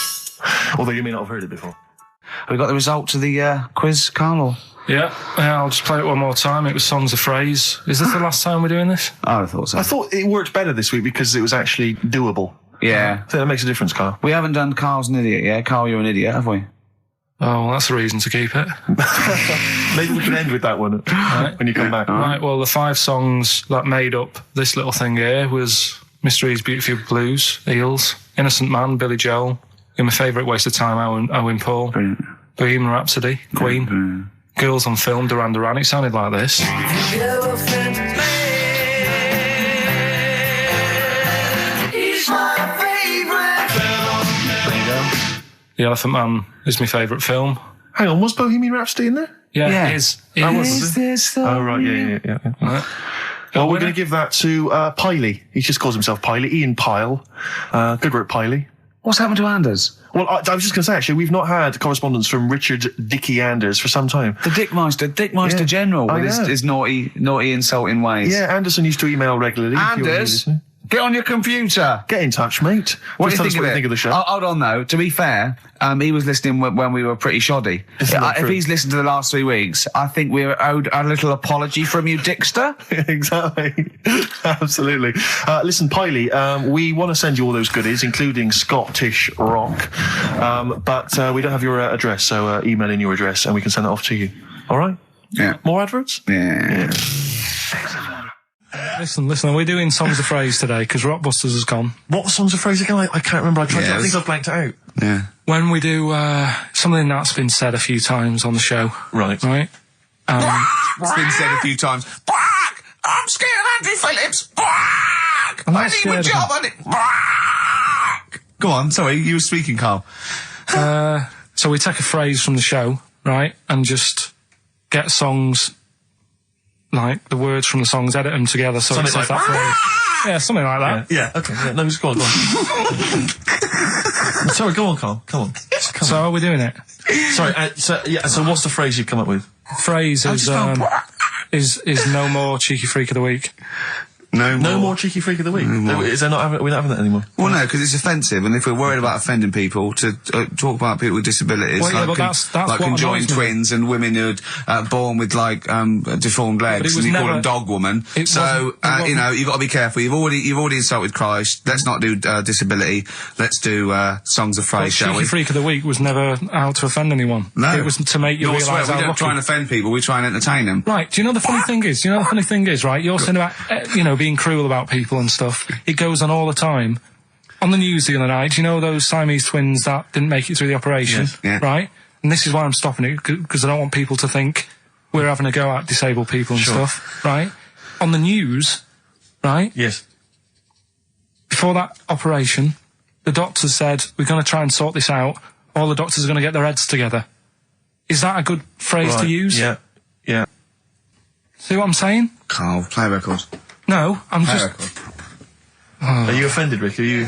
Although you may not have heard it before. Have we got the results of the quiz, Carl? Or? Yeah, I'll just play it one more time. It was Songs of Phrase. Is this the last time we're doing this? Oh, I thought so. I thought it worked better this week because it was actually doable. Yeah. I think that makes a difference, Carl. We haven't done Carl's an idiot, yeah? Carl, you're an idiot, have we? Oh, well, that's a reason to keep it. Maybe we can end with that one when you come back. Right, well, the 5 songs that made up this little thing here was Mystery's Beautiful Blues, Eels, Innocent Man, Billy Joel, and my favourite Waste of Time, Owen Paul, Brilliant. Bohemian Rhapsody, Queen, Girls on Film, Duran Duran. It sounded like this. The Elephant Man is my favorite. There you go. The Elephant Man is my favourite film. Hang on, was Bohemian Rhapsody in there? Yeah, it is. It That is. was this the Oh, right, yeah. Right. Well, we're winner? going to give that to Piley. He just calls himself Piley. Ian Pyle. Good work, Piley. What's happened to Anders? Well, I was just going to say, actually, we've not had correspondence from Richard Dickie Anders for some time. The Dickmeister General with his naughty, insulting ways. Yeah, Anderson used to email regularly. Anders, get on your computer. Get in touch, mate. What do you Just tell us think of the show. Hold on, though. To be fair, he was listening when we were pretty shoddy. If he's listened to the last 3 weeks, I think we're owed a little apology from you, Dickster. Exactly. Absolutely. Listen, Piley, we want to send you all those goodies, including Scottish rock, but we don't have your address, so email in your address and we can send that off to you. All right? Yeah. More adverts? Yeah. Listen, we're doing Songs of Phrase today because Rockbusters has gone. What songs of phrase again? I can't remember. I think I've blanked it out. Yeah. When we do something that's been said a few times on the show. Right. Right? It's been said a few times. I'm scared of Andrew Phillips. I'm not scared of him. on it. Go on, sorry, you were speaking, Carl. So we take a phrase from the show, right, and just get songs, like the words from the songs, edit them together so Something it says like that phrase. Yeah, something like that. Yeah, okay. Yeah, no, just go on. Sorry, go on, Carl. Come on. So are we doing it? Sorry, so what's the phrase you've come up with? Phrase is no more cheeky freak of the week. No more cheeky freak of the week. Is there not? We're not having that anymore. Well, no, because it's offensive, and if we're worried about offending people, to talk about people with disabilities, Well, yeah, like, but that's like what conjoined annoys me. twins and women who are born with like deformed legs, was and you call never- them dog woman. It So wasn't- you know, you've got to be careful. You've already insulted Christ. Let's not do disability. Let's do songs of phrase, shall Cheeky we? freak of the week was never out to offend anyone. No, it was to make you You'll swear realise we how don't try and lucky. offend people. We try and entertain them. Right, do you know the funny thing is? Right, you're saying about, being cruel about people and stuff. It goes on all the time. On the news the other night, do you know those Siamese twins that didn't make it through the operation? Yes. Yeah. Right? And this is why I'm stopping it, because I don't want people to think we're having a go at disabled people and stuff. Right? On the news, right? Yes. Before that operation, the doctors said, we're going to try and sort this out. All the doctors are going to get their heads together. Is that a good phrase to use? Yeah. Yeah. See what I'm saying? Carl, play a record. No, I'm Play a just... record. Are you offended, Rick? You've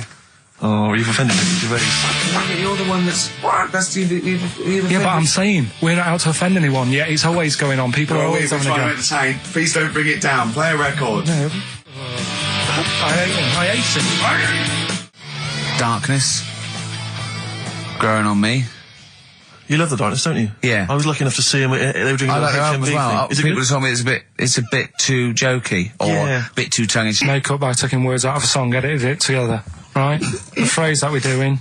offended me. Gervais. You're the one that's Yeah, but I'm saying, we're not out to offend anyone, yet it's always going on. People are always having a go. entertain. Please don't bring it down. Play a record. No. I hate him. Darkness. Growing on me. You love the darkness, don't you? Yeah. I was lucky enough to see them. They were doing a I little like the album HMV as well. thing. Is it People good? told me it's a bit too jokey or Yeah. a bit too tongue-in-cheek. Make up by taking words out of a song, edited it together. Right? The phrase that we're doing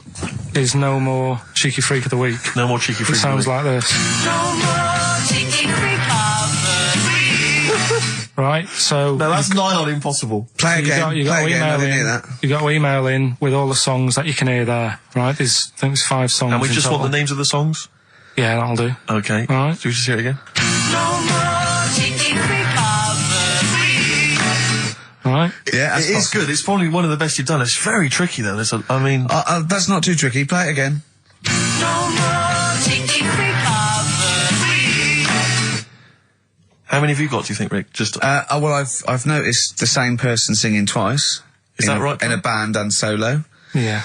is no more cheeky freak of the week. No more cheeky It freak. sounds like this. Right? So... No, that's nigh on impossible. Play You again. got to Play again. I email didn't hear in. that. You got to email in with all the songs that you can hear there. Right? I think there's 5 songs. And we in just total. want the names of the songs? Yeah, that'll do. Okay. Right. So we just hear it again? Right? Yeah, It is good. It's probably one of the best you've done. It's very tricky, though. That's not too tricky. Play it again. How many have you got, do you think, Rick? Just Well, I've noticed the same person singing twice. Is that right, In a band and solo. Yeah.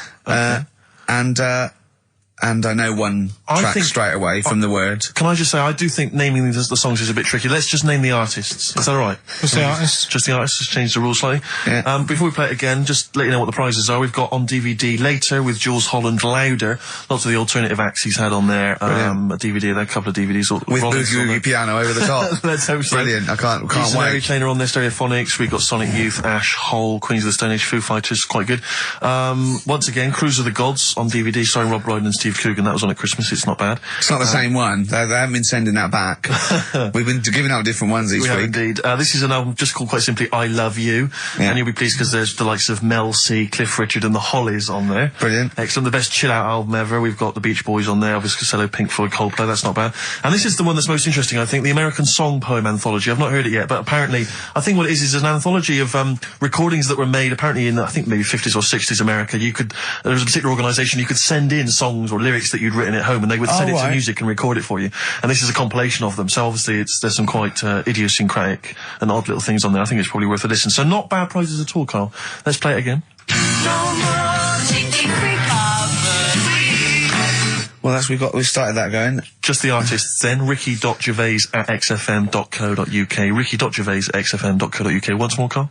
And I know one I track think- straight away from the word. Can I just say, I do think naming the songs is a bit tricky. Let's just name the artists. Is that all right? What's the artist? Just the artists, just change the rules slightly. Yeah. Before we play it again, just let you know what the prizes are. We've got on DVD Later with Jules Holland Louder. Lots of the alternative acts he's had on there. A DVD, there, a couple of DVDs. With Rollins Boogie on there. Woogie piano over the top. Let's hope so. Brilliant. I can't Mary wait. Trainer on there, Stereophonics. We've got Sonic Youth, Ash, Hole, Queens of the Stone Age, Foo Fighters, quite good. Once again, Cruise of the Gods on DVD, starring Rob Brydon and Steve Coogan. That was on at Christmas. It's not bad. It's not the same one. They haven't been sending that back. We've been giving out different ones each We have week. indeed. This is an album just called quite simply I Love You. Yeah. And you'll be pleased because there's the likes of Mel C, Cliff Richard and the Hollies on there. Brilliant. Excellent. The best chill out album ever. We've got the Beach Boys on there, Elvis Costello, Pink Floyd, Coldplay. That's not bad. And this is the one that's most interesting, I think, the American Song Poem Anthology. I've not heard it yet, but apparently, I think what it is an anthology of recordings that were made apparently in, I think, maybe 50s or 60s America. There was a particular organisation, you could send in songs or lyrics that you'd written at home and they would send it to right. music and record it for you. And this is a compilation of them. So obviously there's some quite idiosyncratic and odd little things on there. I think it's probably worth a listen. So not bad prizes at all, Carl. Let's play it again. No more cheeky freak of Well, we started that going. Just the artists then, ricky.gervais@xfm.co.uk, ricky.gervais@xfm.co.uk. Once more, Carl?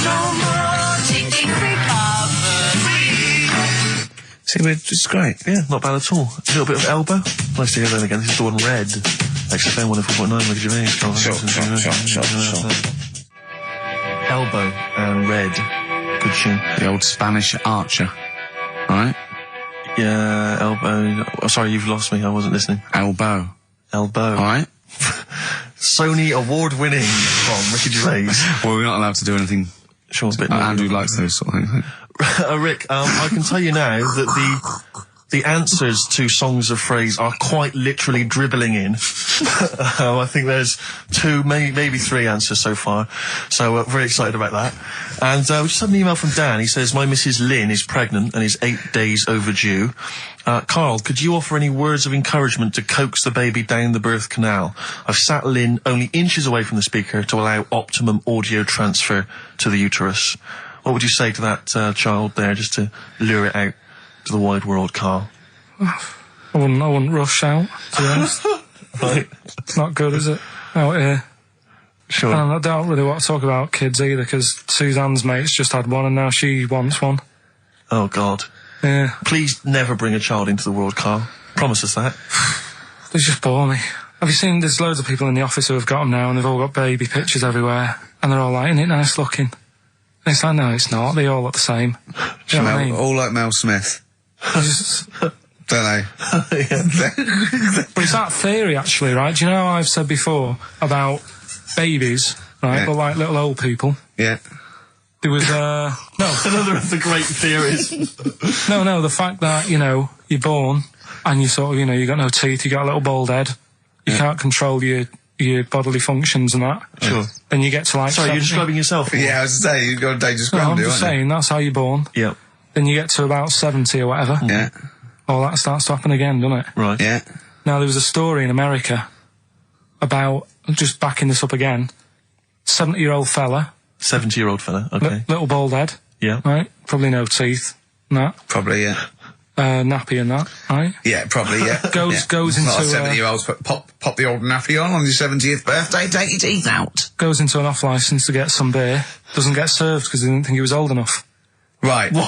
No more taking recovery. See, it's great. Yeah, not bad at all. A little bit of elbow. Nice to hear that again. This is the one Red. XFM 104.9, Ricky Gervais. Sure. Elbow and Red. Good tune. The old Spanish archer. Right? Yeah, elbow. Oh, sorry, you've lost me. I wasn't listening. Elbow. Elbow. Alright? Sony award-winning from Ricky Gervais. Well, we're not allowed to do anything. Sure, a bit more. Andrew likes those sort of things. Rick, I can tell you now that the answers to songs of phrase are quite literally dribbling in. I think there's 2, maybe 3 answers so far. So very excited about that. And we just had an email from Dan. He says, my Mrs. Lynn is pregnant and is 8 days overdue. Carl, could you offer any words of encouragement to coax the baby down the birth canal? I've sat Lynn only inches away from the speaker to allow optimum audio transfer to the uterus. What would you say to that child there, just to lure it out to the wide world, Carl? I wouldn't rush out, to be honest. Right. It's not good, is it? Out here. Sure. And I don't really want to talk about kids either, because Suzanne's mate's just had one and now she wants one. Oh, God. Yeah. Please never bring a child into the world, Carl. Promise us that. They just bore me. Have you seen, there's loads of people in the office who have got them now and they've all got baby pictures everywhere. And they're all like, isn't it nice looking? And it's like, no, it's not. They all look the same. Do you know what I mean? All like Mel Smith. Just, Don't they? but it's that theory, actually, right? Do you know how I've said before about babies, right? Yeah. But like little old people. Yeah. There was, no. Another of the great theories. No, the fact that, you're born and you sort of, you got no teeth, you got a little bald head, you can't control your bodily functions and that. Sure. Then you get to like... Sorry, 70. you're describing yourself? Yeah, I was saying, you've got a dangerous No, ground, I'm aren't just you? saying, that's how you're born. Yeah. Then you get to about 70 or whatever. Yeah. All that starts to happen again, doesn't it? Right. Yeah. Now, there was a story in America about, just backing this up again, 70-year-old fella, 70-year-old fella, okay. little bald head, Yeah. right? Probably no teeth, and that. Probably, yeah. Nappy and that, right? Yeah, probably, yeah. Goes into... Not 70-year-olds, but pop the old nappy on your 70th birthday, take your teeth out. Goes into an off-licence to get some beer, doesn't get served because they didn't think he was old enough. Right. Okay.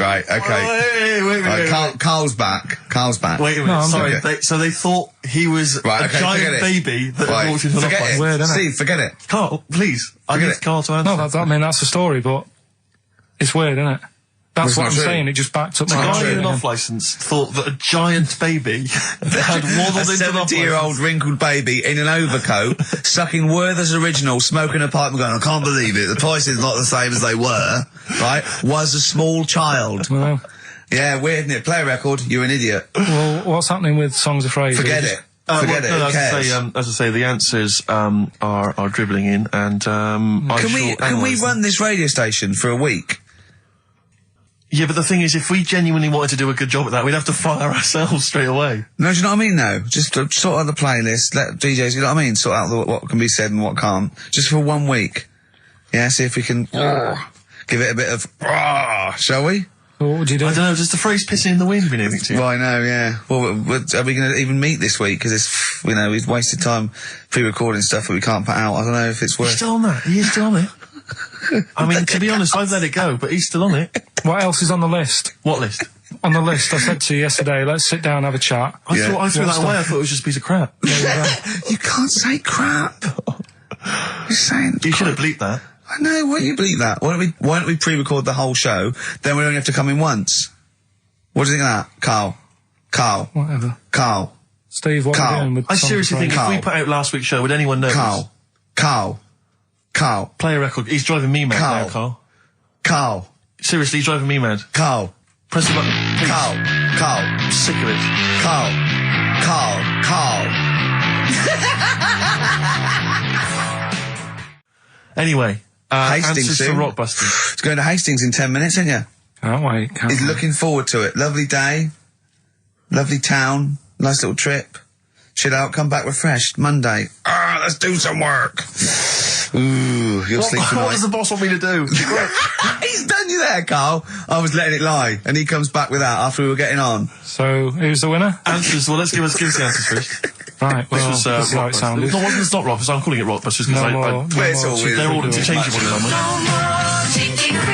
Right, okay. Wait. Carl's back. Wait a minute, No, I'm sorry. okay. So they thought he was Right, a okay, giant forget it. baby that had walked into an Forget office. it. Weird, isn't it? Steve, forget it. Carl, please. I Forget need it. Carl to answer. No, that's the story, but it's weird, isn't it? That's It's what not I'm true. saying, it just backed up The my guy argument in an again. off-licence thought that a giant baby had waddled A into an 70-year-old wrinkled baby in an overcoat, sucking Werther's Original, smoking a pipe and going, I can't believe it, the price is not the same as they were, right? Was a small child. Well, Yeah, weird, isn't it? Play a record, you're an idiot. well, what's happening with Songs of Phrase? Forget it. Forget it, who cares? as I say, the answers are dribbling in, and Can we run this radio station for a week? Yeah, but the thing is, if we genuinely wanted to do a good job at that, we'd have to fire ourselves straight away. No, do you know what I mean, though? Just sort out the playlist, let DJs, you know what I mean? Sort out what can be said and what can't. Just for 1 week. Yeah, see if we can give it a bit of, shall we? Well, what would you do? I don't know, does the phrase pissing in the wind mean anything to you? Well, I know, yeah. Well, are we going to even meet this week? Because it's, we've wasted time pre-recording stuff that we can't put out. I don't know if it's He's worth... still on that. He is still on it. I mean, to be honest, I've let it go, but he's still on it. What else is on the list? What list? On the list, I said to you yesterday, let's sit down and have a chat. I Yeah. thought I threw What that away. I thought it was just a piece of crap. You can't say crap. You're saying... You should have bleeped that. I know, why don't you believe that? Why don't we pre-record the whole show, then we only have to come in once? What do you think of that, Carl? Whatever. Carl. Steve, what are Carl, you doing with I Songs of seriously think Phrase? if we put out last week's show, would anyone know? Carl. Play a record. He's driving me mad now, Carl. Carl. Seriously, he's driving me mad. Carl. Press the button. Please. Carl. I'm sick of it. Carl. Anyway, Hastings answers to soon. Rockbusters. It's going to Hastings in 10 minutes, isn't you? Can't wait. He's looking forward to it. Lovely day. Lovely town. Nice little trip. Chill out, come back refreshed. Monday. Let's do some work. Ooh, you'll sleep What tonight. does the boss want me to do? He's done you there, Carl. I was letting it lie, and he comes back with that after we were getting on. So, who's the winner? Answers. Well, let's give us the answers first. Right, well, This was this is how it sounded. No, it's not Rockbusters. I'm calling it Rockbusters because No it's more all cheeky weird. they're all girls. interchangeable, aren't they? No more cheeky recovery.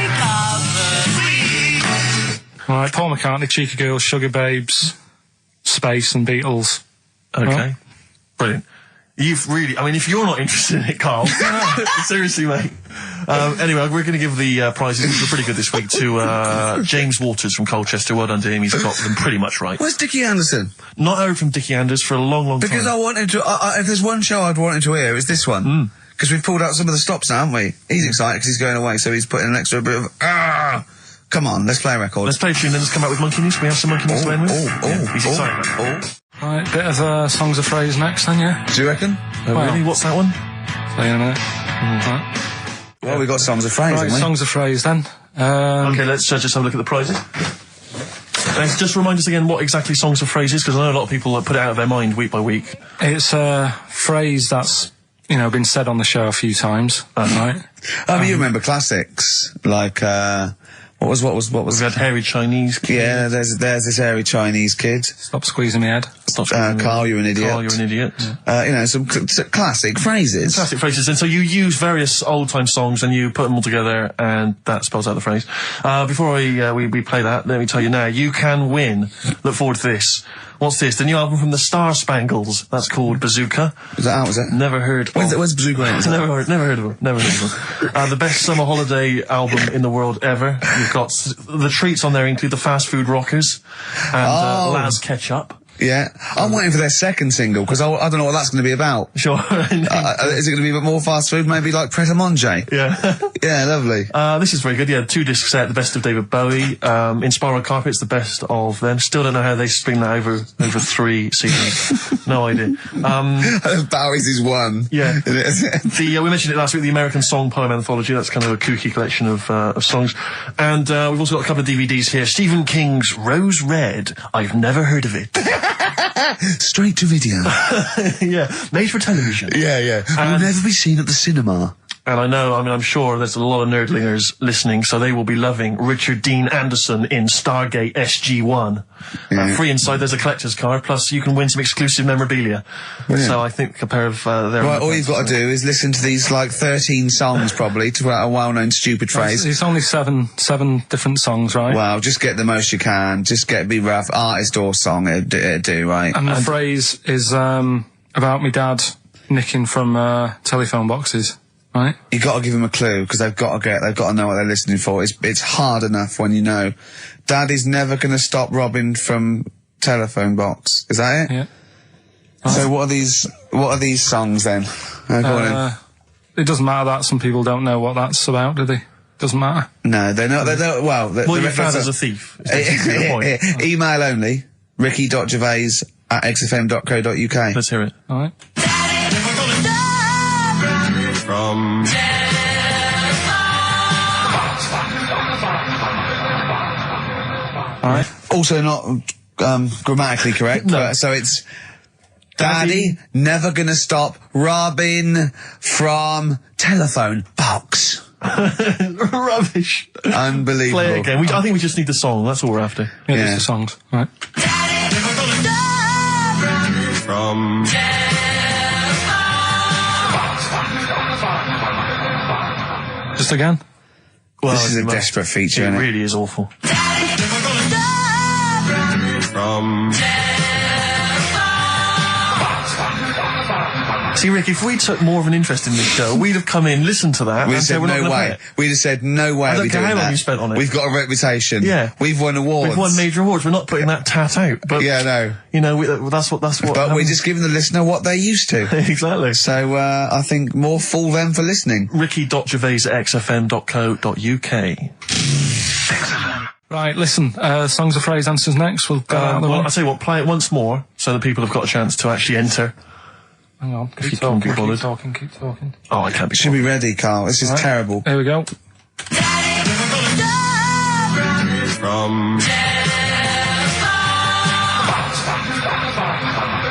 Right, Paul McCartney, Cheeky Girls, Sugar Babes, Space and Beatles. Okay. Right. Brilliant. You've really, I mean, if you're not interested in it, Carl, seriously, mate. Anyway, we're going to give the prizes, which were pretty good this week, to James Waters from Colchester. Well done to him. He's got them pretty much right. Where's Dickie Anderson? Not heard from Dickie Anders for a long, long Because time. I wanted to. If there's one show I'd wanted to hear, it's this one. Because we've pulled out some of the stops now, haven't we? He's excited because he's going away, so he's putting an extra bit of. Come on, let's play a record. Let's play a tune, then let's come out with Monkey News. Can we have some Monkey News to end with? He's excited. Right, bit of Songs of Phrase next then, yeah? Do you reckon? Really? What's that one? Play in a minute. Right. Well, we got songs of phrase, Right, haven't we? Songs of Phrase then. Okay, let's just have a look at the prizes. Let's just remind us again what exactly Songs of Phrase is, because I know a lot of people put it out of their mind week by week. It's a phrase that's, been said on the show a few times, right? You remember classics like what was? We've had Hairy Chinese Kid. Yeah, there's this hairy Chinese kid. Stop squeezing my head. Carl, you're an idiot. Carl, you're an idiot. Some classic phrases. Classic phrases. And so you use various old-time songs and you put them all together and that spells out the phrase. Before we play that, let me tell you now, you can win. Look forward to this. What's this? The new album from the Star Spangles. That's called Bazooka. Is that out, is it? Never heard. When's Bazooka out? Never heard of them. Never heard of them. The best summer holiday album in the world ever. You've got the treats on there include the Fast Food Rockers and Laz Ketchup. Yeah. I'm waiting for their second single, because I don't know what that's going to be about. Sure. Is it going to be a bit more fast food? Maybe like Pret a Manger? Yeah. Yeah, lovely. This is very good. Yeah, 2-disc set, the best of David Bowie. Inspiral Carpets, the best of them. Still don't know how they spring that over 3 seasons. No idea. Bowie's is one. Yeah. We mentioned it last week, the American Song Poem Anthology. That's kind of a kooky collection of songs. And we've also got a couple of DVDs here. Stephen King's Rose Red. I've never heard of it. Straight to video. Yeah, made for television. Yeah. Will never be seen at the cinema. And I'm sure there's a lot of nerdlingers listening, so they will be loving Richard Dean Anderson in Stargate SG-1. Free inside, there's a collector's card, plus you can win some exclusive memorabilia. Brilliant. So I think a pair of their... Right, all you've got to do is listen to these, 13 songs, probably, to a well-known stupid phrase. It's only seven different songs, right? Well, just get the most you can. Just be rough. Artist or song, it'd do, right? And the phrase is about me dad nicking from telephone boxes, right? You got to give them a clue, because they've got to know what they're listening for. It's hard enough when you know. Dad is never going to stop robbing from telephone box. Is that it? Yeah. So what are these songs then? Go on It doesn't matter that some people don't know what that's about, do they? Doesn't matter. No, they don't. Well, your father's a thief. Is basically the point. Email only. ricky.gervais@xfm.co.uk. Let's hear it. All right. From... All right. Also not grammatically correct. No. But, so it's Daddy never gonna stop robbing from telephone box. Rubbish. Unbelievable. Play it again. I think we just need the song. That's all we're after. Yeah, Yeah. just the songs. All right. From... Just again. Well, This is a desperate feature, It isn't it? really is awful. From... See, Rick, if we took more of an interest in this show, we'd have come in, listened to that, We'd and have said said we're not no gonna play way. it. We'd have said no way. I don't we're care doing how long that. you spent on it. We've got a reputation. Yeah. We've won awards. We've won major awards. We're not putting that tat out. But Yeah, no. you know, that's what. But we're just giving the listener what they're used to. exactly. So I think more fool them for listening. Ricky.gervais@xfm.co.uk. Right, listen, Songs of Phrase answers next. We'll go out of the Well, way. I'll tell you what, play it once more so that people have got a chance to actually enter. Hang on, If you keep can't be talking, bothered. keep talking. Oh, I can't be Should be ready, Carl. This is Right. terrible. Here we go. From...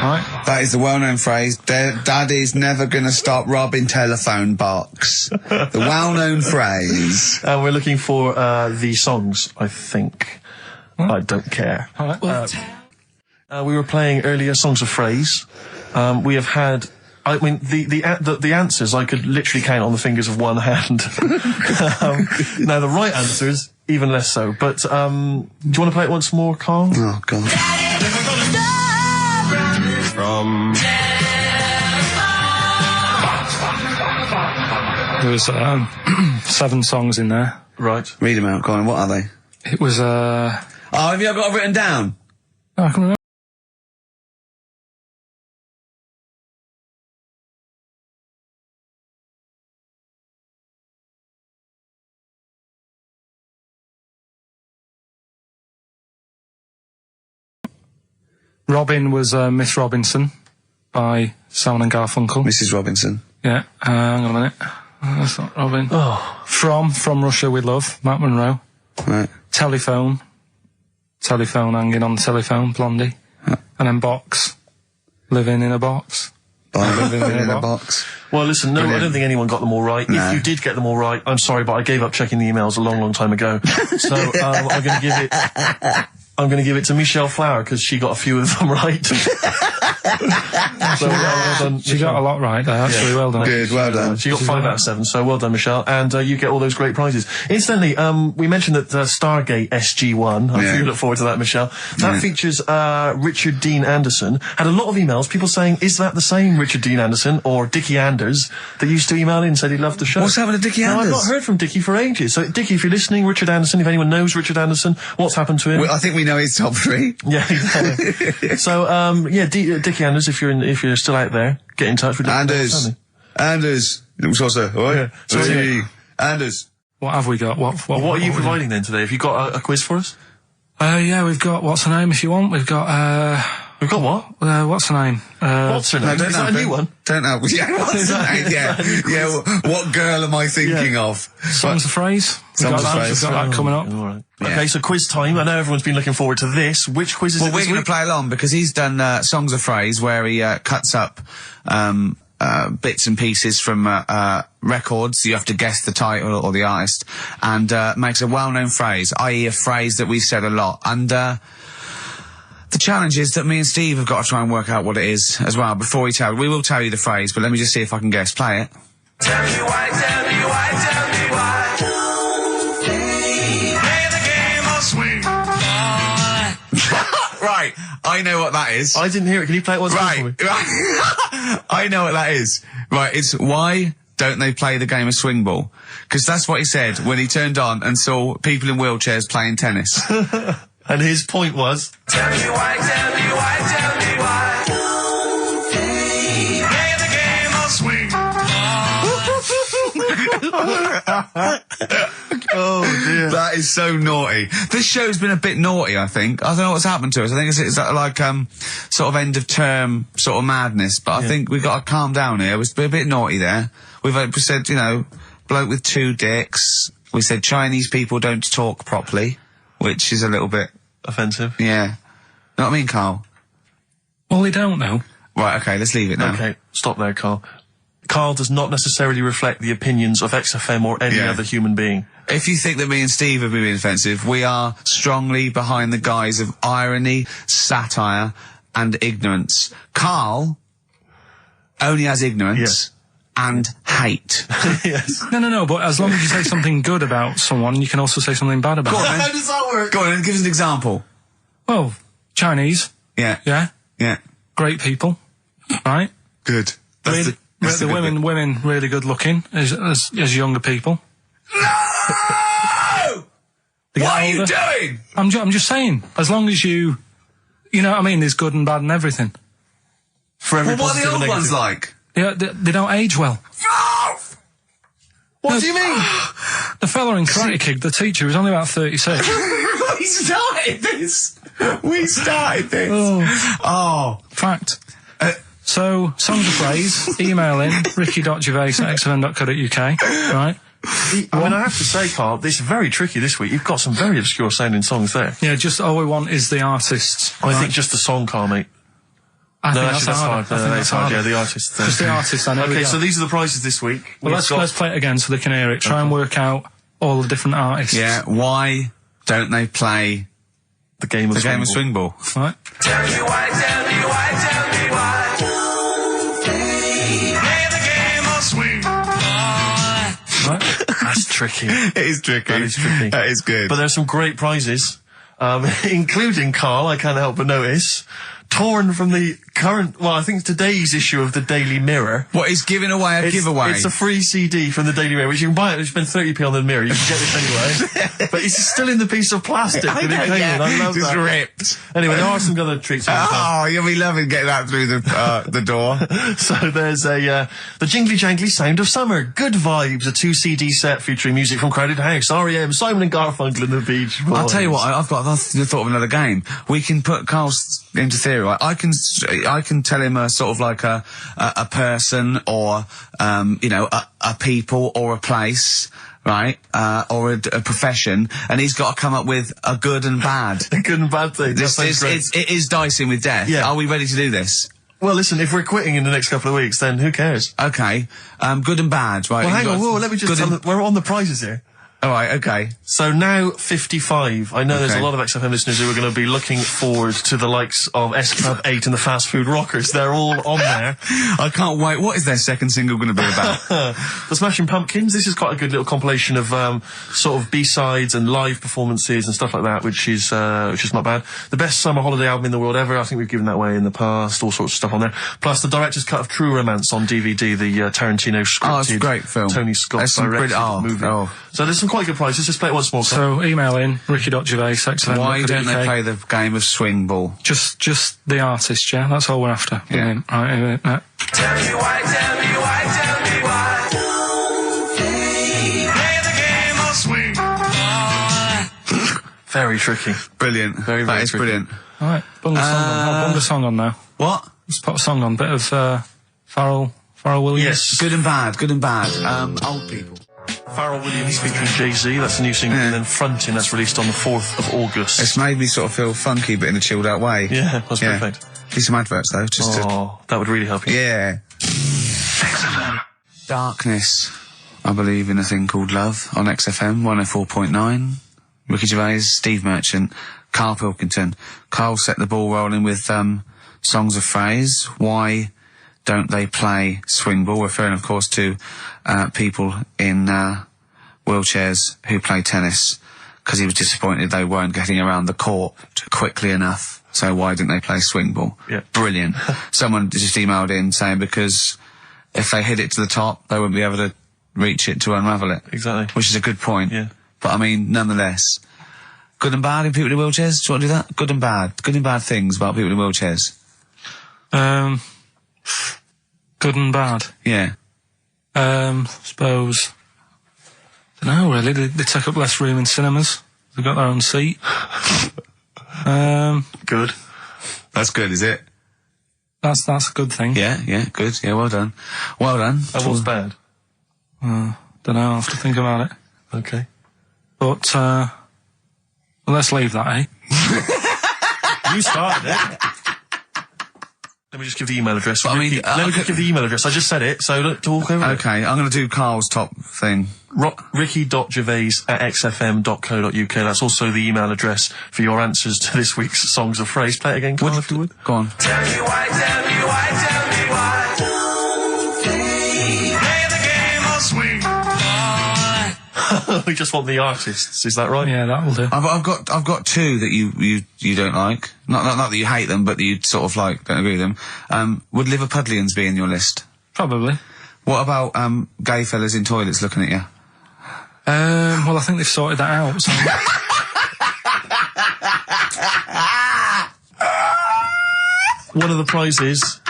All right. That is the well-known phrase. Daddy's never gonna stop robbing telephone box. The well-known phrase. And we're looking for the songs, I think. I don't care. All right. We were playing earlier songs of phrase. We have had... I mean, the answers I could literally count on the fingers of one hand. Now, the right answers, even less so. But, do you want to play it once more, Carl? Oh, God. From... There was 7 songs in there. Right. Read them out, Colin. What are they? It was Oh, have you got it written down? I can remember. Robin was Miss Robinson by Simon and Garfunkel. Mrs. Robinson. Yeah, hang on a minute. That's not Robin. Oh. From Russia with Love, Matt Monro. Right. Telephone hanging on the telephone, Blondie. And then Box, Living in a Box. Living in a box. Well, listen, no, I don't think anyone got them all right. No. If you did get them all right, I'm sorry, but I gave up checking the emails a long, long time ago. So, I'm going to give it to Michelle Flower, because she got a few of them right. So well done. She got a lot right there, actually. Well done. Good, well done. She got 5 out of 7, so well done, Michelle. And you get all those great prizes. Incidentally, we mentioned that Stargate SG-1, I'm sure you look forward to that, Michelle. That features Richard Dean Anderson. Had a lot of emails, people saying, is that the same Richard Dean Anderson or Dickie Anders that used to email in and said he loved the show? What's happened to Dickie No, Anders? I've not heard from Dickie for ages. So, Dickie, if you're listening, Richard Anderson, if anyone knows Richard Anderson, what's happened to him? Well, I think we know his top 3. Yeah, exactly. So, Dickie Anders, if you're still out there, get in touch with Anders. It was also, oh yeah. Sorry. Anders. What have we got? What are you providing then today? Have you got a quiz for us? Yeah, we've got, what's her name if you want? We've got what? what's her name? What's her name? No, Is that a new one? Don't know. Yeah, what's her name? Yeah. What girl am I thinking of? Songs of Phrase. Songs of Phrase. We've got that coming up. All right. Yeah. Okay, so quiz time. I know everyone's been looking forward to this. Which quiz is it Well, we're this going to week? play along because he's done Songs of Phrase where he cuts up bits and pieces from records. You have to guess the title or the artist, and makes a well-known phrase, i.e. a phrase that we've said a lot. And the challenge is that me and Steve have got to try and work out what it is as well before we will tell you the phrase, but let me just see if I can guess. Play it. Tell me why, tell me why, tell me why. Play the game of swing. Right, I know what that is. I didn't hear it. Can you play it once more for me? Right. I know what that is. Right, it's why don't they play the game of swing ball? Because that's what he said when he turned on and saw people in wheelchairs playing tennis. And his point was... Tell me why, tell me why, tell me why. Play the game of swing. Oh, dear. That is so naughty. This show's been a bit naughty, I think. I don't know what's happened to us. I think it's like sort of end of term sort of madness, but I think we've got to calm down here. We've been a bit naughty there. We said, bloke with 2 dicks. We said Chinese people don't talk properly, which is a little bit... offensive. Yeah. You know what I mean, Carl? Well, they don't know. Right, okay, let's leave it now. Okay, stop there, Carl. Carl does not necessarily reflect the opinions of XFM or any other human being. If you think that me and Steve have been being offensive, we are strongly behind the guise of irony, satire, and ignorance. Carl only has ignorance and hate. Yes. No, but as long as you say something good about someone, you can also say something bad about them. How does that work? Go on, and give us an example. Well, Chinese, Yeah. yeah, Yeah. great people, right? Good. That's The women really good looking as younger people. No! They get What are you older. doing? I'm just saying, as long as you know what I mean, there's good and bad and everything. For every Well, what are the positive old and ones negative. like? They don't age well. What do you mean? The fella in Karate Kid, the teacher, was only about 36. We started this. Oh. Fact. So, songs of phrase, email in, ricky.gervais@xfm.co.uk, right? I mean, I have to say, Carl, this is very tricky this week. You've got some very obscure sounding songs there. Yeah, just all we want is the artists. I think just the song, Carl, mate. I No, think actually, that's harder. hard. I think That's that's hard. harder. Yeah, the artist. Just the artist, I know. Okay, so these are the prizes this week. Well, We've let's play it again so they can hear it. Try and work out all the different artists. Yeah, why don't they play the game of the game of swing ball. swing ball? Right. Tell me why, tell me why, tell me why. Play the game of swing. Right. That's tricky. It is tricky. That is tricky. That is good. But there's some great prizes, including, Carl, I can't help but notice, torn from the current, well, I think today's issue of the Daily Mirror. What, he's giving away a giveaway? It's a free CD from the Daily Mirror, which you can buy it, you spend 30p on the Mirror, you can get this anyway. But it's still in the piece of plastic that it came in. I love just that. ripped. Anyway, there are some other treats on the Oh, you'll be loving getting that through the door. So there's the Jingly Jangly Sound of Summer, Good Vibes, a 2 CD set featuring music from Crowded House, R.E.M., Simon and Garfunkel and the Beach Boys. I'll tell you what, I've got the thought of another game. We can put Carl's into theory, right? I can tell him a sort of like a person or, you know, a people or a place, right? Or a profession, and he's got to come up with a good and bad. A good and bad thing. It is dicing with death. Yeah. Are we ready to do this? Well, listen, if we're quitting in the next couple of weeks, then who cares? Okay. Good and bad, right? Well, hang You've on, got whoa, let me just good tell and- we're on the prizes here. All right, okay. So now 55. I know there's Okay. a lot of XFM listeners who are going to be looking forward to the likes of S Club 8 and the Fast Food Rockers. They're all on there. I can't wait. What is their second single going to be about? The Smashing Pumpkins. This is quite a good little compilation of sort of B-sides and live performances and stuff like that, which is not bad. The best summer holiday album in the world ever. I think we've given that away in the past. All sorts of stuff on there. Plus the director's cut of True Romance on DVD, the Tarantino scripted Oh, it's a great film. Tony Scott There's some directed movie. oh. So there's some quite good prizes. Just play it once more. So email in ricky.gervais. Why don't they play the game of swing ball? Just the artist, yeah? That's all we're after. Yeah. Right, Tell me why, tell me why, tell me why. Play the game of swing. Very tricky. Brilliant. Very, That very is tricky. brilliant. All right, bung the song on. I'll bung the song on now. What? Let's put a song on. Bit of Pharrell Williams. Yes. Good and bad. Good and bad. Old people. Pharrell Williams featuring Jay-Z, that's a new single, and then Frontin', that's released on the 4th of August. It's made me sort of feel funky, but in a chilled out way. Yeah, that's perfect. Do some adverts though, just to. Oh, that would really help you. Yeah. Darkness. I believe in a thing called love on XFM 104.9. Ricky Gervais, Steve Merchant, Karl Pilkington. Carl set the ball rolling with songs of phrase. Why don't they play swing ball? Referring, of course, to people in wheelchairs who play tennis, because he was disappointed they weren't getting around the court quickly enough. So why didn't they play swing ball? Yeah. Brilliant. Someone just emailed in saying because if they hit it to the top, they wouldn't be able to reach it to unravel it. Exactly. Which is a good point. Yeah. But I mean, nonetheless, good and bad in people in wheelchairs? Do you want to do that? Good and bad. Good and bad things about people in wheelchairs. Good and bad. Yeah. Suppose. Don't know really. They take up less room in cinemas. They've got their own seat. Good. That's good, is it? That's a good thing. Yeah, good. Yeah, well done. Well done. And what's bad? Don't know. I'll have to think about it. Okay. But well, let's leave that, eh? You started it. Let me just give the email address. But I mean, let me just give the email address. I just said it, so don't talk over it. Okay, I'm going to do Carl's top thing. Ricky.gervais@xfm.co.uk. That's also the email address for your answers to this week's Songs of Phrase. Play it again, Carl, if you would. Go on. Tell me why, tell me why, tell me why. Play the game of swing. We just want the artists, is that right? Yeah, that will do. I've got two that you don't like. Not that you hate them, but that you sort of like, don't agree with them. Would Liverpudlians be in your list? Probably. What about gay fellas in toilets looking at you? Well, I think they've sorted that out. So. One of the prizes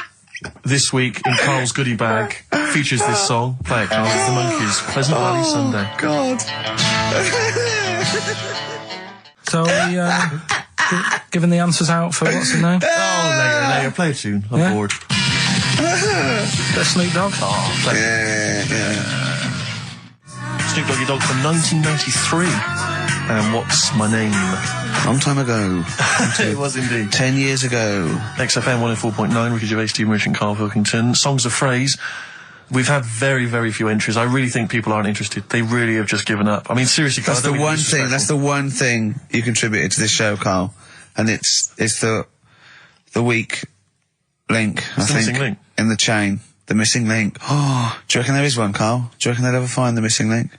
this week in Carl's goodie bag features this song. Play it, Carl. It's the Monkees. Pleasant Valley Sunday. God. So we giving the answers out for what's the name? Oh, later. Play a tune. I'm Yeah. bored. Bit of Snoop Dogg. Oh, play Snoop Doggy Dogg from 1993. And what's my name? Long time ago. It was indeed. 10 years ago. XFM 104.9, Ricky Gervais, Steve Merchant, Karl Pilkington. Songs of Phrase. We've had very, very few entries. I really think people aren't interested. They really have just given up. I mean, seriously, Karl, That's the one thing you contributed to this show, Karl. And it's the weak link, I think. Missing link. In the chain. The missing link. Oh, do you reckon there is one, Karl? Do you reckon they'll ever find the missing link?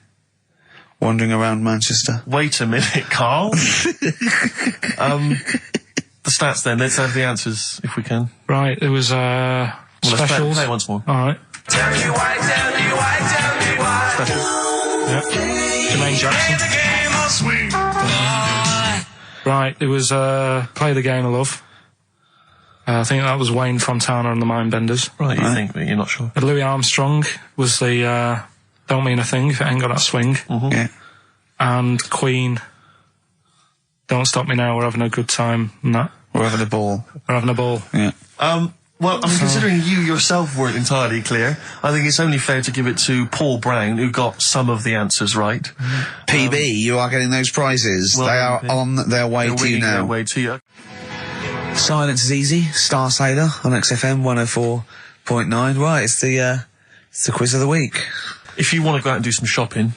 Wandering around Manchester. Wait a minute, Karl. The stats then. Let's have the answers, if we can. Right, it was, Well, let's specials. play it once more. Alright. Tell me why, tell me why, tell me why. Special. Yep. Jermaine Jackson. The game of swing. Right, it was, Play the Game of Love. I think that was Wayne Fontana and the Mindbenders. Right, you think, but you're not sure. Louis Armstrong was the, Don't Mean a Thing if it ain't got that swing. Mm-hmm. Yeah. And Queen, Don't Stop Me Now, We're Having a Good Time, and that. We're having a ball. We're having a ball. Yeah. Well, I mean, considering you yourself weren't entirely clear, I think it's only fair to give it to Paul Brown, who got some of the answers right. PB, you are getting those prizes. well, they are PB. on their way They're to you winging their now. way to you. Silence is easy. Star Sailor on XFM 104.9. Right, it's the quiz of the week. If you want to go out and do some shopping,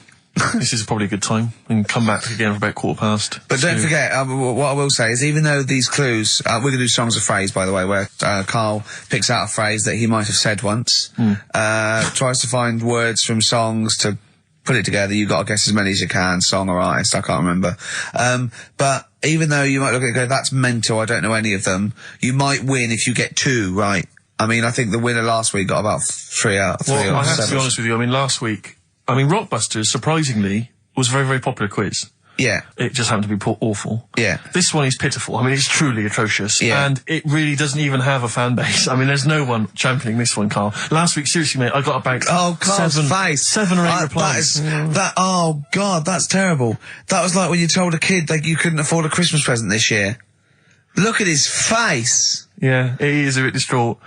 this is probably a good time. And come back again for about 1:15. But don't forget, what I will say is, even though these clues, we're going to do songs of phrase, by the way, where Karl picks out a phrase that he might have said once, tries to find words from songs to put it together. You've got to guess as many as you can, song or artist, I can't remember. But even though you might look at it and go, that's mental, I don't know any of them, you might win if you get 2 right. I mean, I think the winner last week got about 3 out of 3 Well, or I have 7. to be honest with you. I mean, last week, Rockbusters, surprisingly, was a very, very popular quiz. Yeah. It just happened to be awful. Yeah. This one is pitiful. I mean, it's truly atrocious. Yeah. And it really doesn't even have a fan base. I mean, there's no one championing this one, Karl. Last week, seriously, mate, I got about Karl's face. 7 or 8 replies. Oh God, that's terrible. That was like when you told a kid that you couldn't afford a Christmas present this year. Look at his face. Yeah, it is a bit distraught.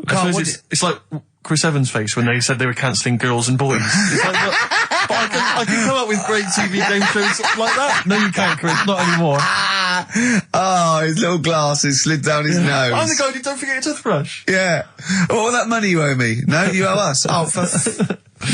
Karl, I suppose it's like Chris Evans' face when they said they were cancelling Girls and Boys. It's like, but I can come up with great TV game shows like that. No, you can't, Chris. Not anymore. Oh, his little glasses slid down his nose. I'm the guy who don't forget your toothbrush. Yeah. What was that money you owe me? No, you owe us. Oh,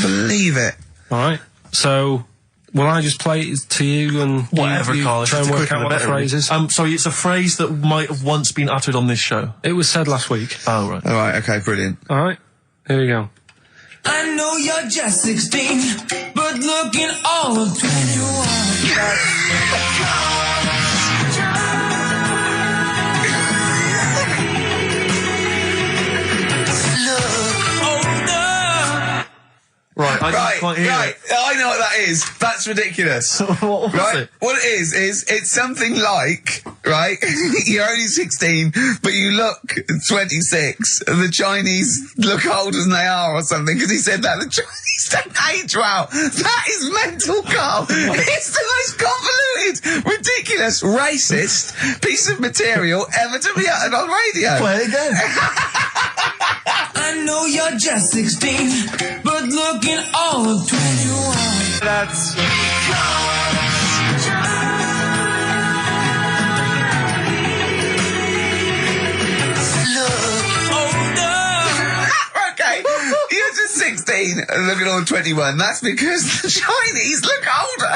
believe it. Alright, so, will I just play it to you and Whatever, you Karl. try It's and the work quicker out the what the better. phrase is? Sorry, it's a phrase that might have once been uttered on this show. It was said last week. Oh, right. All right, okay, brilliant. Alright, here we go. I know you're just 16, but looking all of 21. Right, I didn't quite hear Right, it. I know what that is. That's ridiculous. What was Right? it? What it is it's something like, right, you're only 16, but you look 26, and the Chinese look older than they are or something, because he said that. The Chinese don't age well. That is mental, Karl. It's the most convoluted, ridiculous, racist piece of material ever to be uttered on radio. Play it again. I know you're just 16, but looking all of 21. That's... Okay, you're just 16 and looking all 21. That's because the Chinese look older.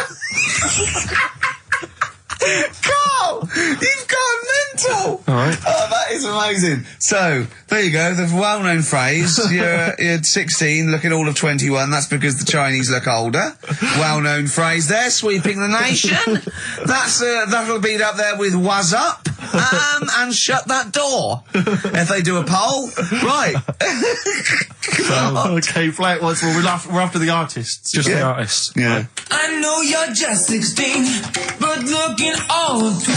Carl, you've gone mental. All right. Oh, that is amazing. So, there you go, the well-known phrase, you're 16, looking all of 21, that's because the Chinese look older. Well-known phrase there, sweeping the nation. That'll be up there with "was up," and "shut that door." If they do a poll. Right. Okay, play it once more. We're after the artists. Just the artists. Yeah. I know you're just 16, but looking all of 21.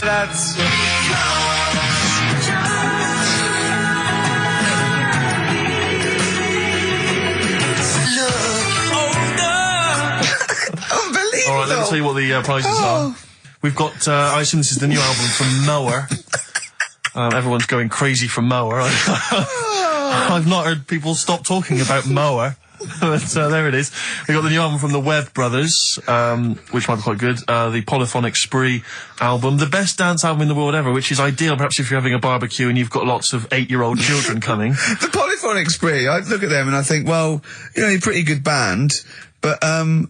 That's... Unbelievable. All right, let me tell you what the prizes are. We've got, I assume this is the new album from Mower. Everyone's going crazy for Mower. I've not heard people stop talking about Mower. But there it is. We got the new album from the Webb Brothers, which might be quite good. The Polyphonic Spree album, the best dance album in the world ever, which is ideal perhaps if you're having a barbecue and you've got lots of 8-year-old children coming. The Polyphonic Spree, I look at them and I think, well, you know, you're a pretty good band, but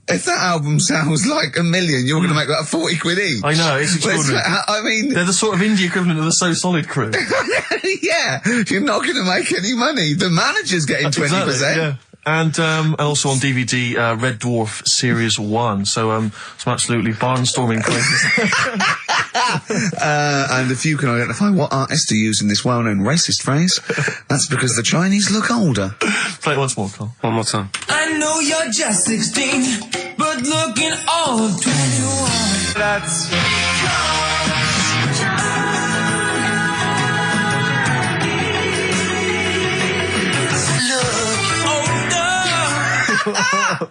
if that album sounds like $1 million, you're going to make that 40 quid each. I know, it's extraordinary. I mean... They're the sort of indie equivalent of the So Solid crew. Yeah, you're not going to make any money. The manager's getting 20%. Exactly, yeah. And also on DVD, Red Dwarf Series 1. So, some absolutely barnstorming quizzes. And if you can identify what artist are using this well-known racist phrase, that's because the Chinese look older. Play it once more, Carl. One more time. I know you're just 16, but looking all of 21. That's... Oh, God.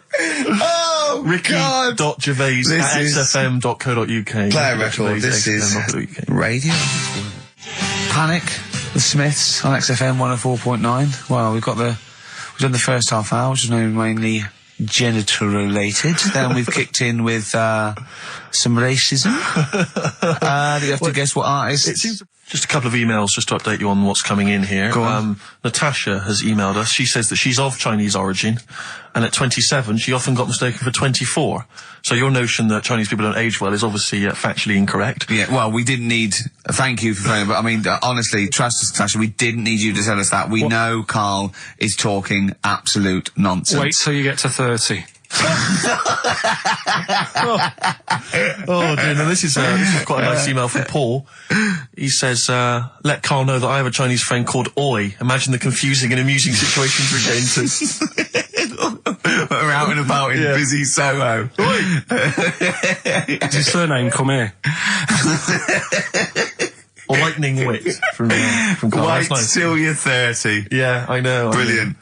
Ricky.Gervais at xfm.co.uk. Play a record. This is radio. Panic, the Smiths on XFM 104.9. Well, we've done the first half hour, which is mainly genital related. Then we've kicked in with some racism. You have to guess what artist. It seems just a couple of emails just to update you on what's coming in here. Go on. Natasha has emailed us. She says that she's of Chinese origin, and at 27 she often got mistaken for 24. So your notion that Chinese people don't age well is obviously factually incorrect. Yeah, well, we didn't need... Thank you for playing, but I mean, honestly, trust us, Natasha, we didn't need you to tell us that. We know Karl is talking absolute nonsense. Wait till you get to 30. Oh dear, now this is quite a nice email from Paul. He says, let Karl know that I have a Chinese friend called Oi. Imagine the confusing and amusing situations we're getting to. We're out and about in busy Soho. Does his surname come here? Lightning wit from Karl. Wait That's nice. till you're 30. Yeah, I know. Brilliant.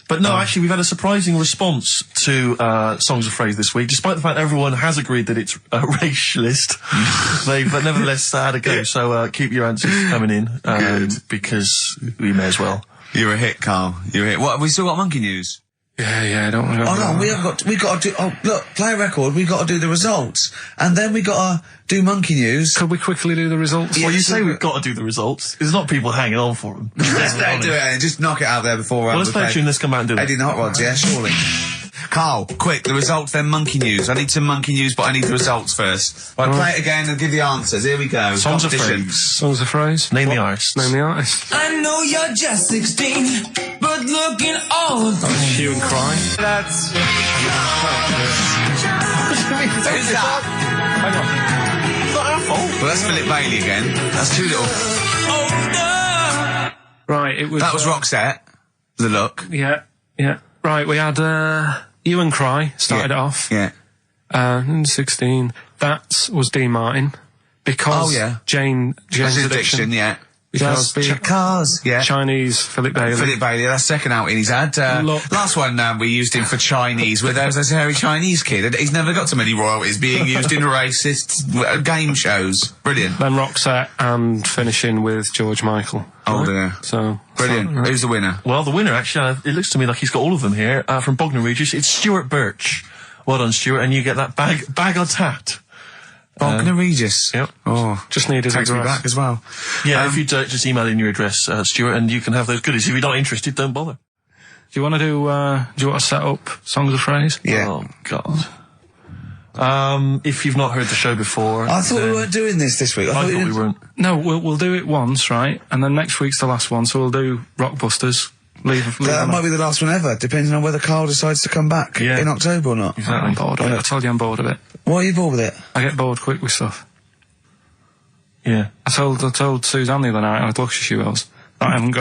But no, actually, we've had a surprising response to Songs of Phrase this week, despite the fact everyone has agreed that it's a racialist. They've nevertheless had a go. So keep your answers coming in, because we may as well. You're a hit, Karl. You're a hit. What, have we still got Monkey News? Yeah, don't worry. Oh no, we got to do, oh look, play a record, we got to do the results. And then we got to do Monkey News. Could we quickly do the results? Well, you say we've got to do the results. There's not people hanging on for them. Let's do it and just knock it out there before let's play a tune, let's come out and do it. Eddie and Hot Rods, yeah, surely. Karl, quick, the results, then Monkey News. I need some Monkey News, but I need the results first. Right, play it again and give the answers. Here we go. Songs of Competition. Phrase. Songs of Phrase? Name the artist. Name the artist. I know you're just 16, but looking all of 21. Hue and Cry. That's... Who's that? Hang on. Well, that's Philip Bailey again. That's too little. Right, it was... That was Roxette. The Look. Yeah. Right, we had, Hue and Cry started it off. Yeah. 16. That was Dean Martin. Because Jane's Addiction. Yeah. Because Cars. Yeah. Chinese Philip Bailey. Philip Bailey, that's second outing he's had. Last one, we used him for Chinese, where there was this hairy Chinese kid. He's never got so many royalties being used in racist game shows. Brilliant. Then Roxette and finishing with George Michael. Oh dear. So brilliant. Right. Who's the winner? Well, the winner, actually, it looks to me like he's got all of them here, from Bognor Regis. It's Stuart Birch. Well done, Stuart, and you get that bag of tat. Bognor Regis. Yep. Oh, just need his takes me address back as well. Yeah, if you just email in your address, Stuart, and you can have those goodies. If you're not interested, don't bother. Do you want to do you want to set up Songs of Phrase? Yeah. Oh, God. If you've not heard the show before... I thought we weren't doing this week. I thought we weren't. No, we'll do it once, right? And then next week's the last one, so we'll do Rockbusters. That might be the last one ever, depending on whether Karl decides to come back in October or not. I'm bored of it. I told you I'm bored of it. Why are you bored with it? I get bored quick with stuff. Yeah. I told Suzanne the other night, how lucky she was, that I haven't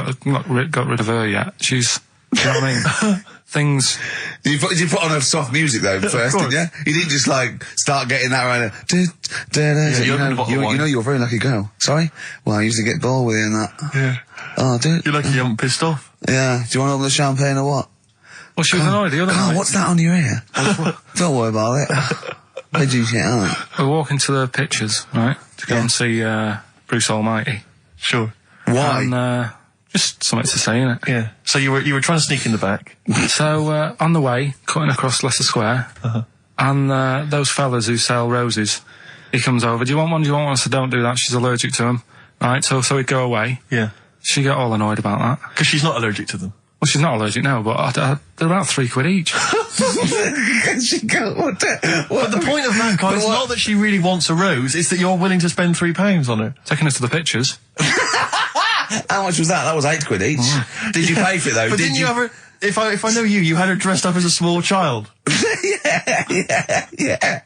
got rid of her yet. She's... Do you know what I mean? Things... You put on a soft music though first, didn't you? You didn't just start getting that right. You know you're a very lucky girl. Sorry? Well, I usually get bored with you and that. Yeah. Oh, dude. You're lucky you haven't pissed off. Yeah. Do you want all the champagne or what? Well, she was annoyed the other night. What's that on your ear? Don't worry about it. Where'd you get on? We're walking to the pictures, right? To go and see Bruce Almighty. Sure. Why? And, Just something to say, innit? Yeah. So you were trying to sneak in the back. So, on the way, cutting across Leicester Square, and those fellas who sell roses, he comes over, do you want one? Do you want one? I said, don't do that, she's allergic to them. Right, so he'd go away. Yeah. She got all annoyed about that. Because she's not allergic to them. Well, she's not allergic now, but they're about £3 each. But the point of that, Carl, it's not that she really wants a rose, it's that you're willing to spend £3 on her. Taking her to the pictures. How much was that? That was £8 each. Did you pay for it though? But didn't you ever... If I know you had her dressed up as a small child. yeah.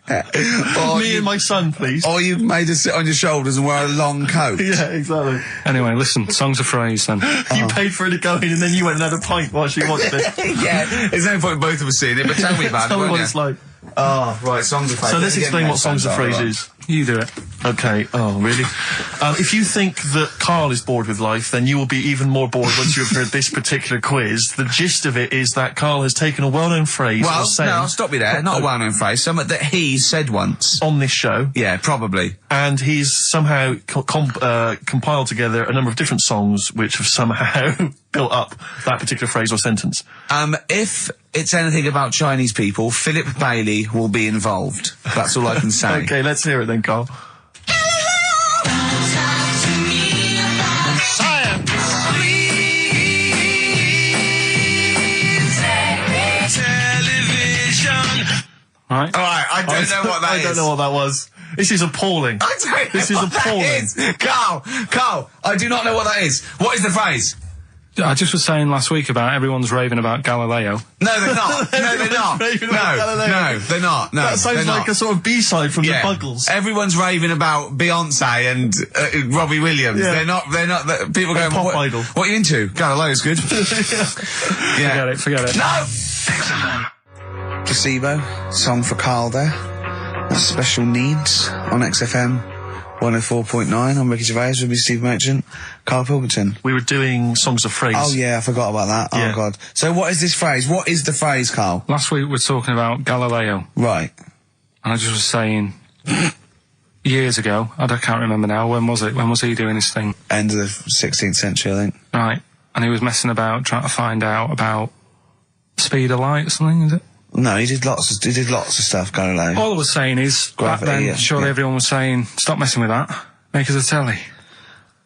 Me and my son, please. Or you made her sit on your shoulders and wear a long coat. Yeah, exactly. Anyway, listen, songs of phrase then. You paid for her to go in and then you went and had a pint while she watched it. Yeah, there's no point in both of us seeing it, but tell me about Tell it, me won't what you? it's like. Oh, right, songs of phrase. So let's explain what songs of phrase is. You do it. Okay. Oh, really? If you think that Carl is bored with life, then you will be even more bored once you have heard this particular quiz. The gist of it is that Carl has taken a well-known phrase Well, or saying... no, I'll stop you there. Not a well-known phrase. Something that he said once. on this show. Yeah, probably. And he's somehow compiled together a number of different songs which have somehow built up that particular phrase or sentence. If it's anything about Chinese people, Philip Bailey will be involved. That's all I can say. Okay, let's hear it then, Carl. Right? Alright, I don't know what that is. I don't know what that was. This is appalling. I don't know This is what that appalling. is. Carl, I do not know what that is. What is the phrase? I just was saying last week about everyone's raving about Galileo. No, they're not. No, they're not. Raving about Galileo. No, they're not. No, That sounds they're like not. a sort of B-side from Yeah. the Buggles. Everyone's raving about Beyonce and Robbie Williams. Yeah. They're not, people going, Pop what, Idol. what are you into? Galileo's good. Yeah. Forget it. No! Placebo, song for Carl there. That's Special Needs on XFM 104.9. I'm Ricky Gervais with me, Steve Merchant. Karl Pilkington. We were doing songs of phrase. Oh yeah, I forgot about that. Yeah. Oh god. So what is this phrase? What is the phrase, Carl? Last week we were talking about Galileo, Right. and I just was saying, years ago, I can't remember now, when was it? When was he doing his thing? End of the 16th century, I think. Right. And he was messing about, trying to find out about speed of light or something, is it? No, he did lots of stuff, Galileo. All I was saying is, Gravity, back then, yeah, surely yeah. everyone was saying, stop messing with that, make us a telly.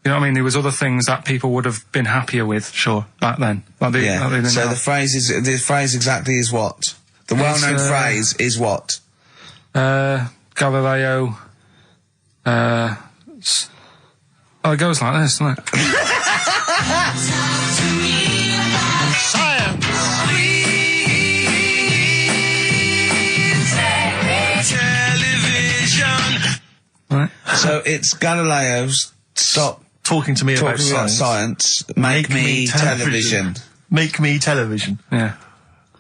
You know what I mean? There was other things that people would have been happier with, Sure. back then. Like they Yeah. didn't So have. the phrase exactly is what? The well-known phrase is what? Galileo, oh, it goes like this, doesn't it? Right. So it's Galileo's stop Talking to me about talking about science. science, make me television. Make me television. Yeah.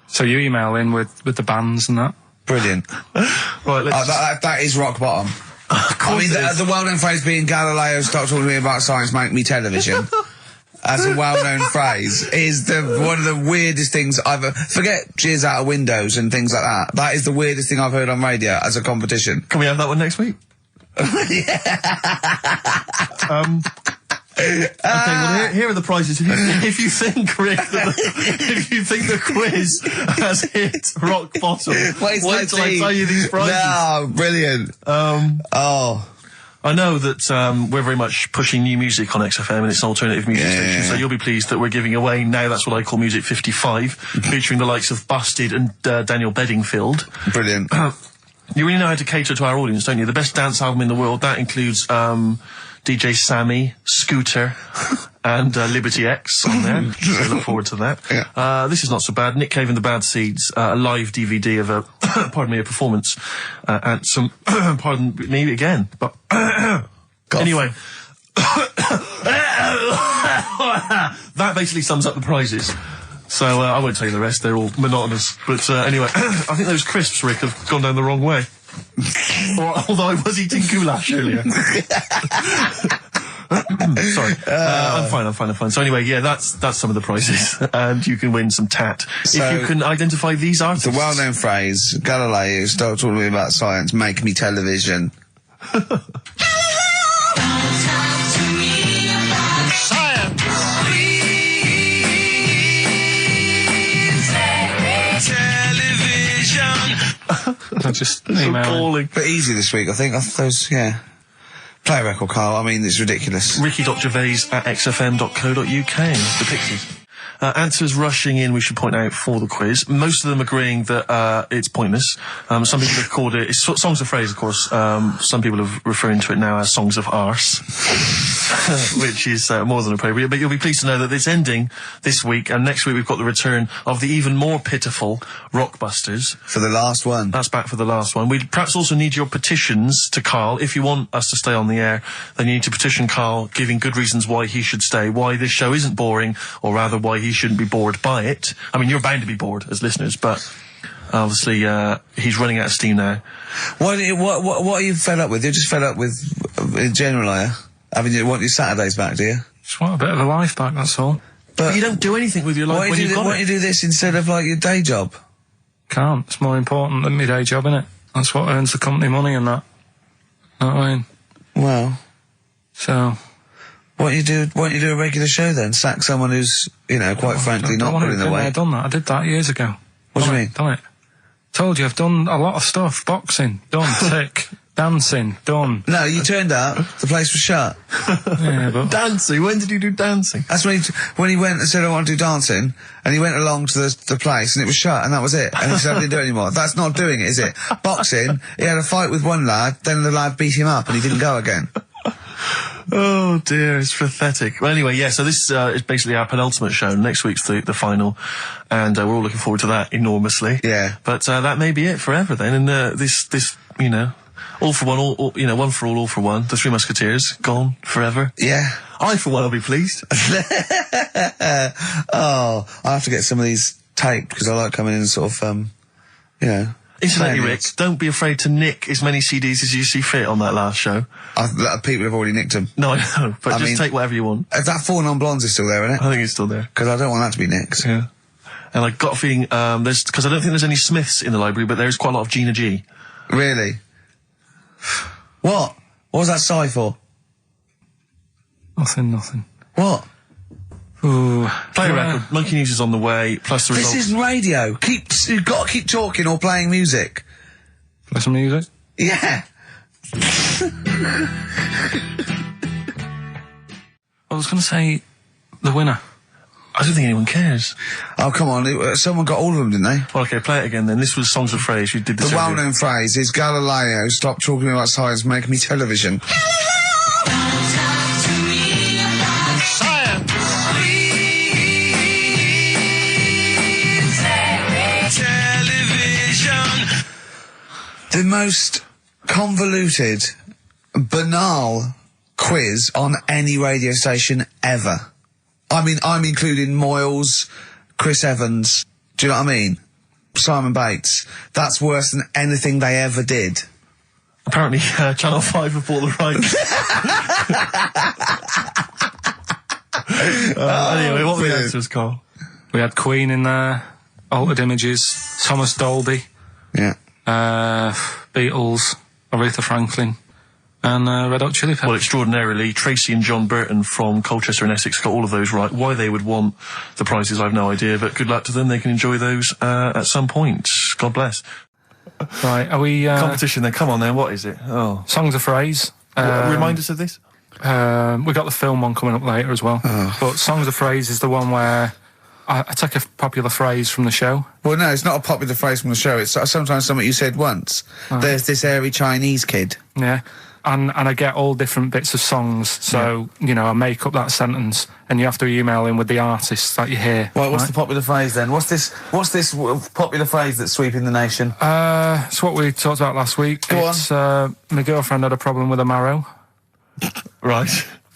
So you email in with the bands and that? Brilliant. Right, let's... That is rock bottom. I mean, the well-known phrase being Galileo, stop talking to me about science, make me television. As a well-known phrase is one of the weirdest things I've forget cheers out of windows and things like that. That is the weirdest thing I've heard on radio as a competition. Can we have that one next week? Okay, well here are the prizes. If you think, Rick, if you think the quiz has hit rock bottom, wait till I tell you these prizes. No, brilliant. I know that we're very much pushing new music on XFM, and it's an alternative music station, so you'll be pleased that we're giving away now That's What I Call Music 55, featuring the likes of Busted and Daniel Bedingfield. Brilliant. You really know how to cater to our audience, don't you? The best dance album in the world, that includes DJ Sammy, Scooter, and Liberty X on there. So look forward to that. Yeah. This is not so bad. Nick Cave and the Bad Seeds, a live DVD of a, a performance, and some, pardon me again, but, anyway. That basically sums up the prizes. So, I won't tell you the rest, they're all monotonous. But, anyway, I think those crisps, Rick, have gone down the wrong way. Although I was eating goulash earlier. Sorry. I'm fine. So anyway, yeah, that's some of the prizes. And you can win some tat. So, if you can identify these artists. The well-known phrase, Galileo, stop talking to me about science, make me television. I'll just email him. Appalling. Bit easy this week, I think. Those, yeah. Play a record, Carl. I mean, it's ridiculous. Ricky.gervais@xfm.co.uk. The Pixies. Answers rushing in, we should point out, for the quiz. Most of them agreeing that it's pointless. Some people have called it... It's Songs of Phrase, of course. Some people are referring to it now as Songs of Arse, which is more than appropriate. But you'll be pleased to know that it's ending this week, and next week we've got the return of the even more pitiful Rockbusters. For the last one. That's back for the last one. We perhaps also need your petitions to Karl. If you want us to stay on the air, then you need to petition Karl, giving good reasons why he should stay, why this show isn't boring, or rather why he shouldn't be bored by it. I mean, you're bound to be bored as listeners, but obviously he's running out of steam now. What are you fed up with? You're just fed up with, in general, are you? I mean, you want your Saturdays back, do you? Just want a bit of a life back, that's all. But you don't do anything with your life when you've got it. Why don't you do this instead of, like, your day job? Can't. It's more important than my day job, innit? That's what earns the company money and that. Know what I mean? Well... So... Why don't you do a regular show then? Sack someone who's, you know, quite frankly not putting their weight. I've done that. I did that years ago. What do you mean? Done it. Told you, I've done a lot of stuff. Boxing, done. Sick. Dancing, done. No, you turned up, the place was shut. Yeah, but... Dancing? When did you do dancing? That's when he went and said, I want to do dancing, and he went along to the place, and it was shut, and that was it. And he said, I didn't do it anymore. That's not doing it, is it? Boxing, he had a fight with one lad, then the lad beat him up, and he didn't go again. Oh dear, it's pathetic. Well, anyway, yeah, so this is basically our penultimate show. Next week's the final, and we're all looking forward to that enormously. Yeah. But that may be it forever then, and this, you know, all for one, all, you know, one for all for one. The Three Musketeers, gone forever. Yeah. I, for one, will be pleased. Oh, I have to get some of these taped, because I like coming in and sort of, you know... Incidentally, Rick, don't be afraid to nick as many CDs as you see fit on that last show. People have already nicked them. No, I know, but just take whatever you want. If that Four Non-Blondes is still there, isn't it? I think it's still there. Because I don't want that to be nicked. Yeah. And I got a feeling, because I don't think there's any Smiths in the library, but there's quite a lot of Gina G. Really? What? What was that sigh for? Nothing. What? Ooh. Play a record. Monkey News is on the way, plus the results. This isn't radio. You've got to keep talking or playing music. Play some music? Yeah. I was going to say the winner. I don't think anyone cares. Oh, come on. Someone got all of them, didn't they? Well, okay, play it again then. This was Songs of Phrase. You did this The well-known phrase is Galileo, stop talking about science, make me television. The most convoluted, banal quiz on any radio station ever. I mean, I'm including Moyles, Chris Evans, do you know what I mean? Simon Bates. That's worse than anything they ever did. Apparently, Channel 5 have bought the rights. Anyway, what were the answers, Carl? We had Queen in there, Altered Images, Thomas Dolby. Yeah. Beatles, Aretha Franklin, and Red Hot Chili Peppers. Well, extraordinarily, Tracy and John Burton from Colchester and Essex got all of those right. Why they would want the prizes, I've no idea, but good luck to them. They can enjoy those at some point. God bless. Right, are we... Competition then, come on then, what is it? Oh. Songs of Phrase. Remind us of this? We got the film one coming up later as well. But Songs of Phrase is the one where I take a popular phrase from the show. Well, no, it's not a popular phrase from the show. It's sometimes something you said once. There's this airy Chinese kid. Yeah. And I get all different bits of songs, so, you know, I make up that sentence, and you have to email in with the artists that you hear. Well, what's the popular phrase then? What's this popular phrase that's sweeping the nation? It's what we talked about last week. Go on. My girlfriend had a problem with a marrow. Right.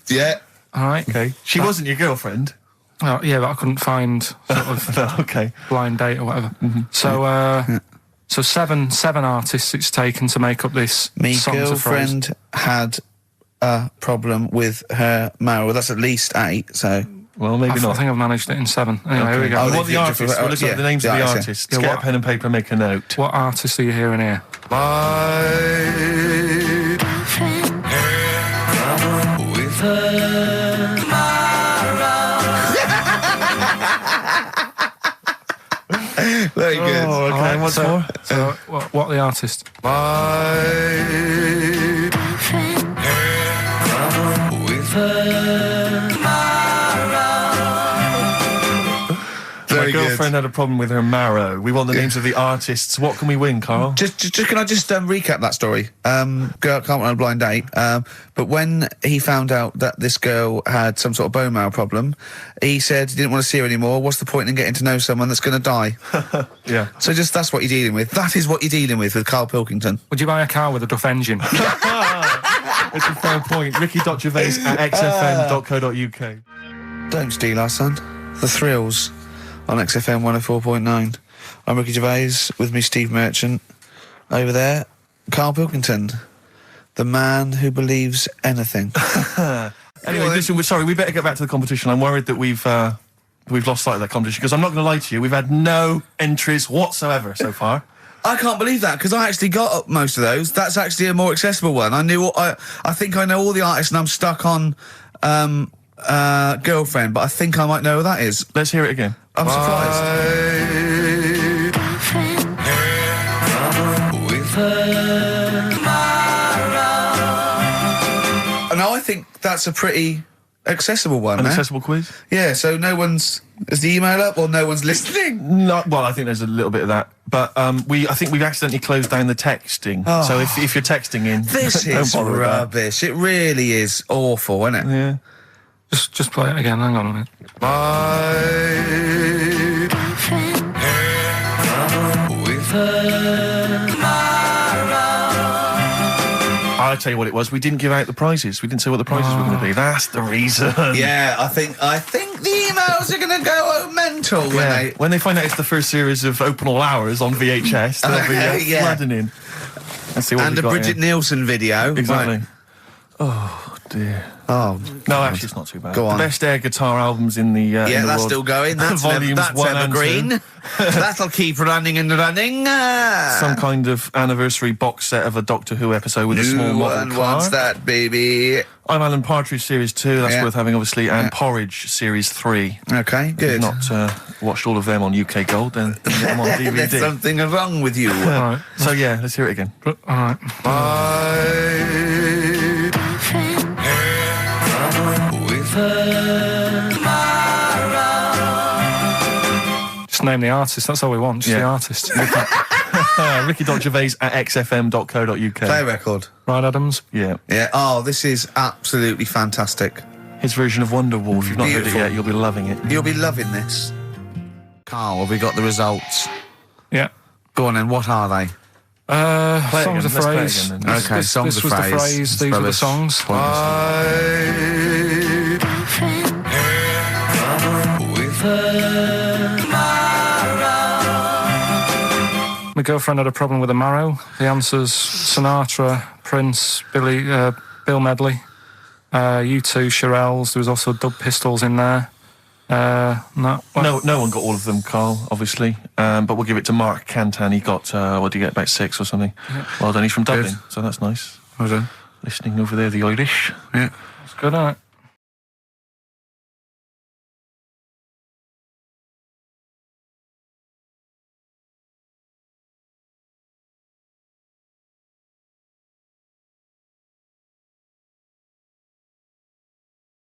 Yeah. All right. Okay. She wasn't your girlfriend? Oh, yeah, but I couldn't find sort of No, okay. blind date or whatever. So, so seven artists it's taken to make up this Me Songs of Phrase. girlfriend had a problem with her marrow. Well, that's at least 8, so... Well, maybe I not. think I've managed it in 7. Anyway, here we go. Oh, What the artists? We'll look at the names of the artists. Yeah, Get what- a pen and paper and make a note. What artists are you hearing here? With her Very good. Oh, okay. Alright, What's so, more? So, what the artist? My Very girlfriend good. had a problem with her marrow. We want the names of the artists. What can we win, Carl? Just can I just recap that story? Girl can't on a blind date. But when he found out that this girl had some sort of bone marrow problem, he said he didn't want to see her anymore. What's the point in getting to know someone that's going to die? Yeah. So that's what you're dealing with. That is what you're dealing with Karl Pilkington. Would you buy a car with a Duff engine? It's a fair point. Ricky.Gervais at xfm.co.uk. Don't steal our son. The Thrills on XFM 104.9. I'm Ricky Gervais, with me Steve Merchant. Over there, Karl Pilkington, the man who believes anything. Anyway, listen, we better get back to the competition. I'm worried that we've lost sight of that competition, because I'm not going to lie to you, we've had no entries whatsoever so far. I can't believe that, because I actually got most of those. That's actually a more accessible one. I think I know all the artists, and I'm stuck on Girlfriend, but I think I might know who that is. Let's hear it again. I'm surprised. And I think that's a pretty accessible one. An eh? accessible quiz? Yeah, so no one's... Is the email up, or no one's listening? No, well, I think there's a little bit of that. But I think we've accidentally closed down the texting. Oh. So if you're texting in... This don't is bother with that. rubbish. It really is awful, isn't it? Yeah. just play it again. Hang on a minute. I'll tell you what it was. We didn't give out the prizes. We didn't say what the prizes were going to be. That's the reason. Yeah, I think the emails are going to go mental When they find out it's the first series of Open All Hours on VHS, they'll be Yeah. flooding in. Let's see what And we've a got Bridget here. Nielsen video. Exactly. Right. Oh, dear. Oh, No, actually, it's not too bad. Go on. The best air guitar albums in the yeah, in the that's world. still going. That's Volumes that's 1 and evergreen. 2. That'll keep running and running. Some kind of anniversary box set of a Doctor Who episode with a small New model one car. wants that, baby. I'm Alan Partridge Series 2, that's Yeah. worth having, obviously, and Yeah. Porridge Series 3. Okay, If good. you've not watched all of them on UK Gold, then get them on There's DVD. something wrong with you. Right. So, yeah, let's hear it again. All right. Just name the artist. That's all we want. Just Yeah. the artist. Ricky.Gervais at xfm.co.uk. Play record. Ryan Adams. Yeah. Yeah. Oh, this is absolutely fantastic. His version of Wonderwall. If you've not heard Beautiful. it yet, you'll be loving it. You'll be loving this. Carl, have we got the results? Yeah. Go on then, what are they? Play it Songs again. of Let's play it phrase. again then. Okay, songs this of was phrase. the phrase. These were the Rubbish. songs. My girlfriend had a problem with a marrow. The answers: Sinatra, Prince, Bill Medley, U2, Shirelles. There was also Dub Pistols in there. No one got all of them, Carl, obviously. But we'll give it to Mark Cantan. He got, what did he get, about 6 or something? Yeah. Well done, he's from Dublin, so that's nice. Well done. Listening over there, the Irish. Yeah. It's good, isn't it?